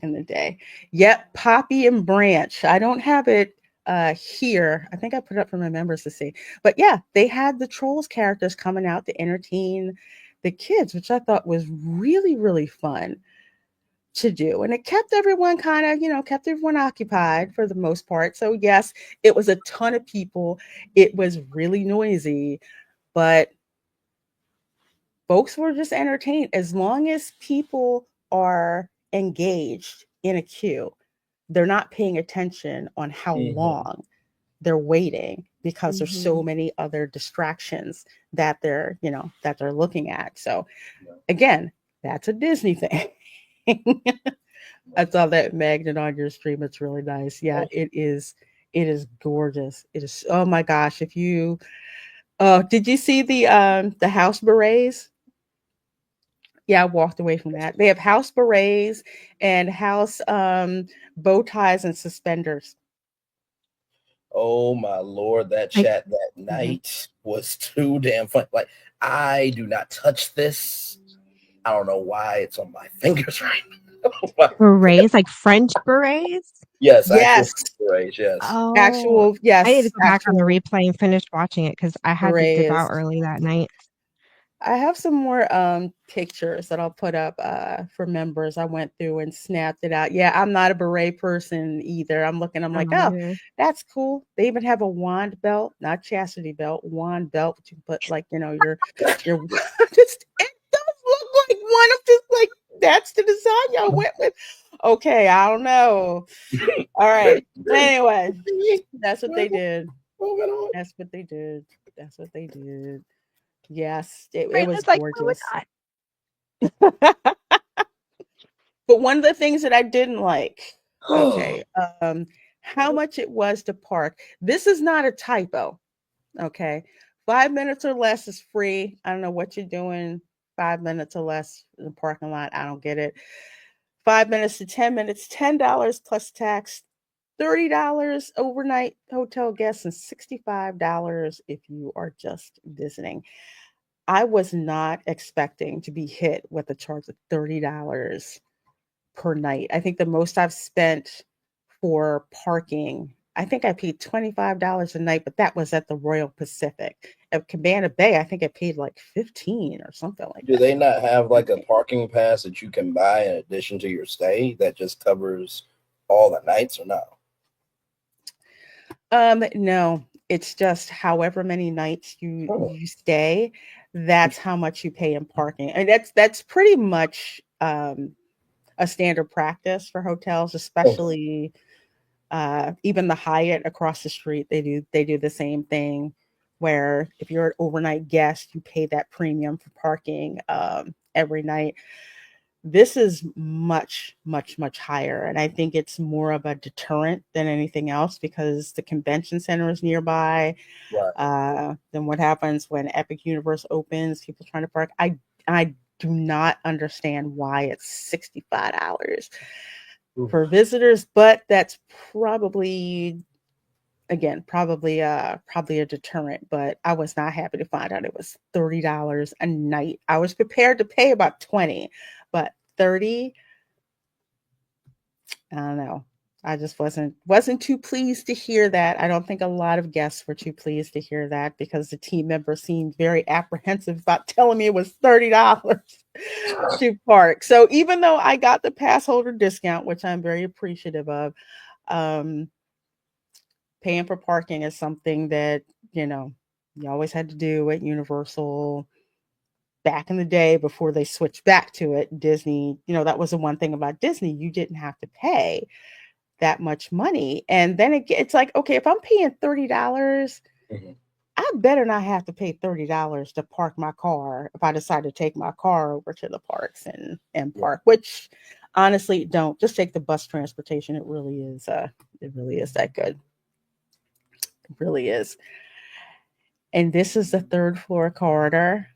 in the day. Yep, Poppy and Branch. I don't have it here. I think I put it up for my members to see. But yeah, they had the Trolls characters coming out to entertain the kids, which I thought was really, really fun to do. And it kept everyone kind of, kept everyone occupied for the most part. So yes, it was a ton of people. It was really noisy, but folks were just entertained as long as people are engaged in a queue. They're not paying attention on how long they're waiting because there's so many other distractions that they're looking at. So again, that's a Disney thing. I saw that magnet on your stream. It's really nice. Yeah, it is. It is gorgeous. It is. Oh my gosh! If you, did you see the house berets? Yeah, I walked away from that. They have house berets and house bow ties and suspenders. Oh my Lord, that chat that night was too damn funny. Like, I do not touch this. I don't know why it's on my fingers right now. Berets, like French berets? Yes, Yes. actual berets, yes. Oh, Actual, yes. I need to go back on the actual replay and finish watching it because I had to dip out berets. early that night. I have some more pictures that I'll put up for members. I went through and snapped it out. Yeah, I'm not a beret person either. I'm looking, I'm like, oh, that's cool. They even have a wand belt, not chastity belt, wand belt, but you put like, your just it does look like one. I'm just like, that's the design y'all went with. Okay, I don't know. All right. Anyway, that's what they did. That's what they did. That's what they did. Yes, it was like, gorgeous. But one of the things that I didn't like, okay, how much it was to park. This is not a typo, okay? 5 minutes or less is free. I don't know what you're doing. 5 minutes or less in the parking lot. I don't get it. 5 minutes to 10 minutes, $10 plus tax, $30 overnight hotel guests, and $65 if you are just visiting. I was not expecting to be hit with a charge of $30 per night. I think the most I've spent for parking I think I paid $25 a night, but that was at the Royal Pacific. At Cabana Bay, I think I paid like 15 or something like Do that. they not have like a parking pass that you can buy in addition to your stay that just covers all the nights or no? No, it's just however many nights you Oh, you stay, that's how much you pay in parking. And that's pretty much a standard practice for hotels, okay. especially even the Hyatt across the street. They do the same thing, where if you're an overnight guest, you pay that premium for parking every night. This is much, much, much higher. And I think it's more of a deterrent than anything else because the convention center is nearby. Right. Then what happens when Epic Universe opens? People trying to park. I do not understand why it's $65 Ooh. for visitors, but that's probably again probably a deterrent. But I was not happy to find out it was $30 a night. I was prepared to pay about 20, but 30, I don't know. I just wasn't too pleased to hear that. I don't think a lot of guests were too pleased to hear that because the team member seemed very apprehensive about telling me it was $30 to park. So even though I got the pass holder discount, which I'm very appreciative of, um, paying for parking is something that, you know, you always had to do at Universal back in the day before they switched back to it. Disney, that was the one thing about Disney. You didn't have to pay that much money. And then it's like, okay, if I'm paying $30, Mhm. I better not have to pay $30 to park my car if I decide to take my car over to the parks and Yeah. park, which honestly don't. Just take the bus transportation. It really is that good. It really is. And this is the third floor corridor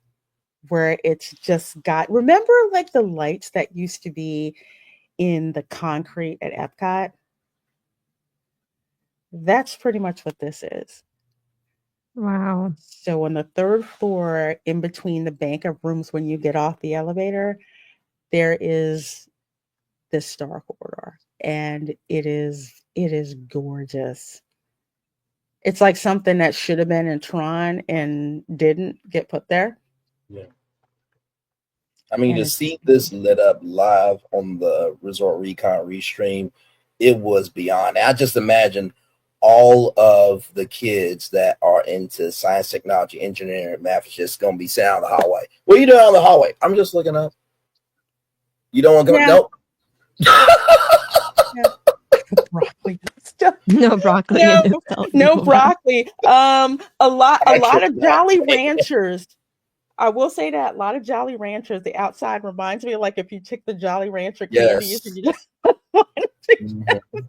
where it's just got, remember like the lights that used to be in the concrete at Epcot? That's pretty much what this is. Wow. So on the third floor, in between the bank of rooms when you get off the elevator, there is this star corridor. And it is gorgeous. It's like something that should have been in Tron and didn't get put there. Yeah. I mean, And to it's see this lit up live on the Resort Recon restream, it was beyond. I just imagine all of the kids that are into science, technology, engineering, and math is just going to be sitting out in the hallway. What are you doing out in the hallway? I'm just looking up. You don't want to go? yeah, Nope. yeah. Broccoli. No broccoli No, in this Taco no Bell. broccoli. A lot, a I lot should of not. Jolly Ranchers. I will say that a lot of Jolly Ranchers. The outside reminds me of like if you took the Jolly Rancher candies and Yes. you just wanted Mhm. to.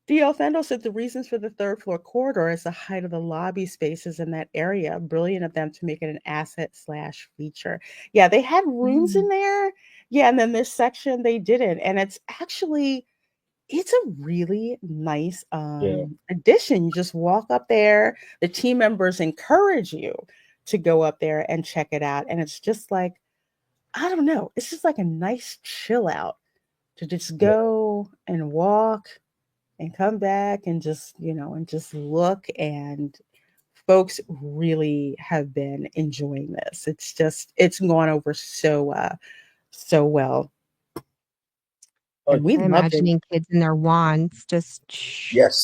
DL Fendo said the reasons for the third floor corridor is the height of the lobby spaces in that area. Brilliant of them to make it an asset slash feature. Yeah, they had rooms Mm. in there. Yeah, and then this section they didn't, and it's a really nice Yeah. addition. You just walk up there. The team members encourage you to go up there and check it out. And it's just like, I don't know, it's just like a nice chill out to just Yeah. go and walk and come back and just look. And folks really have been enjoying this. It's gone over so well. Oh, And we I'm loved it. imagining kids in their wands just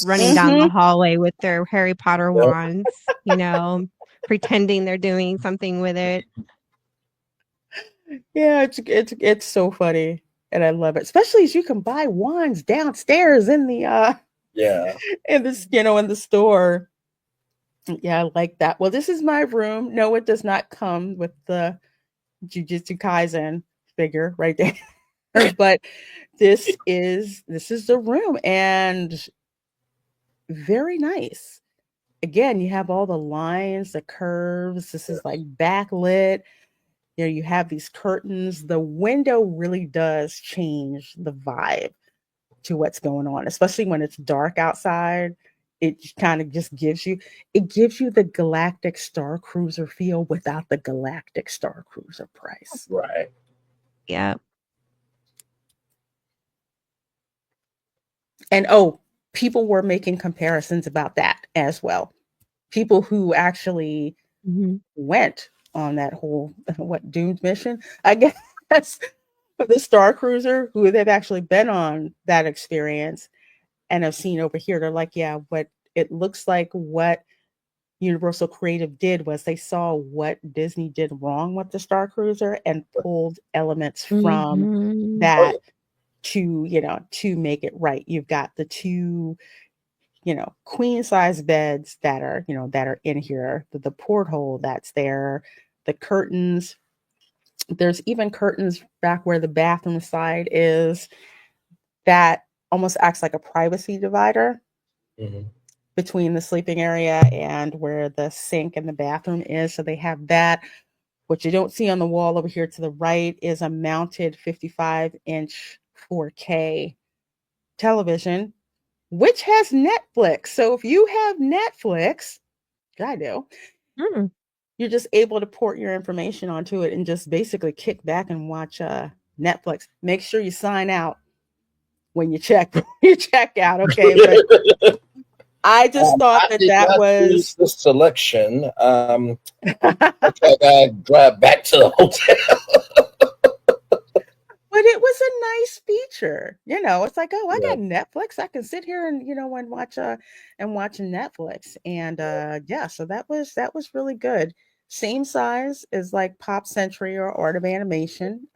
running yes. down the Hmm. hallway with their Harry Potter Yep. wands, pretending they're doing something with it. Yeah, it's so funny, and I love it. Especially as you can buy wands downstairs in the Yeah. in the store. Yeah, I like that. Well, this is my room. No, it does not come with the Jujutsu Kaisen figure right there, but this is the room, and very nice. Again, you have all the lines, the curves. This is like backlit. You have these curtains. The window really does change the vibe to what's going on, especially when it's dark outside. It kind of just gives you the Galactic Star Cruiser feel without the Galactic Star Cruiser price. Right. Yeah. And people were making comparisons about that as well. People who actually Mhm. went on that whole what doomed mission, I guess, for the Star Cruiser, who they've actually been on that experience and have seen over here. They're like, yeah, what it looks like what Universal Creative did was they saw what Disney did wrong with the Star Cruiser and pulled elements from Mhm. Oh that yeah. to make it right. You've got the two, queen size beds that are in here, the porthole that's there, the curtains. There's even curtains back where the bathroom side is that almost acts like a privacy divider Mm-hmm. between the sleeping area and where the sink and the bathroom is. So they have that. What you don't see on the wall over here to the right is a mounted 55-inch 4K television, which has Netflix. So if you have Netflix, I do, Mm. you're just able to port your information onto it and just basically kick back and watch Netflix. Make sure you sign out when you check out, okay? But I just thought I that did that not was choose this selection. but I gotta drive back to the hotel. it was a nice feature. It's like, oh, I Yeah. got Netflix. I can sit here and and watch Netflix. And yeah, so that was really good. Same size as like Pop Century or Art of Animation,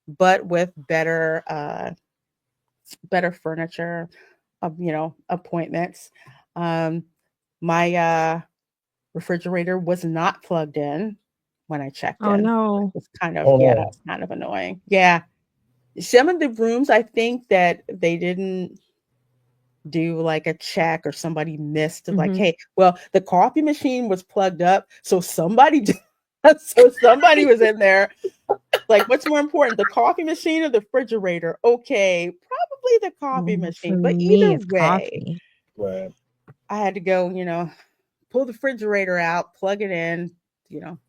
but with better furniture, appointments. Um, my refrigerator was not plugged in when I checked Oh, in. no. It's kind of Oh yeah, no. that's kind of annoying. Yeah, some of the rooms I think that they didn't do like a check or somebody missed like, Mhm. hey, well, the coffee machine was plugged up, so somebody so somebody was in there. Like, what's more important, the coffee machine or the refrigerator? Okay, probably the coffee Well, for machine, but me, either it's way, coffee. Right. I had to go, pull the refrigerator out, plug it in,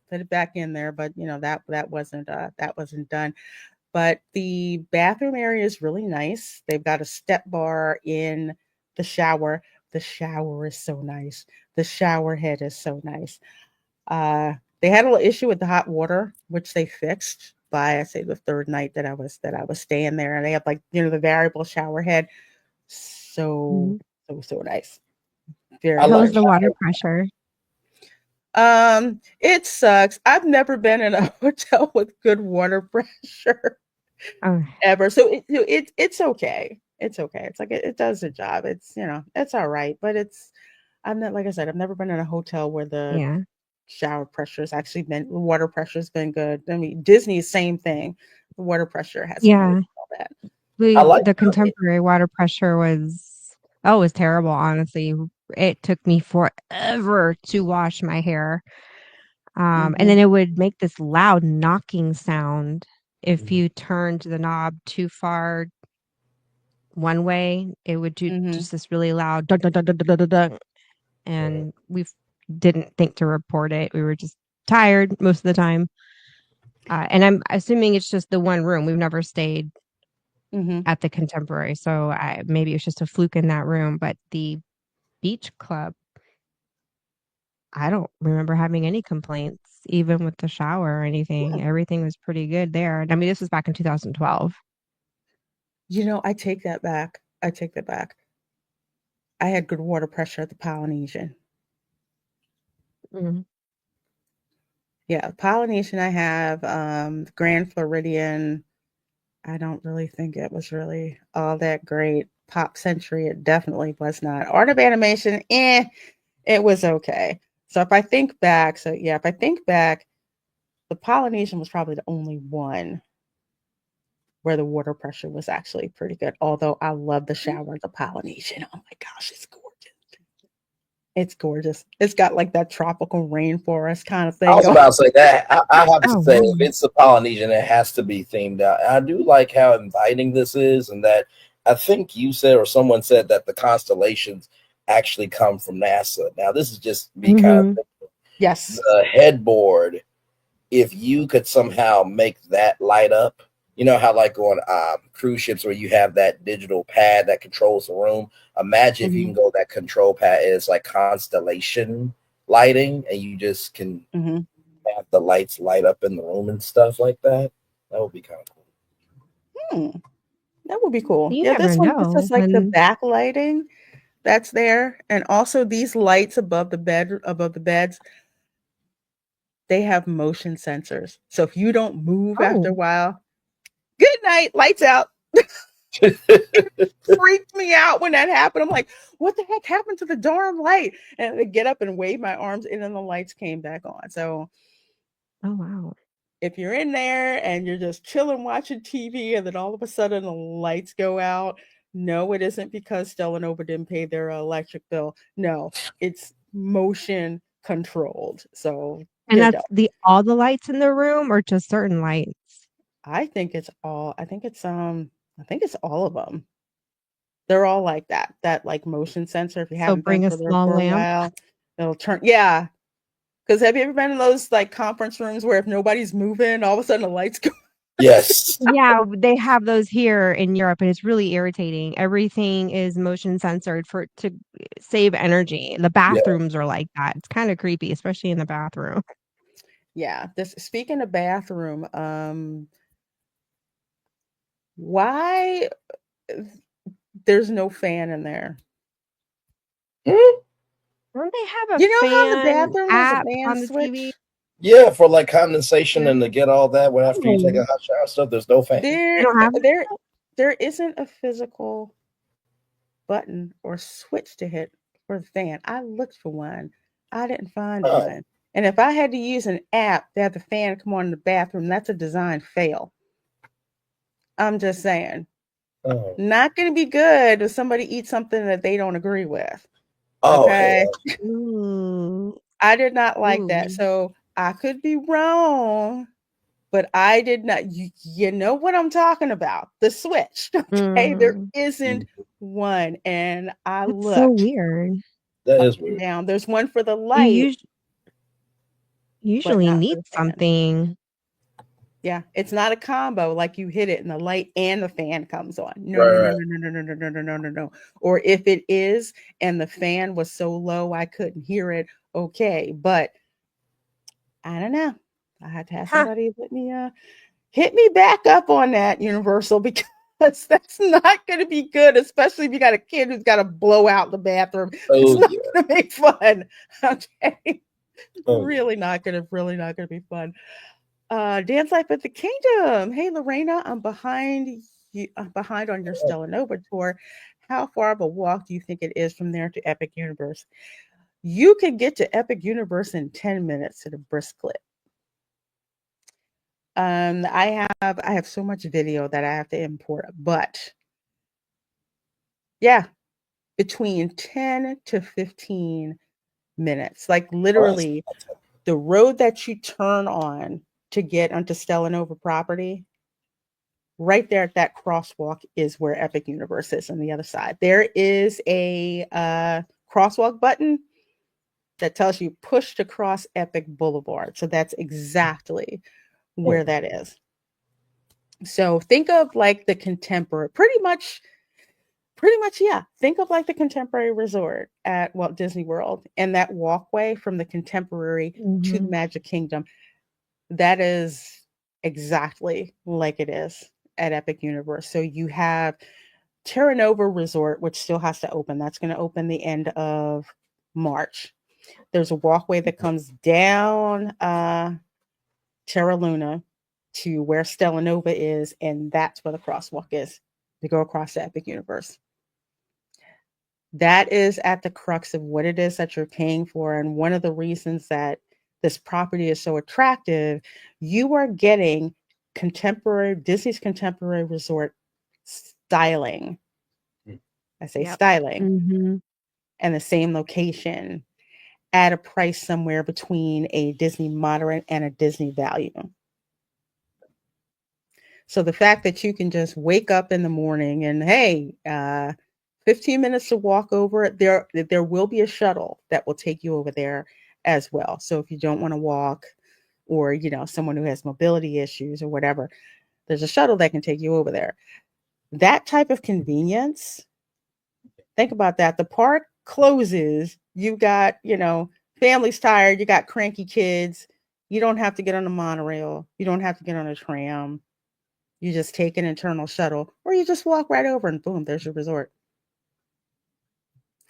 put it back in there. But that wasn't done. But the bathroom area is really nice. They've got a step bar in the shower. The shower is so nice. The shower head is so nice. Uh, they had a little issue with the hot water, which they fixed by I say the third night that I was staying there, and they have like the variable shower head. So Mhm. so nice. I Very How like was very. the water pressure? It sucks. I've never been in a hotel with good water pressure Oh, ever. So it's okay. It's okay. It's like it does the job. It's all right. But I'm not like I said. I've never been in a hotel where the yeah. shower pressure has actually been the water pressure has been good. I mean, Disney same thing. The water pressure hasn't really Yeah. been all that. I We like the It, contemporary water pressure was terrible, honestly. It took me forever to wash my hair. And mm-hmm, then it would make this loud knocking sound if Mhm. you turned the knob too far one way, it would do mm-hmm, just this really loud dun, dun, dun, dun, dun, dun, dun, dun, and we didn't think to report it. We were just tired most of the time. And I'm assuming it's just the one room. We've never stayed mm-hmm. at the Contemporary, so maybe it's just a fluke in that room. But the beach club, I don't remember having any complaints, even with the shower or Yeah. anything. Everything was pretty good there. And I mean, this was back in 2012. I take that back. I take that back. I had good water pressure at the Polynesian. Mhm. Yeah, Polynesian I have, Grand Floridian, I don't really think it was really all that great. Pop Century, it definitely was not. Art of Animation, it was okay. So if I think back, the Polynesian was probably the only one where the water pressure was actually pretty good. Although I love the shower at the Polynesian. Oh my gosh, it's gorgeous. It's gorgeous. It's got like that tropical rainforest kind of I thing was going. about to say that. I have to Oh, say, wow. if it's the Polynesian, it has to be themed out. I do like how inviting this is, and that I think you said or someone said that the constellations actually come from NASA. Now, this is just me kind of Mhm. thinking Yes. the headboard. If you could somehow make that light up, You know how like on cruise ships where you have that digital pad that controls the room. Imagine if you can Mhm. go that control pad is like constellation lighting, and you just can Mhm. have the lights light up in the room and stuff like that. That would be kind of cool. Hmm. That would be cool. You Yeah, never this know is like the when. backlighting that's there, and also these lights above the beds, they have motion sensors. So if you don't move after a Oh, while, good night, lights out. Freaked me out when that happened. I'm like, what the heck happened to the darn light? And I get up and wave my arms, and then the lights came back on. So oh wow. if you're in there and you're just chilling watching TV, and then all of a sudden the lights go out, no, it isn't because Stella Nova didn't pay their electric bill. No, it's motion controlled. So And good. that's the all the lights in the room or just certain lights? I think it's all. I think it's all of them. They're all like that. That like motion sensor. If you So haven't been bring a for there small for a lamp. while, it'll turn. Yeah, because have you ever been in those like conference rooms where if nobody's moving, all of a sudden the lights go? Yes. Yeah, they have those here in Europe, and it's really irritating. Everything is motion censored for to save energy. The Yeah. bathrooms are like that. It's kind of creepy, especially in the bathroom. Yeah. This speaking of bathroom, why there's no fan in there? Hmm? Don't they have a You know how the fan bathroom has a app fan on the TV? switch? Yeah, for like condensation and to get all that when after you take Oh, a hot shower and stuff, there's no fan. they There, don't have there, there isn't a physical button or switch to hit for the fan. I looked for one. I didn't find Oh, one. And if I had to use an app to have the fan come on in the bathroom, that's a design fail. I'm just saying. oh, Not going to be good if somebody eats something that they don't agree with. oh, Okay. hell. ooh, I did not like that. ooh. So I could be wrong, but I did not. You know what I'm talking about? The switch. Okay. There Mm, isn't one. And I that's so looked weird. That up is and weird. down. There's one for the You light, but usually not for need the fan. something. Yeah, it's not a combo like you hit it and the light and the fan comes on. No, Right, no, no, right. no, no, no, no, no, no, no, no, no. Or if it is and the fan was so low I couldn't hear it, okay. But I don't know. I had to have Huh. somebody hit me back up on that Universal because that's not going to be good, especially if you got a kid who's got to blow out the bathroom. It's Oh not yeah. going to make fun. Okay, Oh yeah. really not going to be fun. Dance Life at the Kingdom. Hey, Lorena, I'm behind you. I'm behind on your Stella Nova tour. How far of a walk do you think it is from there to Epic Universe? You can get to Epic Universe in 10 minutes at a brisk clip. I have so much video that I have to import, but yeah, between 10 to 15 minutes. Like Oh, that's literally the road that you turn on to get onto Stella Nova property, right there at that crosswalk is where Epic Universe is on the other side. There is a crosswalk button that tells you push to cross Epic Boulevard. So that's exactly oh, where that is. So think of like the contemporary, pretty much, yeah. Think of like the contemporary resort at Walt Disney World and that walkway from the contemporary to the Mhm. Magic Kingdom. That is exactly like it is at Epic Universe. So you have Terra Nova Resort, which still has to open. That's going to open the end of March. There's a walkway that comes down Terra Luna to where Stella Nova is, and that's where the crosswalk is to go across the Epic Universe. That is at the crux of what it is that you're paying for. And one of the reasons that this property is so attractive, you are getting contemporary Disney's contemporary resort styling. I say Yep. styling Mhm. and the same location at a price somewhere between a Disney moderate and a Disney value. So the fact that you can just wake up in the morning and hey, 15 minutes to walk over, there will be a shuttle that will take you over there as well. So if you don't want to walk or someone who has mobility issues or whatever, There's a shuttle that can take you over there. That type of convenience, think about that. The park closes, you've got, family's tired, you got cranky kids. You don't have to get on a monorail. You don't have to get on a tram. You just take an internal shuttle, or you just walk right over and boom, there's your resort.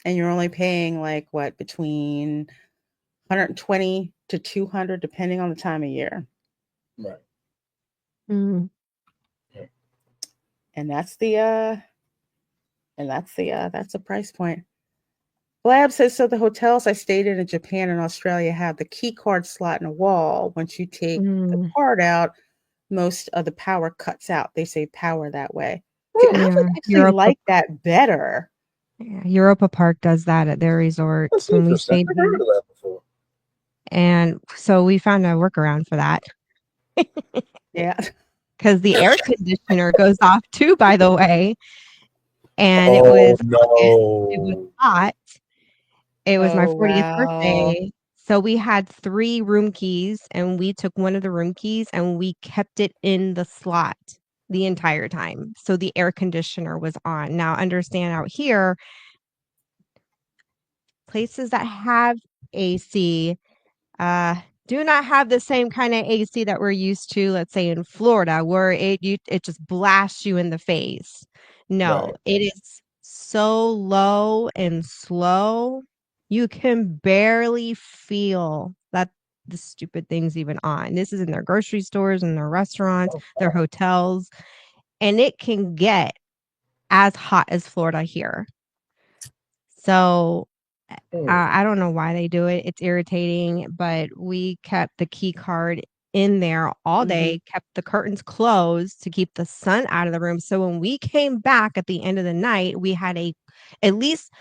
And you're only paying like what, between 120 to 200 depending on the time of year. Right. Mm. And that's the price point. Blab says, so the hotels I stayed in Japan and Australia have the key card slot in a wall. Once you take the card out, most of the power cuts out. They save power that way. See, I would actually Europa, like that better. yeah, Europa Park does that at their resorts That's when we interesting. stayed I've there. heard of that before. And so we found a workaround for that. Yeah. Because the air conditioner goes off too, by the way. And Oh, it was no. hot. It was my Oh, 40th wow. birthday. So we had 3 room keys, and we took one of the room keys and we kept it in the slot the entire time. So the air conditioner was on. Now, understand out here, places that have AC do not have the same kind of AC that we're used to, let's say in Florida, where it just blasts you in the face. No, Right. it is so low and slow. You can barely feel that the stupid thing's even on. This is in their grocery stores and their restaurants, their hotels, and it can get as hot as Florida here. So I don't know why they do it. It's irritating, but we kept the key card in there all day, kept the curtains closed to keep the sun out of the room. So when we came back at the end of the night, we had at least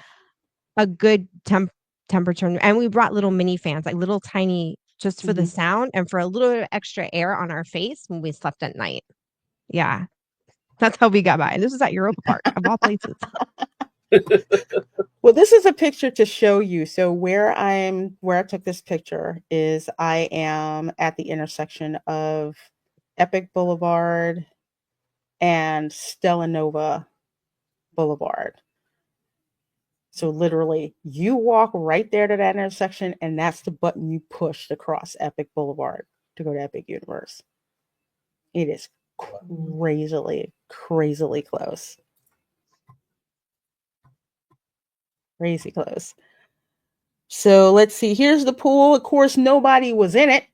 a good temperature. And we brought little mini fans, like little tiny, just for the sound and for a little bit of extra air on our face when we slept at night. Yeah. That's how we got by. And this was at Europa Park, of all places. Well, this is a picture to show you. So where I took this picture is I am at the intersection of Epic Boulevard and Stella Nova Boulevard. So literally, you walk right there to that intersection, and that's the button you push to cross Epic Boulevard to go to Epic Universe. It is crazily, crazily close. Crazy close. So let's see. Here's the pool. Of course, nobody was in it.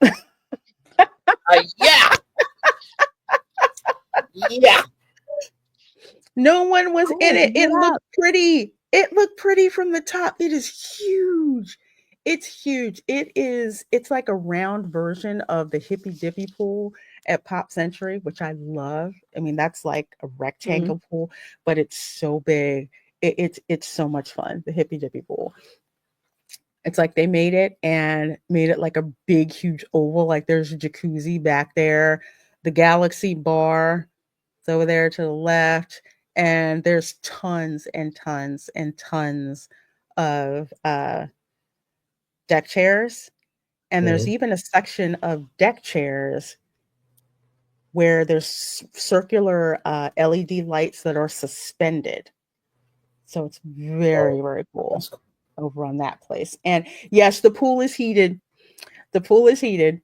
Yeah. Yeah. No one was in it. It looked pretty. It looked pretty from the top. It is huge. It's huge. It's like a round version of the Hippy Dippy pool at Pop Century, which I love. I mean, that's like a rectangle pool, but it's so big. It's so much fun, the Hippy Dippy pool. It's like they made it like a big, huge oval. Like there's a jacuzzi back there. The Galaxy bar is over there to the left. And there's tons and tons and tons of deck chairs. And there's even a section of deck chairs where there's circular LED lights that are suspended. So it's very, very cool over on that place. And yes, the pool is heated. The pool is heated.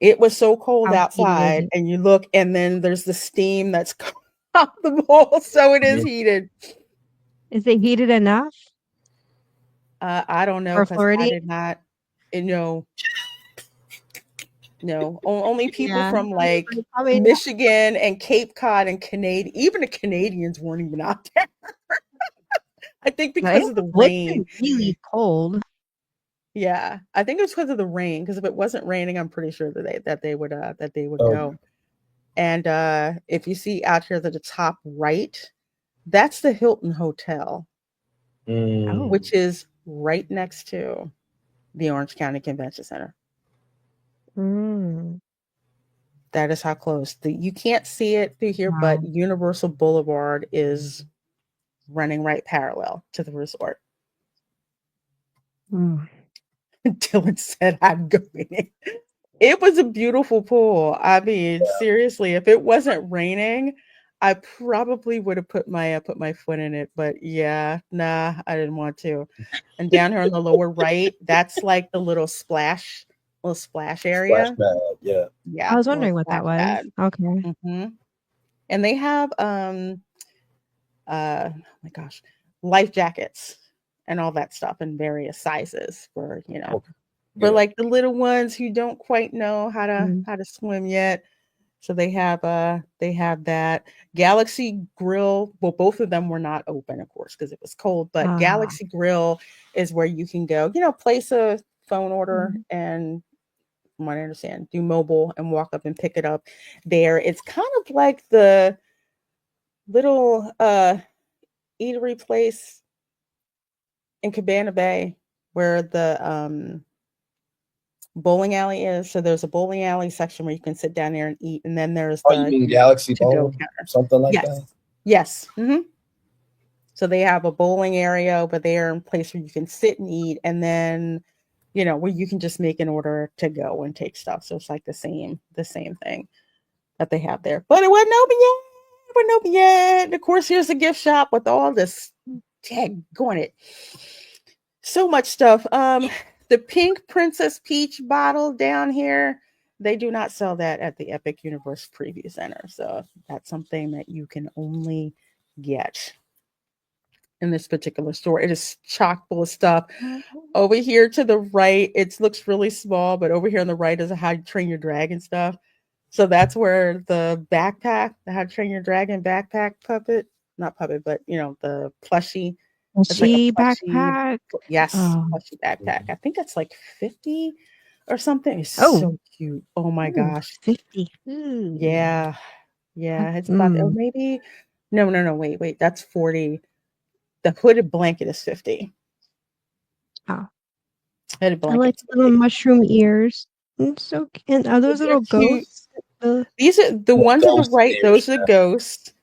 It was so cold outside, and you look, and then there's the steam that's coming off the pool, so it is heated. Is it heated enough? I don't know, because I did not. No, only people from like Michigan and Cape Cod and Canada. Even the Canadians weren't even out there. I think because of the rain. Really cold. Yeah, I think it was because of the rain. Because if it wasn't raining, I'm pretty sure that they would go. And if you see out here to the top right, that's the Hilton Hotel, which is right next to the Orange County Convention Center. That is how close. You can't see it through here, but Universal Boulevard is running right parallel to the resort. Dylan said, I'm going in. It was a beautiful pool. I mean, seriously, if it wasn't raining, I probably would have put my foot in it. But yeah, nah, I didn't want to. And down here on the lower right, that's like the little splash Splash area. pad. Yeah. I Yeah, was little wondering what that splash was. pad. Okay. hmm And they have oh my gosh, life jackets and all that stuff in various sizes for, Okay. for Good. like the little ones who don't quite know Mhm. how to swim yet. So they have that Galaxy Grill. Well, both of them were not open, of course, because it was cold. But Ah. Galaxy Grill is where you can go, place a phone order Mhm. and, from what I understand, do mobile and walk up and pick it up there. It's kind of like the little eatery place in Cabana Bay where the bowling alley is. So there's a bowling alley section where you can sit down there and eat, and then there's Oh, you the mean Galaxy to go Bowl? counter. Something like that? Yes, yes. So they have a bowling area over there, and place where you can sit and eat, and then where you can just make an order to go and take stuff. So it's like the same thing that they have there. But it wasn't open yet. It wasn't open yet. And of course, here's a gift shop with all this tag going it. So much stuff. The pink Princess Peach bottle down here, they do not sell that at the Epic Universe Preview Center. So that's something that you can only get in this particular store. It is chock full of stuff. Over here to the right, it looks really small, but over here on the right is a How to Train Your Dragon stuff. So that's where the backpack, the How to Train Your Dragon backpack puppet, not puppet, but the plushie. A It's like a she plushie, backpack. yes, Oh. plushie backpack. I think it's like 50 or something. It's Oh. so cute. Oh my Ooh, gosh. 50. Ooh. Yeah. Yeah. It's about, oh, Mm. maybe, no, wait, that's 40. The hooded blanket is 50. Oh. Hooded I like blanket's the little 50. mushroom ears. It's so cute. Are those They're little cute. ghosts? The These are the Little ones on the ghost right, ears. those are the ghosts.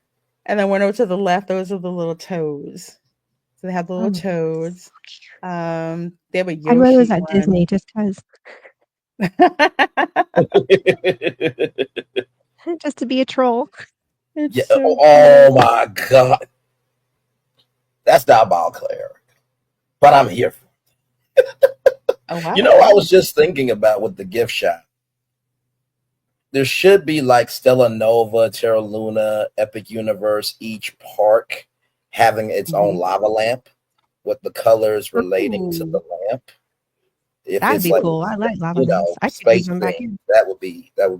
And then one over to the left, those are the little toads. So they have the little oh, toads. so cute. They have a I'd wear those Yoshi at one. Disney just 'cause. Just to be a troll. It's Yeah. so Oh cute. my God. That's diabolical, Eric. But I'm here for Oh, I it. don't I know. was just thinking about with the gift shop. There should be like Stella Nova, Terra Luna, Epic Universe, each park having its own Mhm. lava lamp with the colors relating to the Ooh. lamp. If That'd it's be like, cool. I like lava lamps. I could use space one back theme, here. that would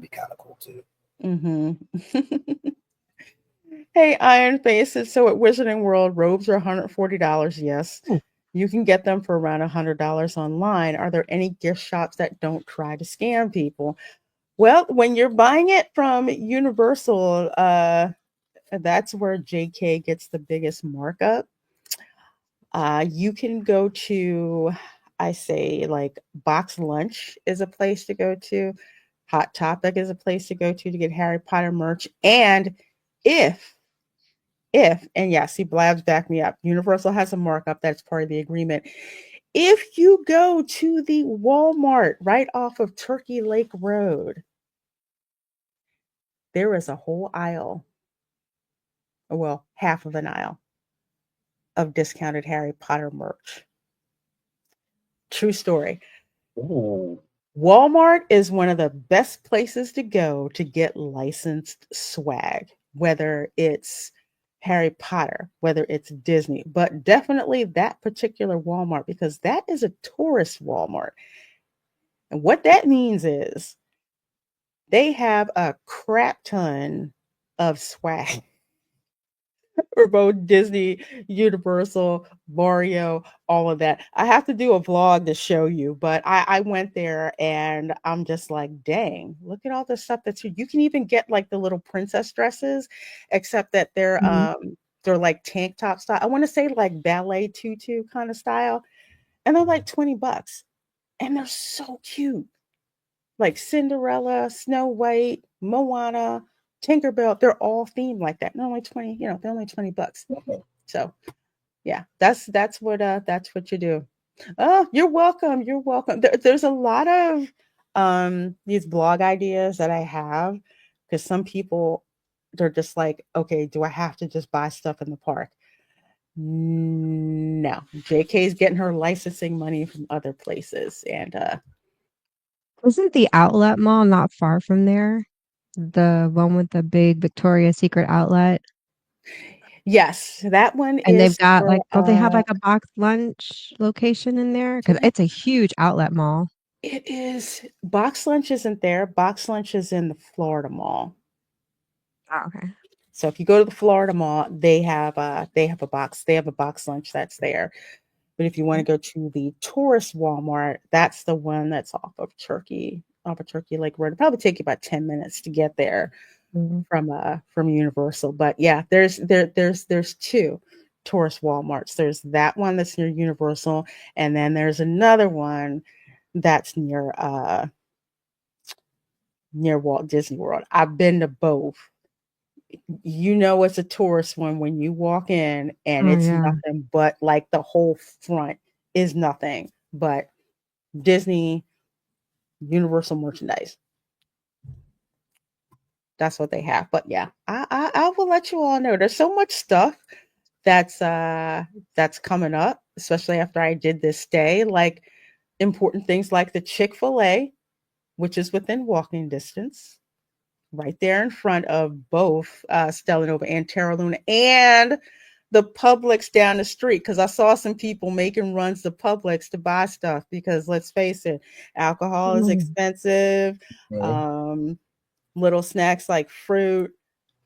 be kind of cool too. Mhm. Hey, Iron Faces. So at Wizarding World, robes are $140. Yes. Ooh. You can get them for around $100 online. Are there any gift shops that don't try to scam people? Well, when you're buying it from Universal, that's where JK gets the biggest markup. You can go to, I say, like Box Lunch is a place to go to. Hot Topic is a place to go to get Harry Potter merch. And if and yes, see, Blabs back me up. Universal has a markup that's part of the agreement. If you go to the Walmart right off of Turkey Lake Road, there is a whole aisle, well, half of an aisle of discounted Harry Potter merch. True story. Ooh. Walmart is one of the best places to go to get licensed swag, whether it's Harry Potter, whether it's Disney, but definitely that particular Walmart because that is a tourist Walmart. And what that means is they have a crap ton of swag for both Disney, Universal, Mario, all of that. I have to do a vlog to show you, but I went there and I'm just like, dang, look at all the stuff that's here. You can even get like the little princess dresses, except that Mhm. they're like tank top style. I want to say like ballet tutu kind of style, and they're like $20, and they're so cute. Like Cinderella, Snow White, Moana, Tinkerbell, they're all themed like that. And they're only 20, they're only $20. So yeah, that's what you do. Oh, you're welcome. You're welcome. There's a lot of these blog ideas that I have, because some people, they're just like, okay, do I have to just buy stuff in the park? No, JK is getting her licensing money from other places, and Isn't the outlet mall not far from there? The one with the big Victoria's Secret outlet? yes, that one And they've is got, for like, don't they have, like, a box lunch location in there? Because yeah, it's a huge outlet mall. it is. Box lunch isn't there. Box lunch is in the Florida Mall. Oh, okay. So if you go to the Florida Mall, they have a box lunch that's there. But if you want to go to the tourist Walmart, that's the one that's off of Turkey Lake Road. It'll probably take you about 10 minutes to get there Mhm. from Universal. But yeah, there's two tourist Walmarts. There's that one that's near Universal, and then there's another one that's near Walt Disney World. I've been to both. You know it's a tourist one when you walk in and Oh, it's yeah. nothing but like the whole front is nothing but Disney Universal merchandise. That's what they have. But yeah, I will let you all know. There's so much stuff that's that's coming up, especially after I did this day. Like important things like the Chick-fil-A, which is within walking distance, right there in front of both Stella Nova and Terra Luna and the Publix down the street. Because I saw some people making runs to Publix to buy stuff because let's face it, alcohol is Mm. expensive. Mhm. Um, little snacks like fruit,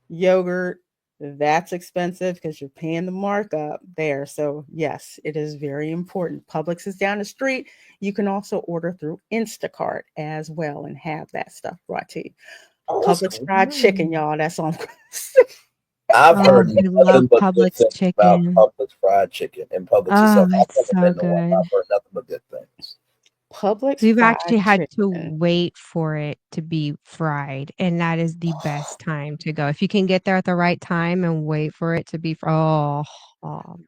yogurt, that's expensive because you're paying the markup there. So, yes, it is very important. Publix is down the street. You can also order through Instacart as well and have that stuff brought to you. Oh, that's Publix cool. fried chicken, Mm. y'all. That's all I'm going to say. I've Oh, heard I love nothing but good Publix things about chicken. Publix fried chicken and Publix Oh, itself. I've it's never so been to one. good. I've heard nothing but good things. Publix We've fried actually had to chicken. wait for it to be fried, and that is the best time to go. If you can get there at the right time and wait for it to be oh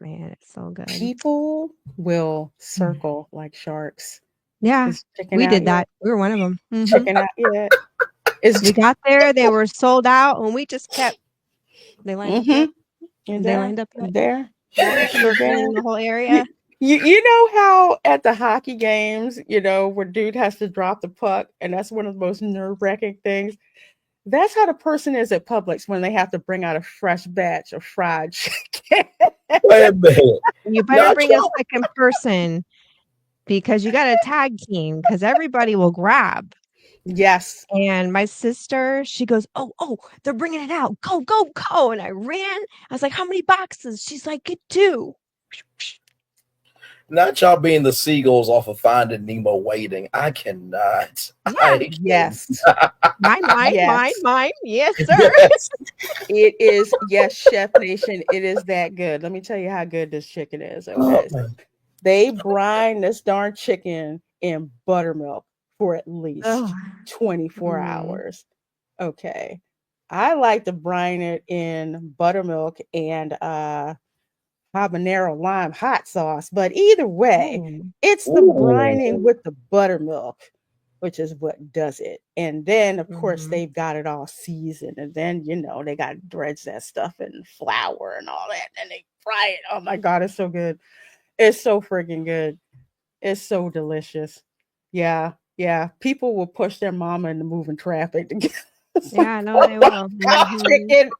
man, it's so good. People will Mm. circle like sharks. Yeah, Is chicken we out did yet? that. We were one of them. Chicken out yet? Is We got there, they were sold out, and we just kept "They lined up mm-hmm. yet? You're They there. lined up yet?" You're there. We're You're there. circling the whole You, area. you know how at the hockey games, where dude has to drop the puck, and that's one of the most nerve wracking things. That's how the person is at Publix when they have to bring out a fresh batch of fried chicken. Wait a minute. You better Not bring a y'all. second person because you got a tag team because everybody will grab. Yes. And my sister, she goes, "Oh, they're bringing it out. Go, go, go." And I ran. I was like, "How many boxes?" She's like, "Get 2." Not y'all being the seagulls off of Finding Nemo waiting. I cannot. Yeah. I Yes. Mine, mine, mine, Yes. mine. Yes, sir. yes. It is. Yes, Chef Nation. It is that good. Let me tell you how good this chicken is. Okay. Oh, They brine this darn chicken in buttermilk for at least Oh. 24 Mm. hours. Okay. I like to brine it in buttermilk and habanero lime hot sauce, but either way, Ooh. it's the brining ooh. with the buttermilk, which is what does it. And then, of course, Mhm. they've got it all seasoned. And then, they got to dredge that stuff in flour and all that. And they fry it. Oh my God, it's so good. It's so freaking good. It's so delicious. Yeah, yeah. People will push their mama into moving traffic to get some Yeah, no, they will. fried Mhm. chicken.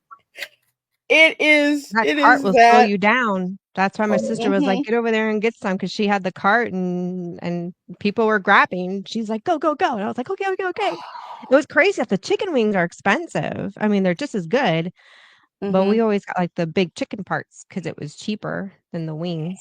It is. That It cart is will slow that. you down. That's why my sister was like, Mhm. "Get over there and get some," because she had the cart and people were grabbing. She's like, "Go, go, go." And I was like, "Okay, okay, okay." It was crazy that the chicken wings are expensive. I mean, they're just as good, but we Mhm. always got, like, the big chicken parts because it was cheaper than the wings.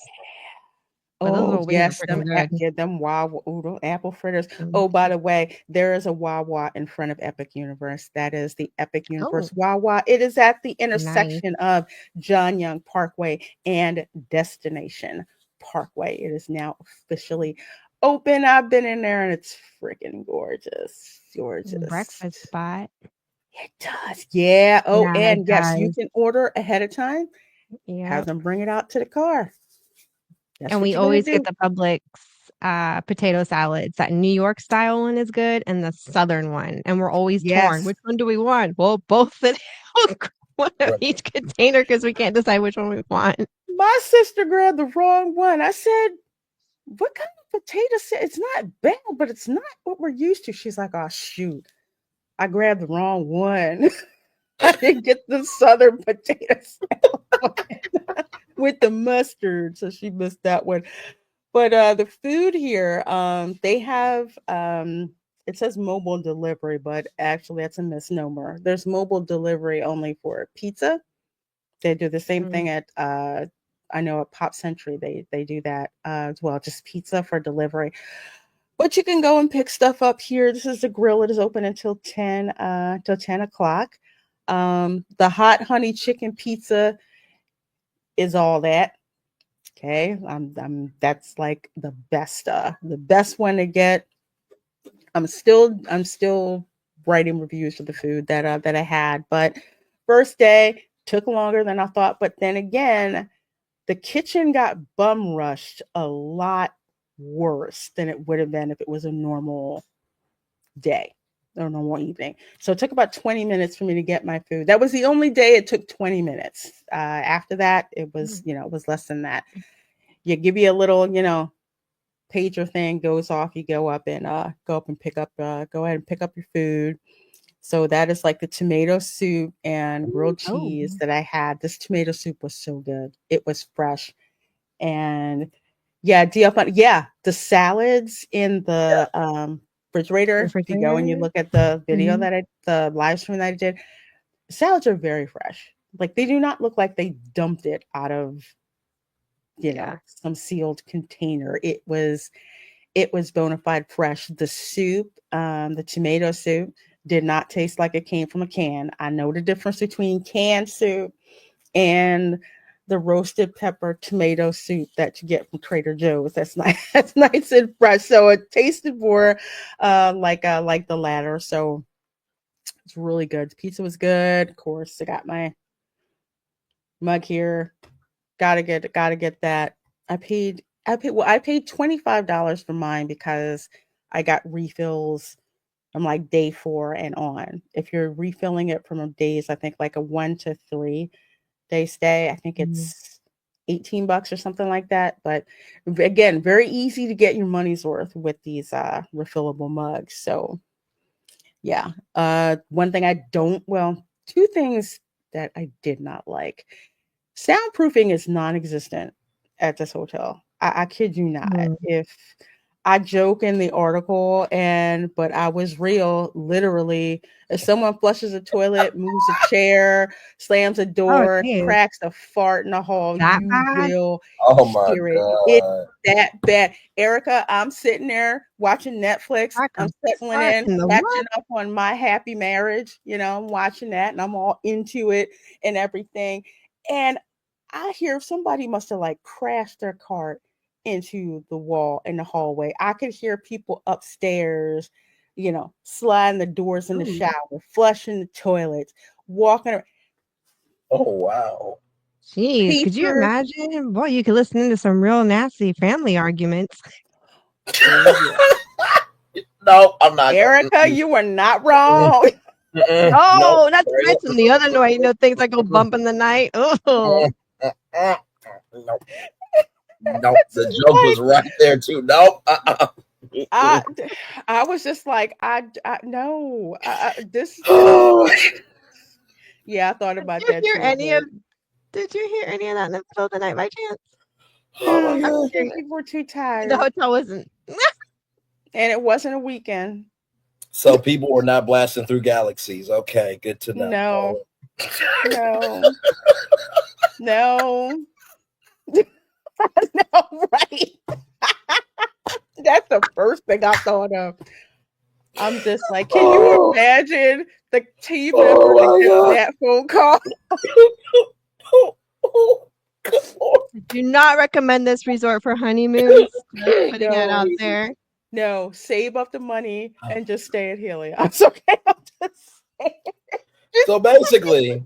But those Oh little wings are yes, freaking good. them Wawa oodle apple fritters. Mhm. Oh, by the way, there is a Wawa in front of Epic Universe. That is the Epic Oh, Universe Wawa. It is at the nice. intersection of John Young Parkway and Destination Parkway. It is now officially open. I've been in there and it's freaking gorgeous. Gorgeous. Breakfast spot. It does. Yeah. Oh, Yeah, it and yes, you does. can order ahead of time, have Yep. them bring it out to the car. That's And what we you got to always get do. the Publix, potato salads. That New York style one is good, and the Southern one. And we're always torn. Yes. Which one do we want? Well, both of one of Right. each container because we can't decide which one we want. My sister grabbed the wrong one. I said, what kind of potato salad? It's not bad, but it's not what we're used to. She's like, oh, shoot. I grabbed the wrong one. I didn't get the Southern potato salad with the mustard. So she missed that one. But the food here, they have it says mobile delivery, but actually that's a misnomer. There's mobile delivery only for pizza. They do the same thing at I know at Pop Century they do that as well, just pizza for delivery. But you can go and pick stuff up here. This is the grill. It is open until 10 o'clock. The hot honey chicken pizza is all that. Okay, that's like the best one to get. I'm still writing reviews for the food that I had, but first day took longer than I thought. But then again, the kitchen got bum rushed a lot worse than it would have been if it was a normal day or normal evening. So it took about 20 minutes for me to get my food. That was the only day it took 20 minutes. After that, it was, it was less than that. You give you a little, pager thing goes off. You go up and pick up, go ahead and pick up your food. So that is like the tomato soup and grilled cheese that I had. This tomato soup was so good. It was fresh. And the salads in the refrigerator. If you go and you look at the video the live stream that I did, salads are very fresh. Like they do not look like they dumped it out of, some sealed container. It was bona fide fresh. The soup, the tomato soup, did not taste like it came from a can. I know the difference between canned soup and the roasted pepper tomato soup that you get from Trader Joe's. That's nice. That's nice and fresh. So it tasted more like the latter. So it's really good. The pizza was good. Of course, I got my mug here. Gotta get that. I paid $25 for mine because I got refills from like day 4 and on. If you're refilling it from days, I think like a 1 to 3 day stay, I think it's $18 or something like that. But again, very easy to get your money's worth with these refillable mugs. So yeah. One thing two things that I did not like. Soundproofing is non-existent at this hotel. I kid you not. If I joke in the article, but I was real. Literally, if someone flushes a toilet, moves a chair, slams a door, cracks a fart in the hall, you will hear it. It's that bad. Erica, I'm sitting there watching Netflix. I'm settling in, catching up on My Happy Marriage. I'm watching that, and I'm all into it and everything. And I hear somebody must have like crashed their cart into the wall in the hallway. I could hear people upstairs, sliding the doors in the shower, flushing the toilets, walking around. Oh, wow. Jeez, could you imagine? Boy, you could listen to some real nasty family arguments. No, I'm not. Erica, you are not wrong. Oh, not to mention the other night, things that go bump in the night. Oh. Nope, the joke was right there too. Nope. I was just like, no. This. Yeah, I thought about that too. Did you hear any of that in the middle of the night by chance? Oh my God. People were too tired. The hotel wasn't. And it wasn't a weekend. So people were not blasting through galaxies. Okay, good to know. No. No. No, right. That's the first thing I thought of. I'm just like, can you imagine the team member to get that phone call? Do not recommend this resort for honeymoons. Just putting it out there. No, save up the money and just stay at Helios. Okay, I'm just saying. So basically,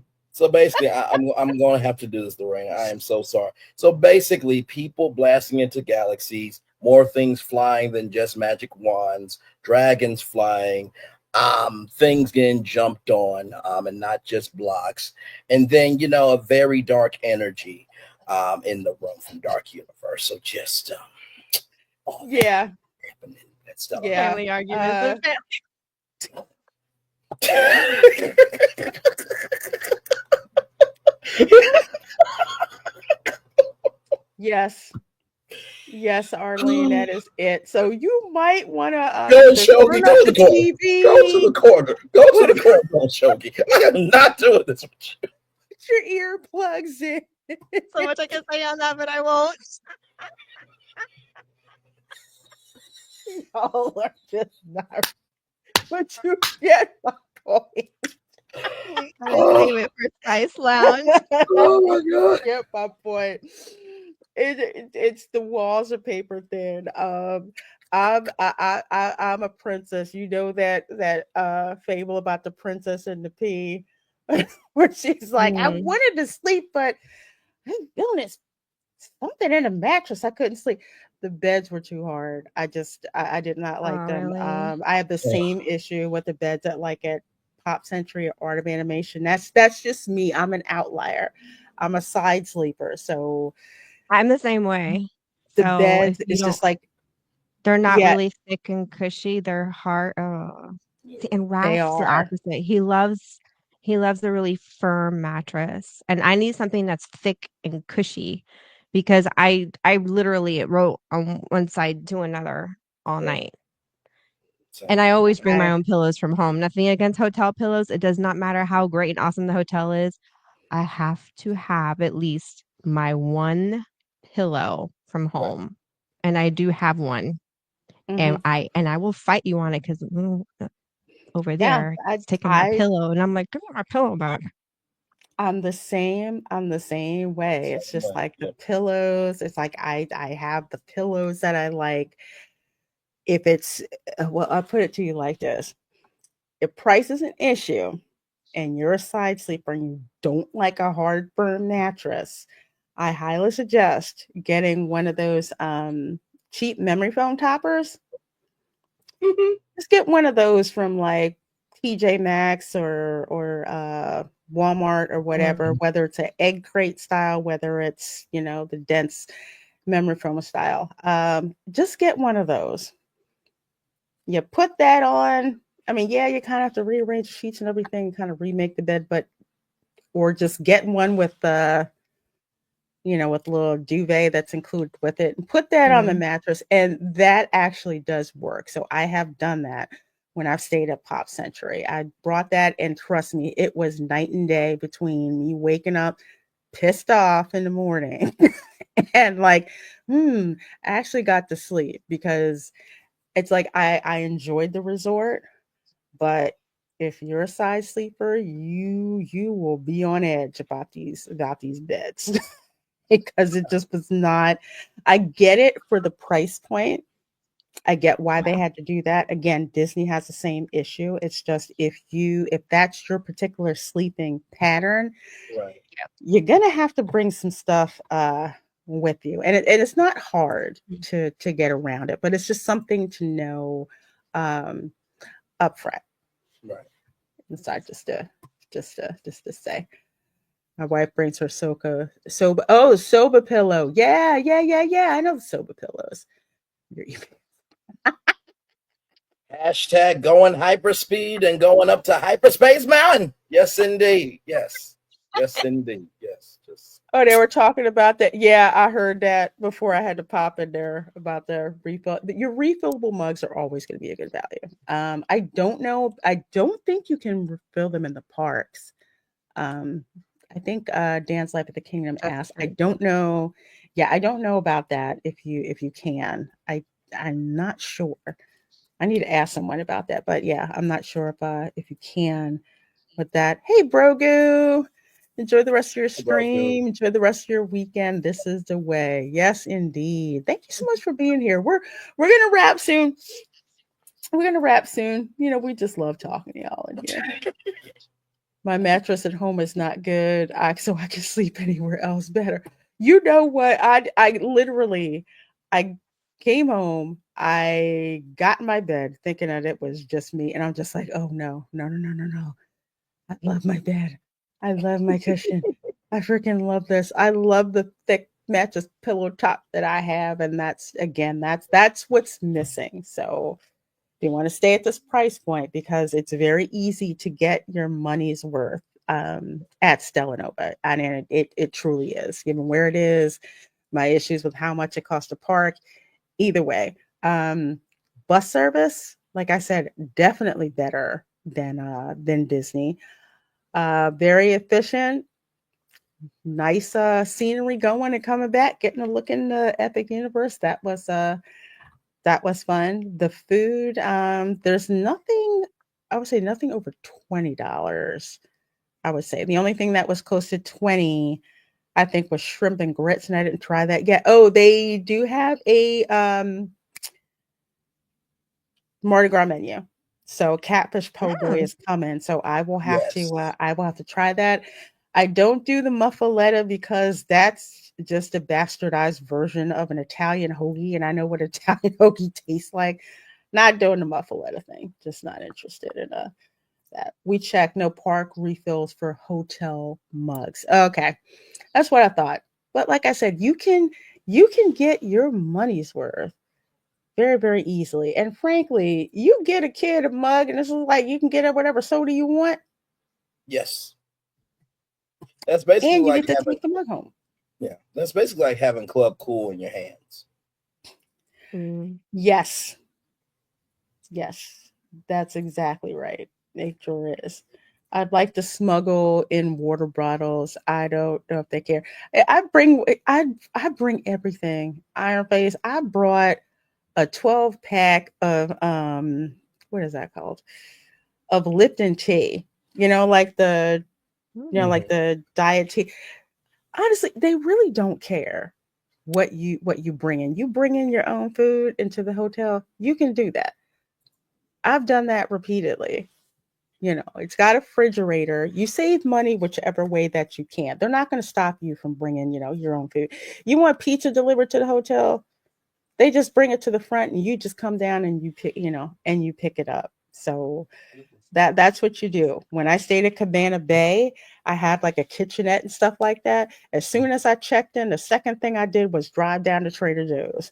I'm going to have to do this, Lorena. I am so sorry. So basically, people blasting into galaxies more things flying than just magic wands, dragons flying, things getting jumped on, and not just blocks. And then, a very dark energy in the room from Dark Universe. So just all that Yeah. happening at Stella Nova. Yeah. Family arguments. and Yes. Yes, Arlene, that is it. So you might want to Go, either Shogi, turn go up to the the corner. Go to the TV, corner. Go to the corner, Shogi. I am not doing this with you. put your earplugs in. so much I can say on that, but I won't. Y'all are just not. But you get my point. We gotta save it for Spice Lounge. Oh my god. Get my point. It's the walls are paper thin. I'm a princess. You know that fable about the princess and the pea, where she's like, I Mm. wanted to sleep, but I'm feeling it something in the mattress. I couldn't sleep. The beds were too hard. I did not like Oh, them. really? I have the same issue with the beds at Pop Century or Art of Animation. That's just me. I'm an outlier. I'm a side sleeper. So I'm the same way. the So if beds you is don't, just like, they're not yeah, really thick and cushy. They're hard. Oh. See, and they Ralph's the are. opposite. He loves a really firm mattress, and I need something that's thick and cushy because I literally wrote on one side to another all Yeah. night. So, And I always bring my I own pillows from home. Nothing against hotel pillows. It does not matter how great and awesome the hotel is. I have to have at least my one pillow from right. home. And I do have one. And mhm. I will fight you on it because over Yeah, there I it's taking my I pillow. And I'm like, give me my pillow back. I'm the same. I'm the same way. It's Same just way. like the Yep. pillows. It's like I have the pillows that I like. If it's well, I'll put it to you like this. If price is an issue and you're a side sleeper and you don't like a hard firm mattress, I highly suggest getting one of those cheap memory foam toppers. Mhm. Just get one of those from like TJ Maxx or Walmart or whatever, Mm. whether it's an egg crate style, whether it's, the dense memory foam style. Just get one of those. You put that on. I mean, yeah, you kind of have to rearrange the sheets and everything, kind of remake the bed, but or just get one with with a little duvet that's included with it and put that on the Mm. mattress. And that actually does work. So I have done that when I've stayed at Pop Century. I brought that and trust me, it was night and day between me waking up pissed off in the morning and like, I actually got to sleep because it's like I enjoyed the resort, but if you're a side sleeper, you will be on edge about these beds because it just was not. I get it for the price point. I get why they had to do that. Again, Disney has the same issue. It's just if that's your particular sleeping pattern, Right. you're gonna have to bring some stuff with you, and it's not hard Mm. to get around it, but it's just something to know um, upfront. Right. Inside, just to say. My wife brings her Soba pillow. Yeah, yeah, yeah, yeah. I know the Soba pillows. Hashtag going hyperspeed and going up to hyperspace mountain. Yes, indeed. Yes. Yes, indeed. Yes. Just Oh, they were talking about that. Yeah, I heard that before I had to pop in there about the refill. Your refillable mugs are always going to be a good value. I don't know. I don't think you can refill them in the parks. Um, I think Dan's Life at the Kingdom That's asked. I true. don't know. Yeah, I don't know about that. If you can, I'm not sure. I need to ask someone about that. But yeah, I'm not sure if you can with that. Hey, Brogu, enjoy the rest of your Roku. stream. Enjoy the rest of your weekend. This is the way. Yes, indeed. Thank you so much for being here. We're gonna wrap soon. We're gonna wrap soon. We just love talking to y'all in here. My mattress at home is not good, so I can sleep anywhere else better. You know what? I literally, I Came home. I got in my bed thinking that it was just me. And I'm just like, oh no, no, no, no, no, no. I love my bed. I love my cushion. I freaking love this. I love the thick mattress pillow top that I have. And that's again, that's what's missing. So you want to stay at this price point because it's very easy to get your money's worth at Stella Nova. And it truly is, given where it is, my issues with how much it costs to park. Either way, bus service, like I said, definitely better than Disney. Very efficient, nice scenery going and coming back, getting a look in the Epic Universe. That was fun. The food, there's nothing, I would say nothing over $20. I would say the only thing that was close to 20, I think, was shrimp and grits, and I didn't try that yet. Oh, they do have a Mardi Gras menu. So catfish po' boy Mm. is coming. So Yes. I will have to try that. I don't do the muffaletta because that's just a bastardized version of an Italian hoagie, and I know what Italian hoagie tastes like. Not doing the muffaletta thing. Just not interested in that. We check no park refills for hotel mugs. Okay, that's what I thought. But like I said, you can get your money's worth very, very easily. And frankly, you get a kid a mug, and it's like you can get it whatever soda you want, Yes. That's basically and you like get to having, take the mug home. yeah. That's basically like having Club Cool in your hands. Mm. Yes, yes, that's exactly right. It sure is. I'd like to smuggle in water bottles. I don't know if they care. I bring everything. Iron Face. I brought a 12 pack of what is that called? Of Lipton tea. Like Mm. the diet tea. Honestly, they really don't care what you bring in. You bring in your own food into the hotel, you can do that. I've done that repeatedly. It's got a refrigerator. You save money whichever way that you can. They're not going to stop you from bringing, your own food. You want pizza delivered to the hotel? They just bring it to the front and you just come down and you pick it up. So that's what you do. When I stayed at Cabana Bay, I had like a kitchenette and stuff like that. As soon as I checked in, the second thing I did was drive down to Trader Joe's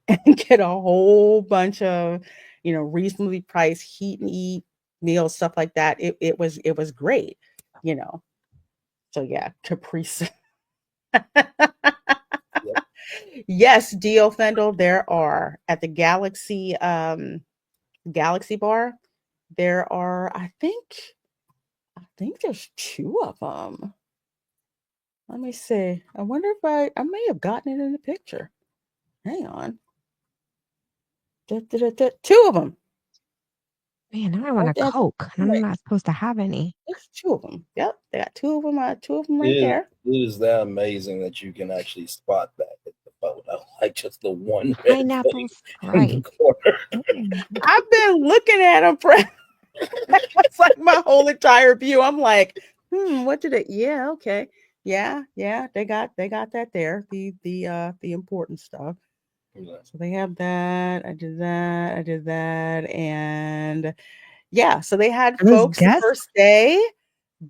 and get a whole bunch of, reasonably priced heat and eat meals, stuff like that. It was great, you know. So yeah, Caprice. Yep. Yes, Dio Fendel, there are at the Galaxy Bar. There are, I think there's two of them. Let me see. I wonder if I may have gotten it in the picture. Hang on. Two of them. Man, now I want Right a there. Coke, and I'm Right. not supposed to have any. There's two of them. Yep. They got two of them It right is, there. it is that amazing that you can actually spot that in the photo, like just the one red Pineapple thing in the Sprite. corner. Mm. I've been looking at them for that was like my whole entire view. I'm like, what did it? Yeah, okay. Yeah, yeah, they got that there. The important stuff. So they have that. I did that. I did that. And yeah, so they had Are those folks the guests first day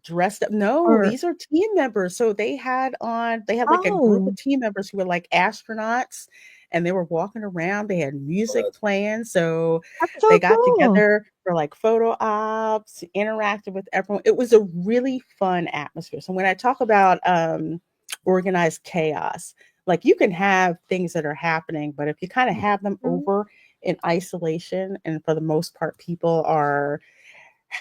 dressed up. No, or these are team members. So they had like a group oh, of team members who were like astronauts, and they were walking around. They had Oh, music playing. So that's so they got cool. together for like photo ops, interacted with everyone. It was a really fun atmosphere. So when I talk about organized chaos, like you can have things that are happening, but if you kind of have them Mhm. over in isolation, and for the most part, people are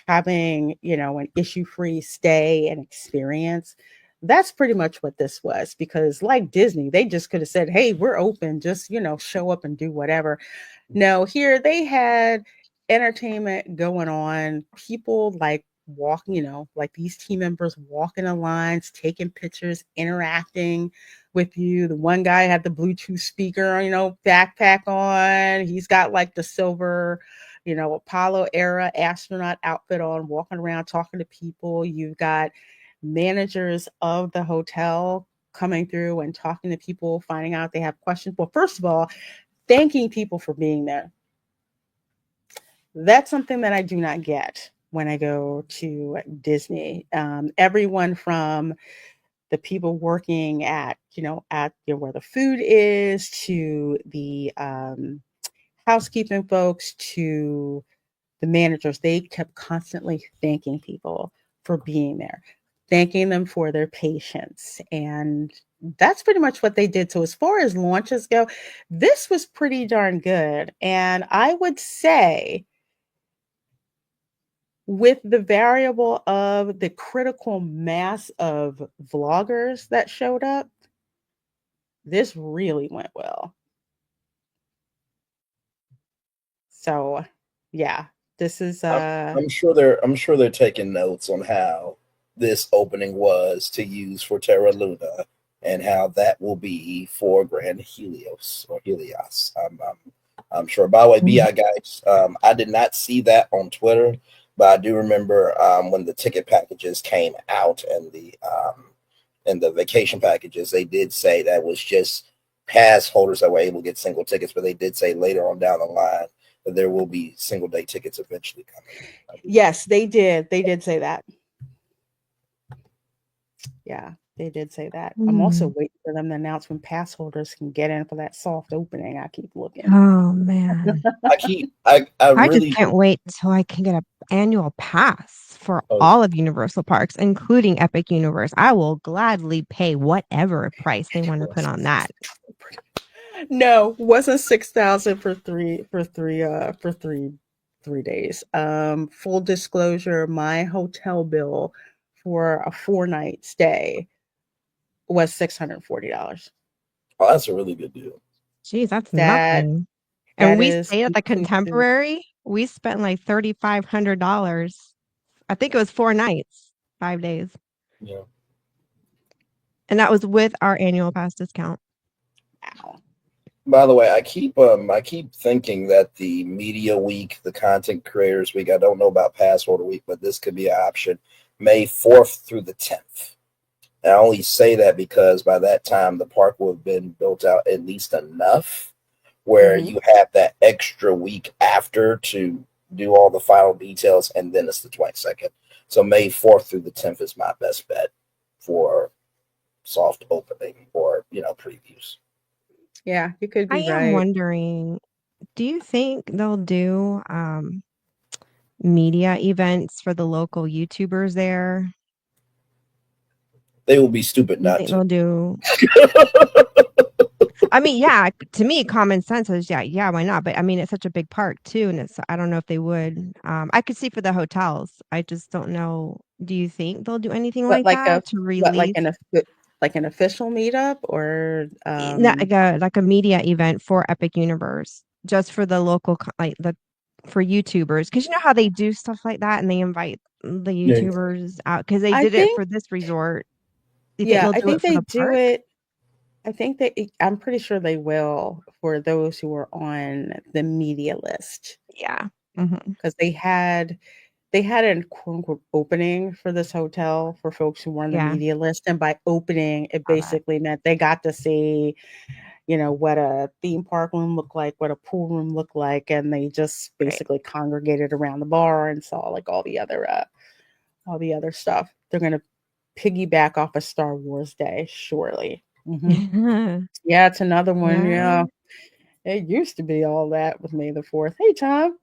having, an issue free stay and experience. That's pretty much what this was because, like Disney, they just could have said, hey, we're open, just, show up and do whatever. No, here they had entertainment going on, people like walking, like these team members walking in lines, taking pictures, interacting with you. The one guy had the Bluetooth speaker, backpack on. He's got like the silver, Apollo era astronaut outfit on, walking around talking to people. You've got managers of the hotel coming through and talking to people, finding out they have questions. Well, first of all, thanking people for being there. That's something that I do not get when I go to Disney. Everyone from the people working at where the food is, to the housekeeping folks, to the managers, they kept constantly thanking people for being there, thanking them for their patience. And that's pretty much what they did. So, as far as launches go, this was pretty darn good. And I would say, with the variable of the critical mass of vloggers that showed up, this really went well. So, yeah, this is I'm sure they're taking notes on how this opening was to use for Terra Luna and how that will be for Grand Helios or Helios. I'm sure. By the way, BI guys, I did not see that on Twitter, but I do remember when the ticket packages came out and the vacation packages, they did say that was just pass holders that were able to get single tickets, but they did say later on down the line that there will be single day tickets eventually coming. yes, they did. They did say that. Yeah, they did say that. I'm also waiting for them to announce when pass holders can get in for that soft opening. I keep looking. Oh man. I I just really can't wait till I can get an annual pass for all of Universal Parks, including Epic Universe. I will gladly pay whatever price they want to put on that. No, wasn't 6,000 for three days. Full disclosure, my hotel bill for a 4-night stay was $640. oh, that's a really good deal. Geez, that's That nothing. And that we is stayed at the inclusive. Contemporary. We spent like $3,500. I think it was 4 nights, 5 days. Yeah. And that was with our annual pass discount. Wow. By the way, I keep thinking that the media week, the content creators week, I don't know about pass holder week, but this could be an option. May 4th through the 10th. And I only say that because by that time the park will have been built out at least enough where you have that extra week after to do all the final details, and then it's the 22nd. So May 4th through the 10th is my best bet for soft opening or previews. Yeah, you could I be am right. wondering, do you think they'll do media events for the local YouTubers there? They will be stupid Do you not think to. they'll do? I mean, yeah, to me, common sense is yeah, why not? But I mean, it's such a big park too, and I don't know if they would. I could see for the hotels. I just don't know. Do you think they'll do anything What like like a that to what release like an official meetup or like a media event for Epic Universe just for the local for YouTubers? Because you know how they do stuff like that and they invite the Yeah. YouTubers out because they I did it think for this resort. Do you think yeah, they'll I do think it for they the do park? it. I'm pretty sure they will for those who are on the media list Yeah. Mhm. because they had a quote unquote opening for this hotel for folks who were on the Yeah. media list, and by opening, it Saw that. basically meant they got to see, what a theme park room looked like, what a pool room looked like, and they just Right. basically congregated around the bar and saw like all the other stuff. They're gonna piggyback off of Star Wars Day, surely. Yeah, it's another one. Yeah. Yeah, it used to be all that with May the 4th. Hey, Tom.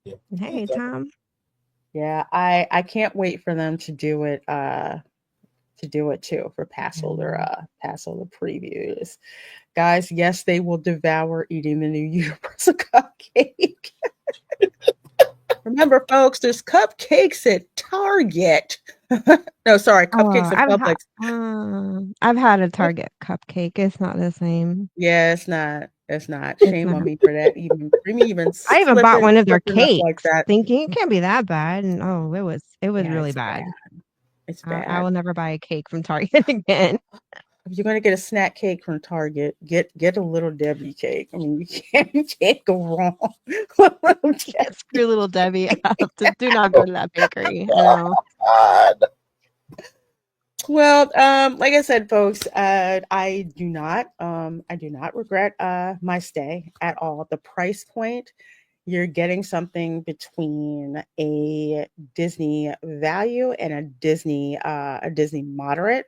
Yeah. Hey, Tom. Yeah, I can't wait for them to do it. To do it too for Yeah. pass holder previews, guys. Yes, they will devour eating the new Universal cupcake. Remember, folks, there's cupcakes at Target. No, sorry, Oh, cupcakes at Publix. I've had a Target cupcake. It's not the same. Yeah, it's not. It's not. It's Shame not. on me for that. Even I even bought one of their slipping up like cakes that. thinking it can't be that bad. And oh, it was Yeah, really it's bad. bad. It's I bad. will never buy a cake from Target again. If you're gonna get a snack cake from Target, get a little Debbie cake. I mean, you can't go wrong with little Can't Debbie. screw little Debbie up. Do not go to that bakery. I know. God. Well, like I said, folks, I do not regret my stay at all. The price point, you're getting something between a Disney value and a Disney moderate.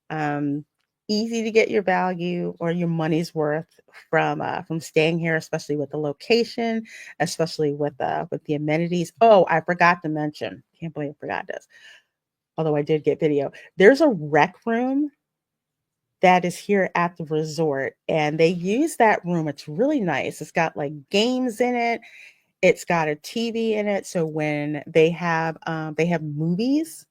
Um, Easy to get your value or your money's worth from staying here, especially with the location, especially with the amenities. Oh, I forgot to mention. Can't believe I forgot this. Although I did get video. There's a rec room that is here at the resort, and they use that room. It's really nice. It's got like games in it. It's got a TV in it. So when they have movies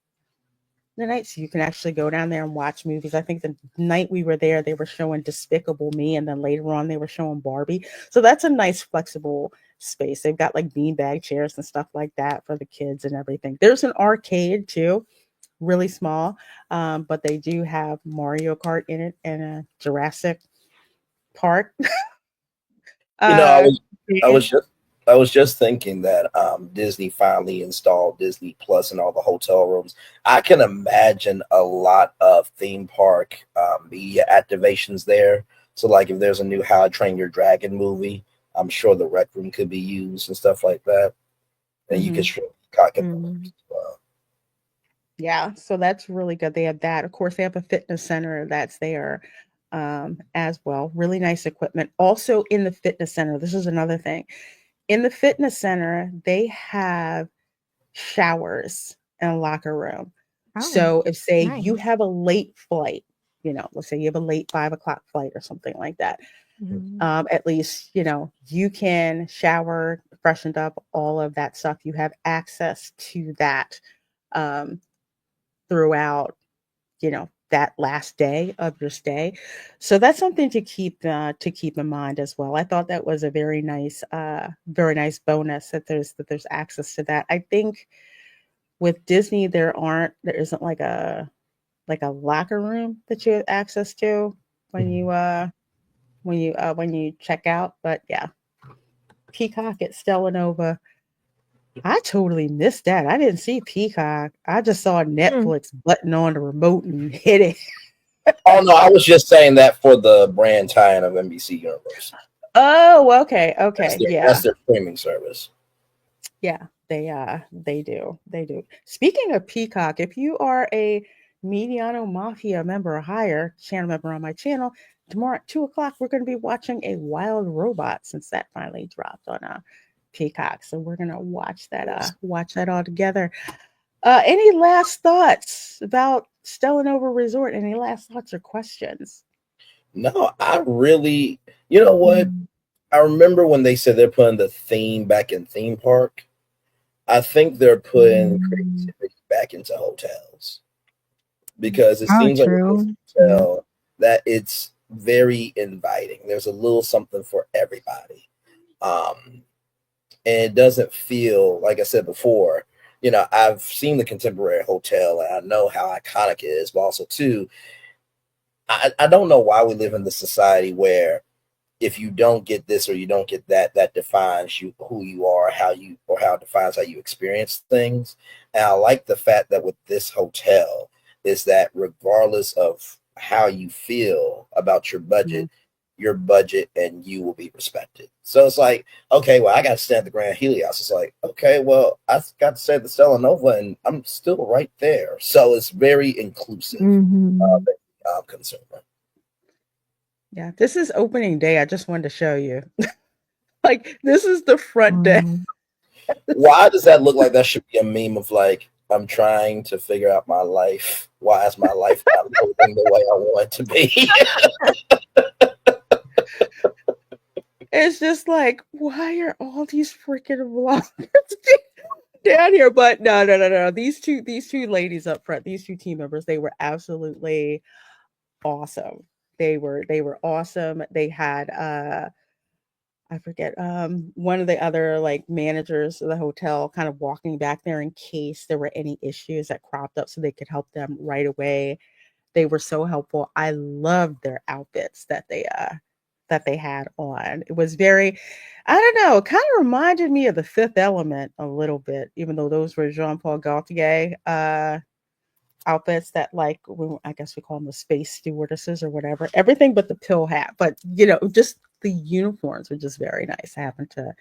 the night, so you can actually go down there and watch movies. I think the night we were there, they were showing Despicable Me, and then later on they were showing Barbie. So that's a nice flexible space. They've got like beanbag chairs and stuff like that for the kids and everything. There's an arcade too, really small, but they do have Mario Kart in it and a Jurassic Park. You know, uh, I was just I was just thinking that Disney finally installed Disney Plus in all the hotel rooms. I can imagine a lot of theme park media activations there. So, like, if there's a new How to Train Your Dragon movie, I'm sure the rec room could be used and stuff like that. And you could mhm, stream Peacock in the rooms mhm. as well. Yeah, so that's really good. They have that. Of course, they have a fitness center that's there as well. Really nice equipment. Also, in the fitness center, this is another thing. In the fitness center, they have showers and a locker room. Oh, So if say you nice. have a late flight, let's say you have a late 5 o'clock flight or something like that, Mhm. at least, you can shower, freshened up, all of that stuff. You have access to that um, throughout, that last day of your stay. So that's something to keep in mind as well. I thought that was a very nice bonus that there's access to that. I think with Disney there isn't like a locker room that you have access to when when you check out. But yeah, Peacock at Stella Nova. I totally missed that. I didn't see Peacock. I just saw Hmm. Netflix button on the remote and hit it. Oh no, I was just saying that for the brand tie-in of NBC Universal. Oh, okay, okay, That's yeah, their streaming service. yeah. They do, they do. Speaking of Peacock, if you are a Mediano Mafia member or higher channel member on my channel, tomorrow at 2 o'clock we're going to be watching a Wild Robot since that finally dropped on Peacock. So we're gonna watch that all together. Any last thoughts about Stella Nova Resort? Any last thoughts or questions? No, I really, you know what? Mm. I remember when they said they're putting the theme back in theme park. I think they're putting Mm. creativity back into hotels because it Oh, seems like with this true. Yeah. hotel that it's very inviting. There's a little something for everybody. Um, and it doesn't feel like I said before. I've seen the Contemporary Hotel and I know how iconic it is, but also too, I don't know why we live in this society where if you don't get this or you don't get that, that defines you who you are, how it defines how you experience things. And I like the fact that with this hotel is that regardless of how you feel about Mhm. your budget and you will be respected. So it's like, okay, well, I got to stay at the Grand Helios. It's like, okay, well, I got to stay at the Stella Nova and I'm still right there. So it's very inclusive Mhm. consumer. Yeah, this is opening day. I just wanted to show you. Like this is the front desk. Wow. Why does that look like that should be a meme of like I'm trying to figure out my life? Why is my life not moving the way I want it to be? It's just like, why are all these freaking vloggers down here? But no, no, no, no. These two ladies up front, these two team members, they were absolutely awesome. They were awesome. They had I forget one of the other like managers of the hotel kind of walking back there in case there were any issues that cropped up so they could help them right away. They were so helpful. I loved their outfits that they had on. It was very, I don't know, it kind of reminded me of the Fifth Element a little bit, even though those were Jean Paul Gaultier outfits that like I guess we call them the space stewardesses or whatever. Everything but the pill hat, but just the uniforms were just very nice. I happened to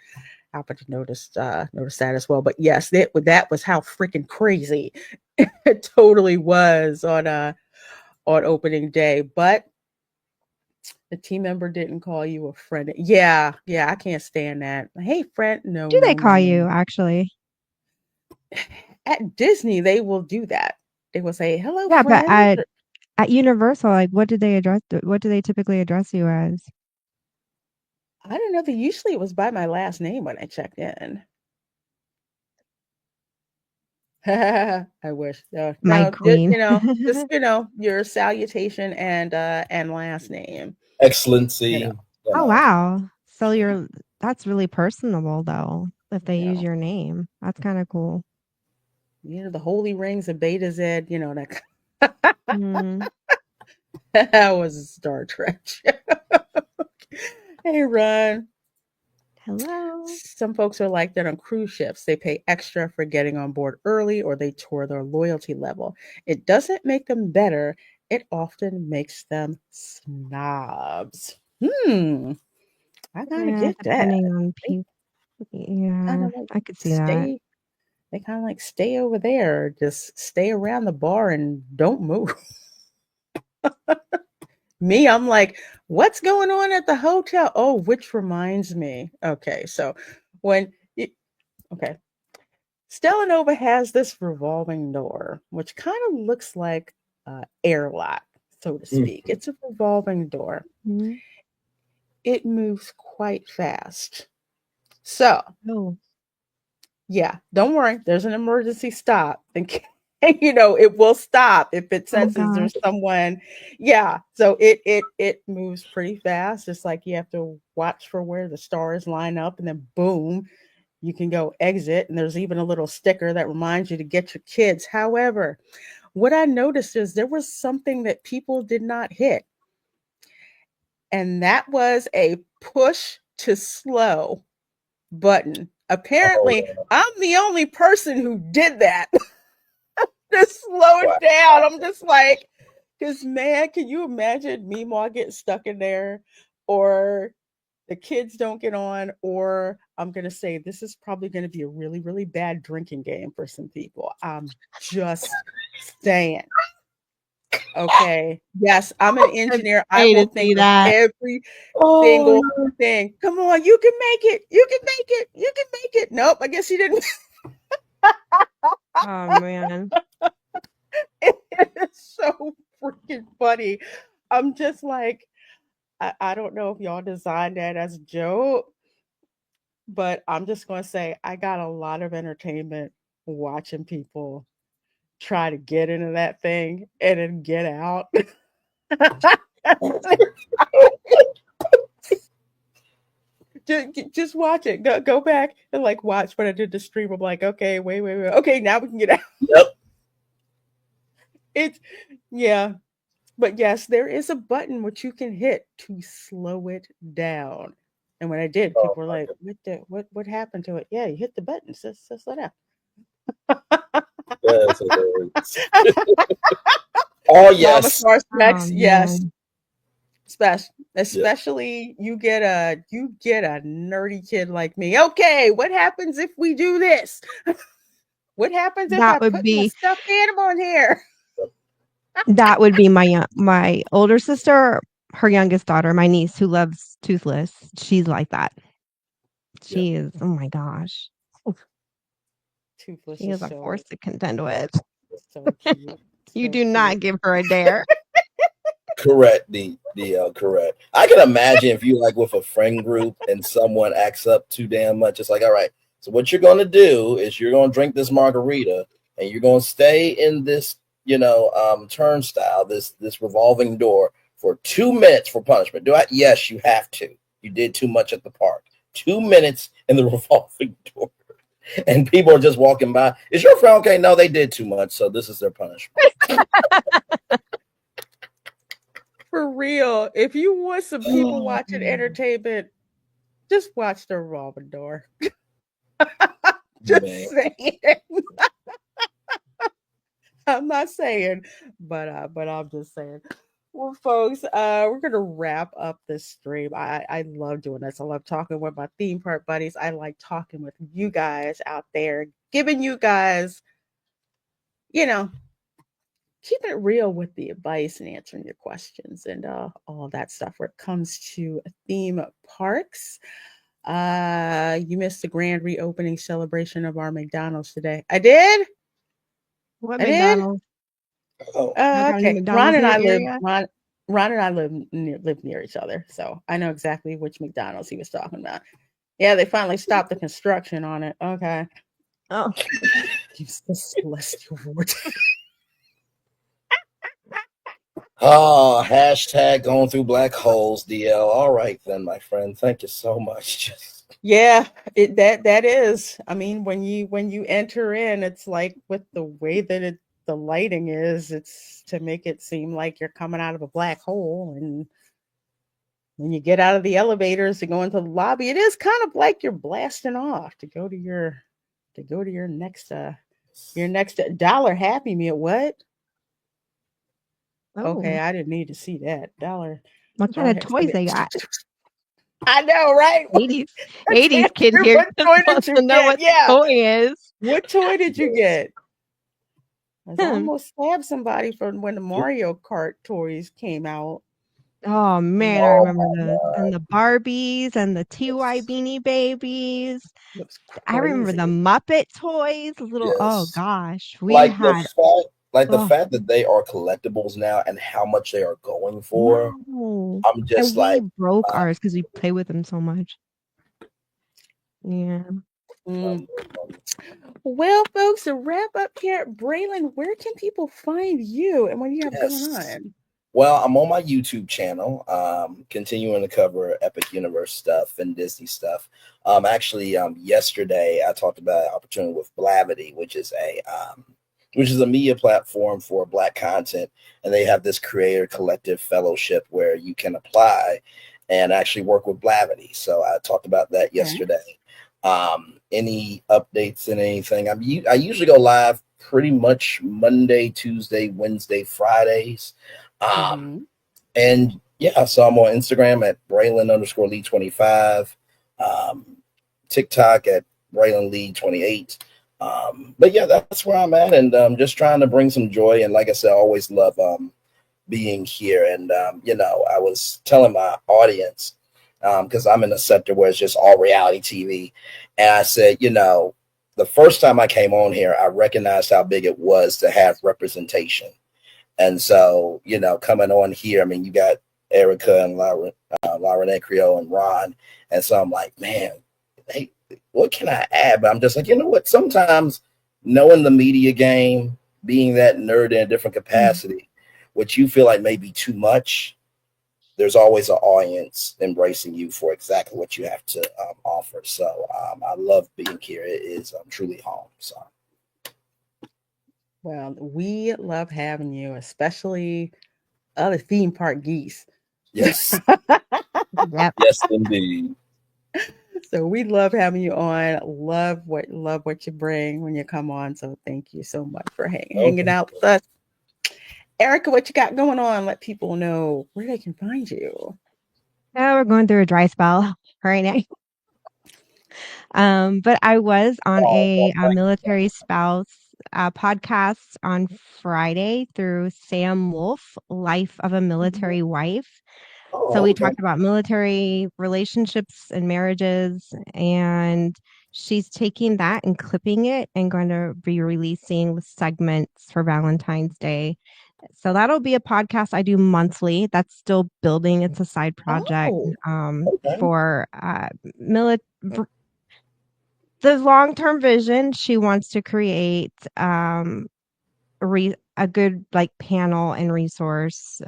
notice that as well. But yes, that was how freaking crazy it totally was on opening day. But the team member didn't call you a friend. Yeah, yeah, I can't stand that. Hey, friend, no, Do they no, no, call no, you no. actually? At Disney, they will do that. They will say, "Hello, Yeah, but friend." at Universal, like what do they typically address you as? I don't know. Usually it was by my last name when I checked in. I wish. No, My no, just, queen. your salutation and last name. You know, Excellency. You Oh, know. wow. So that's really personable though, if they you use know, your name. That's kind of cool. the holy rings of Beta Z. That Mm. that was Star Trek. Hey, Ron. Hello. Some folks are like that on cruise ships. They pay extra for getting on board early or they tour their loyalty level. It doesn't make them better, it often makes them snobs. I kind of Yeah, get that. depending on They people. kind Yeah, of like I could see that. stay, they kind of like stay over there, just stay around the bar and don't move. Me, I'm like, what's going on at the hotel? Oh, which reminds me. Okay, so when, okay, Stella Nova has this revolving door, which kind of looks like airlock, so to speak. Mhm. It's a revolving door. Mhm. It moves quite fast. So, Oh, yeah, don't worry. There's an emergency stop. And it will stop if it oh senses gosh. there's someone. Yeah, so it moves pretty fast. Just like you have to watch for where the stars line up, and then boom, you can go exit. And there's even a little sticker that reminds you to get your kids. However, what I noticed is there was something that people did not hit, and that was a push to slow button. Oh, Apparently, I'm the only person who did that. Just slow wow. it down. I'm just like, because man, can you imagine me while getting stuck in there, or the kids don't get on, or I'm gonna say this is probably gonna be a really, really bad drinking game for some people. I'm just saying. Okay. Yes, I'm an I'd engineer. I pay will to think see of that. every Oh, single thing. Come on, you can make it. You can make it. You can make it. Nope, I guess you didn't. Oh man. It is so freaking funny. I'm just like, I don't know if y'all designed that as a joke, but I'm just going to say I got a lot of entertainment watching people try to get into that thing and then get out. Just watch it. Go back and like watch when I did the stream. I'm like, okay, wait, wait, wait. Okay, now we can get out. yep. It's yeah. But yes, there is a button which you can hit to slow it down. And when I did, Oh people were my like, God. what happened to it? Yeah, you hit the button, so slow down. That's hilarious. Oh Mama yes. Star Oh Specs, yes. man. Yeah. Especially you get a nerdy kid like me. Okay, what happens if we do this? What happens if I That would put my be stuffed animal in here? that would be my older sister, her youngest daughter, my niece who loves Toothless. She's like that. Yeah. She is, oh my gosh. Oof, Toothless she is is a force so to contend with. so cute. You So do cute. not give her a dare. Correct. The correct. I can imagine if you like with a friend group and someone acts up too damn much. It's like, all right. So what you're gonna do is you're gonna drink this margarita and you're gonna stay in this, turnstile, this revolving door for 2 minutes for punishment. Do I? Yes, you have to. You did too much at the park. 2 minutes in the revolving door, and people are just walking by. Is your friend okay? No, they did too much, so this is their punishment. For real. If you want some people Oh, watching entertainment, just watch the revolving door. Just man. saying. I'm not saying, but I'm just saying. Well, folks, we're gonna wrap up this stream. I love doing this. I love talking with my theme park buddies. I like talking with you guys out there, giving you guys, you know, keeping it real with the advice and answering your questions and all that stuff when it comes to theme parks. You missed the grand reopening celebration of our McDonald's today. I did. What I did. McDonald's? Oh, Y'all got any Okay. Ron McDonald's in and your I live. area? Ron and I live near each other, so I know exactly which McDonald's he was talking about. Yeah, they finally stopped the construction on it. Okay. Oh, Use the celestial vortex. oh, hashtag going through black holes, DL. All right then, my friend. Thank you so much. Yeah, that is. I mean, when you enter in, it's like with the way that the lighting is, it's to make it seem like you're coming out of a black hole, and when you get out of the elevators to go into the lobby, it is kind of like you're blasting off to go to your next dollar Happy Meal. What? Okay, oh, I didn't need to see that what kind dollar. of toys they got? I know, right? 80s, I 80s can't kid do. here What just toy did wants you to know get? what the Yeah. toy is. What toy did you Yes. get? 'Cause I Hmm. almost stabbed somebody from when the Mario Kart toys came out. Oh man, I Oh remember my those. And the Barbies and the TY goodness. Beanie Babies. It was I remember the crazy. Muppet toys, little, oh Yes. gosh, we Like the had, fact like the oh fact that they are collectibles now and how much they are going for. no. I'm just And we like, broke uh, ours because we play with them so much. Yeah. Mm. Well, folks, to wrap up here, Braylon, where can people find you and what do you have going yes. on? Well, I'm on my YouTube channel, continuing to cover Epic Universe stuff and Disney stuff. Actually, yesterday I talked about an opportunity with Blavity, which is a media platform for Black content, and they have this creator collective fellowship where you can apply and actually work with Blavity. So I talked about that Okay. yesterday. Any updates and anything? I usually go live pretty much Monday, Tuesday, Wednesday, Fridays. Um, Mm-hmm. and yeah, so I'm on Instagram at Braylon underscore Lee 25, TikTok at Braylon Lee 28. But yeah, that's where I'm at, and just trying to bring some joy. And like I said, I always love being here. And I was telling my audience because I'm in a sector where it's just all reality TV, and I said, the first time I came on here, I recognized how big it was to have representation. And so, coming on here, I mean, you got Erica and Lauren and Creole and Ron. And so I'm like, man, hey, what can I add? But I'm just like, you know what? Sometimes knowing the media game, being that nerd in a different capacity, which you feel like may be too much, there's always an audience embracing you for exactly what you have to offer. So I love being here. It is truly home. So. Well, we love having you, especially other theme park geese. Yes. Yep. Yes, indeed. So we love having you on. Love what you bring when you come on. So thank you so much for hanging Okay. out with us. Erica, what you got going on? Let people know where they can find you. Now we're going through a dry spell right now. But I was on Oh, a military spouse podcast on Friday through Sam Wolf, Life of a Mhm. Military Wife. So oh, we okay. talked about military relationships and marriages, and she's taking that and clipping it and going to be releasing segments for Valentine's Day. So that'll be a podcast I do monthly. That's still building. It's a side project Oh, Okay. for military. The long-term vision, she wants to create a good like panel and resource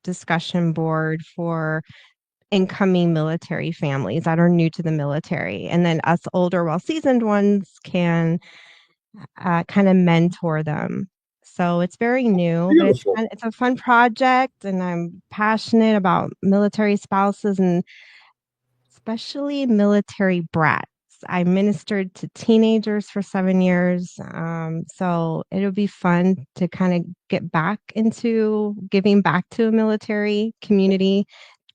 discussion board for incoming military families that are new to the military. And then us older, well seasoned ones can kind of mentor them. So it's very new, but it's Beautiful. fun. It's a fun project, and I'm passionate about military spouses and especially military brats. I ministered to teenagers for 7 years. So it'll be fun to kind of get back into giving back to a military community,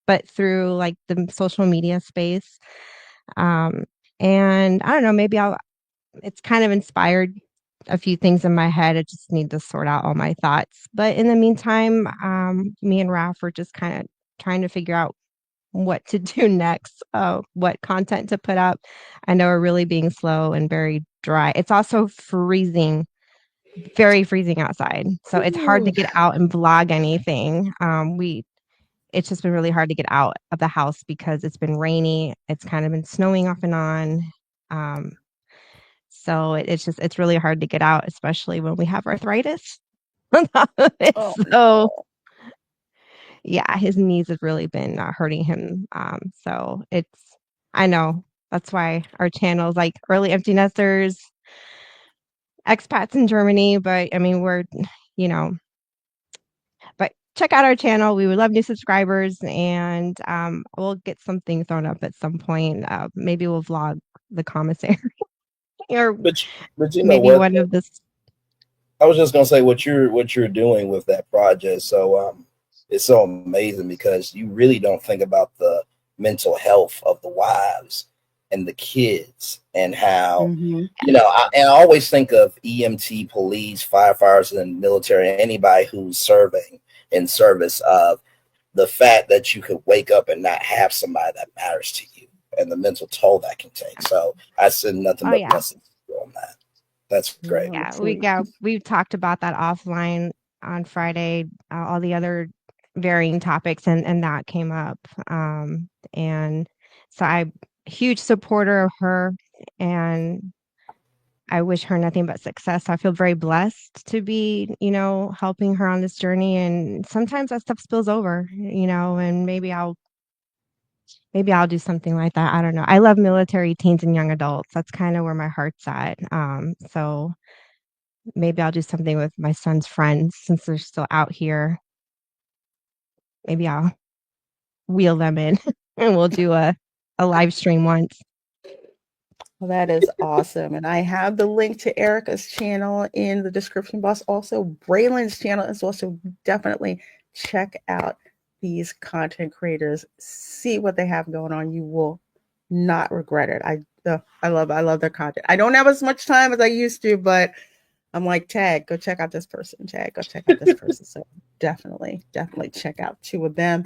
but through like the social media space. Um, and I don't know, maybe it's kind of inspired a few things in my head. I just need to sort out all my thoughts. But in the meantime, me and Ralph are just kind of trying to figure out what to do next, what content to put up. I know we're really being slow and very dry. It's also freezing, very freezing outside. So it's hard Ooh. to get out and vlog anything. It's just been really hard to get out of the house because it's been rainy. It's kind of been snowing off and on. Um, so it's really hard to get out, especially when we have arthritis. Oh So no. yeah, his knees have really been hurting him. So I know that's why our channel is like early empty nesters, expats in Germany. But I mean, you know, but check out our channel. We would love new subscribers, and we'll get something thrown up at some point. Maybe we'll vlog the commissary or But you know maybe what? one of the. I was just gonna say what you're doing with that project. So it's so amazing because you really don't think about the mental health of the wives and the kids and how Mm-hmm. I always think of EMT, police, firefighters, and military, anybody who's serving in service of the fact that you could wake up and not have somebody that matters to you and the mental toll that can take. So I send nothing Oh but yeah, blessings on that. That's great. No, yeah. sweet. We talked about that offline on Friday. All the other varying topics, and that came up. And so I huge supporter of her, and I wish her nothing but success. I feel very blessed to be, helping her on this journey. And sometimes that stuff spills over, and maybe I'll do something like that. I don't know. I love military teens and young adults. That's kind of where my heart's at. So maybe I'll do something with my son's friends since they're still out here. Maybe I'll wheel them in and we'll do a live stream once. Well, that is awesome. And I have the link to Erica's channel in the description box. Also, Braylon's channel is also definitely check out these content creators. See what they have going on. You will not regret it. I love their content. I don't have as much time as I used to, but I'm like, Tag, go check out this person. Tag, go check out this person. So definitely check out two of them.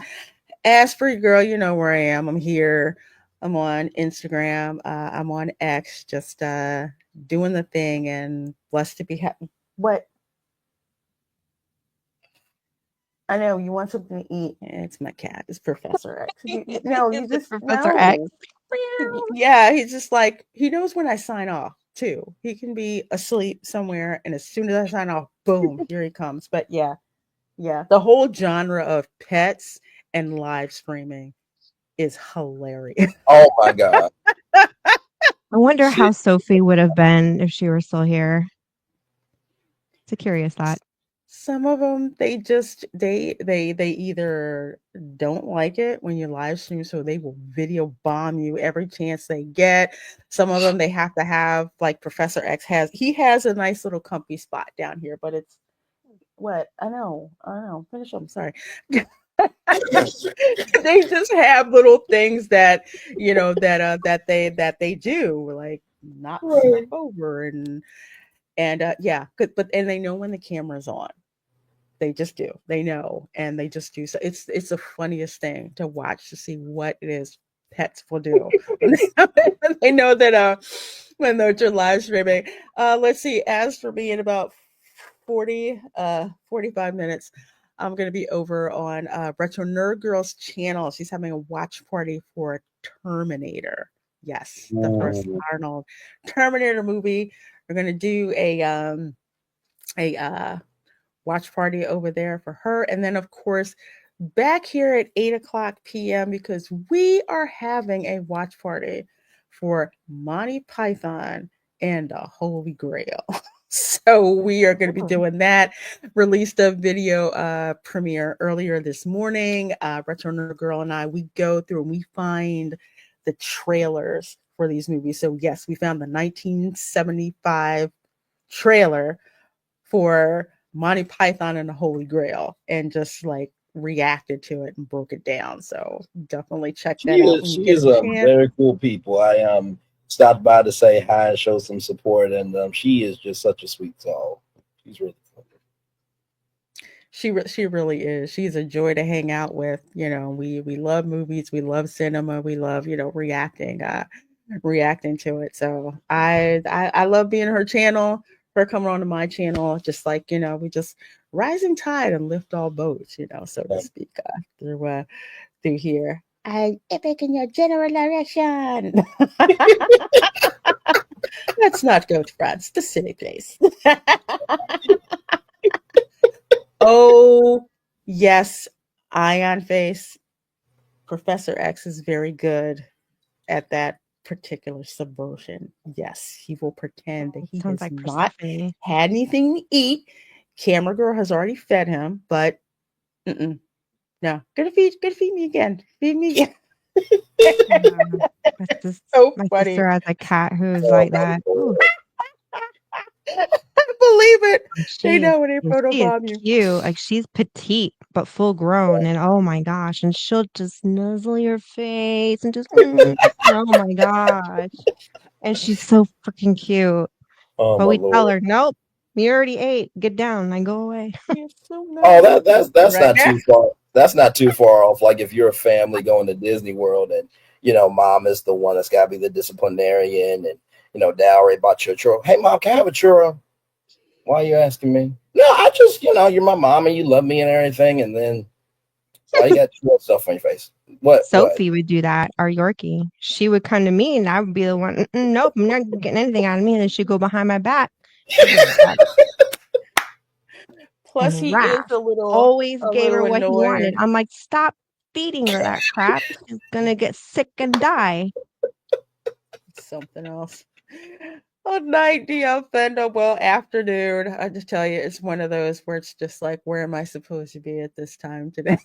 As for you, girl, you know where I am. I'm here. I'm on Instagram. I'm on X, just doing the thing and blessed to be happy. What? I know you want something to eat. It's my cat. It's Professor X. No, you Is it just Professor X? no. Yeah, he's just like he knows when I sign off too. He can be asleep somewhere, and as soon as I sign off, boom, here he comes. But yeah, the whole genre of pets and live streaming is hilarious. Oh my God. I wonder how Sophie would have been if she were still here. It's a curious thought. Some of them they just they either don't like it when you live stream, so they will video bomb you every chance they get. Some of them they have to have like Professor X has a nice little comfy spot down here, but it's what I know. Finish up. I'm sorry. They just have little things that that they do like knock stuff Right. over and yeah, but and they know when the camera's on. They just do. They know, and they just do. So it's the funniest thing to watch to see what it is pets will do when when they know that when they're live streaming. Let's see. As for me, in about 45 minutes, I'm gonna be over on Retro Nerd Girl's channel. She's having a watch party for Terminator. Yes, the first Ooh. Arnold Terminator movie. We're gonna do a watch party over there for her. And then, of course, back here at 8 o'clock p.m. because we are having a watch party for Monty Python and the Holy Grail. So we are going to be Oh, doing that. Released a video premiere earlier this morning. Retro Nerd Girl and I, we go through and we find the trailers for these movies. So yes, we found the 1975 trailer for Monty Python and the Holy Grail and just like reacted to it and broke it down. So definitely check that out when you She get a is a chance. very cool people. I stopped by to say hi and show some support, and she is just such a sweet soul. She's really cool. She really is. She's a joy to hang out with. You know, we love movies, we love cinema, we love, you know, reacting to it. So I love being her channel, her coming onto my channel, just like, you know, we just rising tide and lift all boats, you know, so to Um, speak, through here. I epic in your general direction. Let's not go to France, the silly place. Oh, yes, Ion Face. Professor X is very good at that particular subversion. Yes, he will pretend that Oh, he sounds has like not Persephone. had anything to eat. Camera girl has already fed him, but mm-mm, no, gonna feed me again. Feed me again. Yeah. My sis So my funny. sister has a cat who is oh like my that. Ooh, lord! I believe it. They she is know when they she is photobomb you. cute. Like, she's petite, but full grown, and oh my gosh, and she'll just nuzzle your face and just oh my gosh. And she's so freaking cute. Oh But my we tell lord! her, "Nope, you already ate. Get down and go away." You're so Oh, nuzzly that's right not now. too far. That's not too far off. Like if you're a family going to Disney World, and mom is the one that's got to be the disciplinarian, and dad already bought you a churro. Hey, mom, can I have a churro? Why are you asking me? No, I just you're my mom and you love me and everything, and then why you got churro stuff on your face? What? What? Sophie would do that, our Yorkie. She would come to me, and I would be the one, "Nope, I'm not getting anything out of me." And then she'd go behind my back. She'd be like that Plus, and he is Raph always a gave her little what he wanted. annoying. I'm like, "Stop feeding her that crap. She's gonna get sick and die." Something else. Good night, dear Fender. Well, afternoon. I just tell you, it's one of those where it's just like, where am I supposed to be at this time today?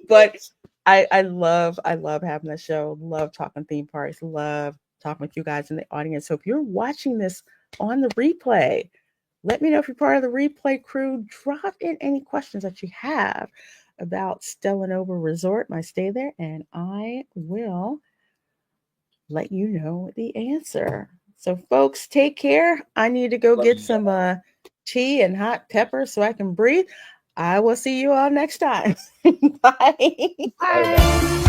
But I love having the show. Love talking theme parks. Love talking with you guys in the audience. So if you're watching this on the replay, let me know if you're part of the replay crew. Drop in any questions that you have about Stella Nova Resort, my stay there, and I will let you know the answer. So, folks, take care. I need to go Love get you guys. some tea and hot pepper so I can breathe. I will see you all next time. Bye. Bye now. Bye.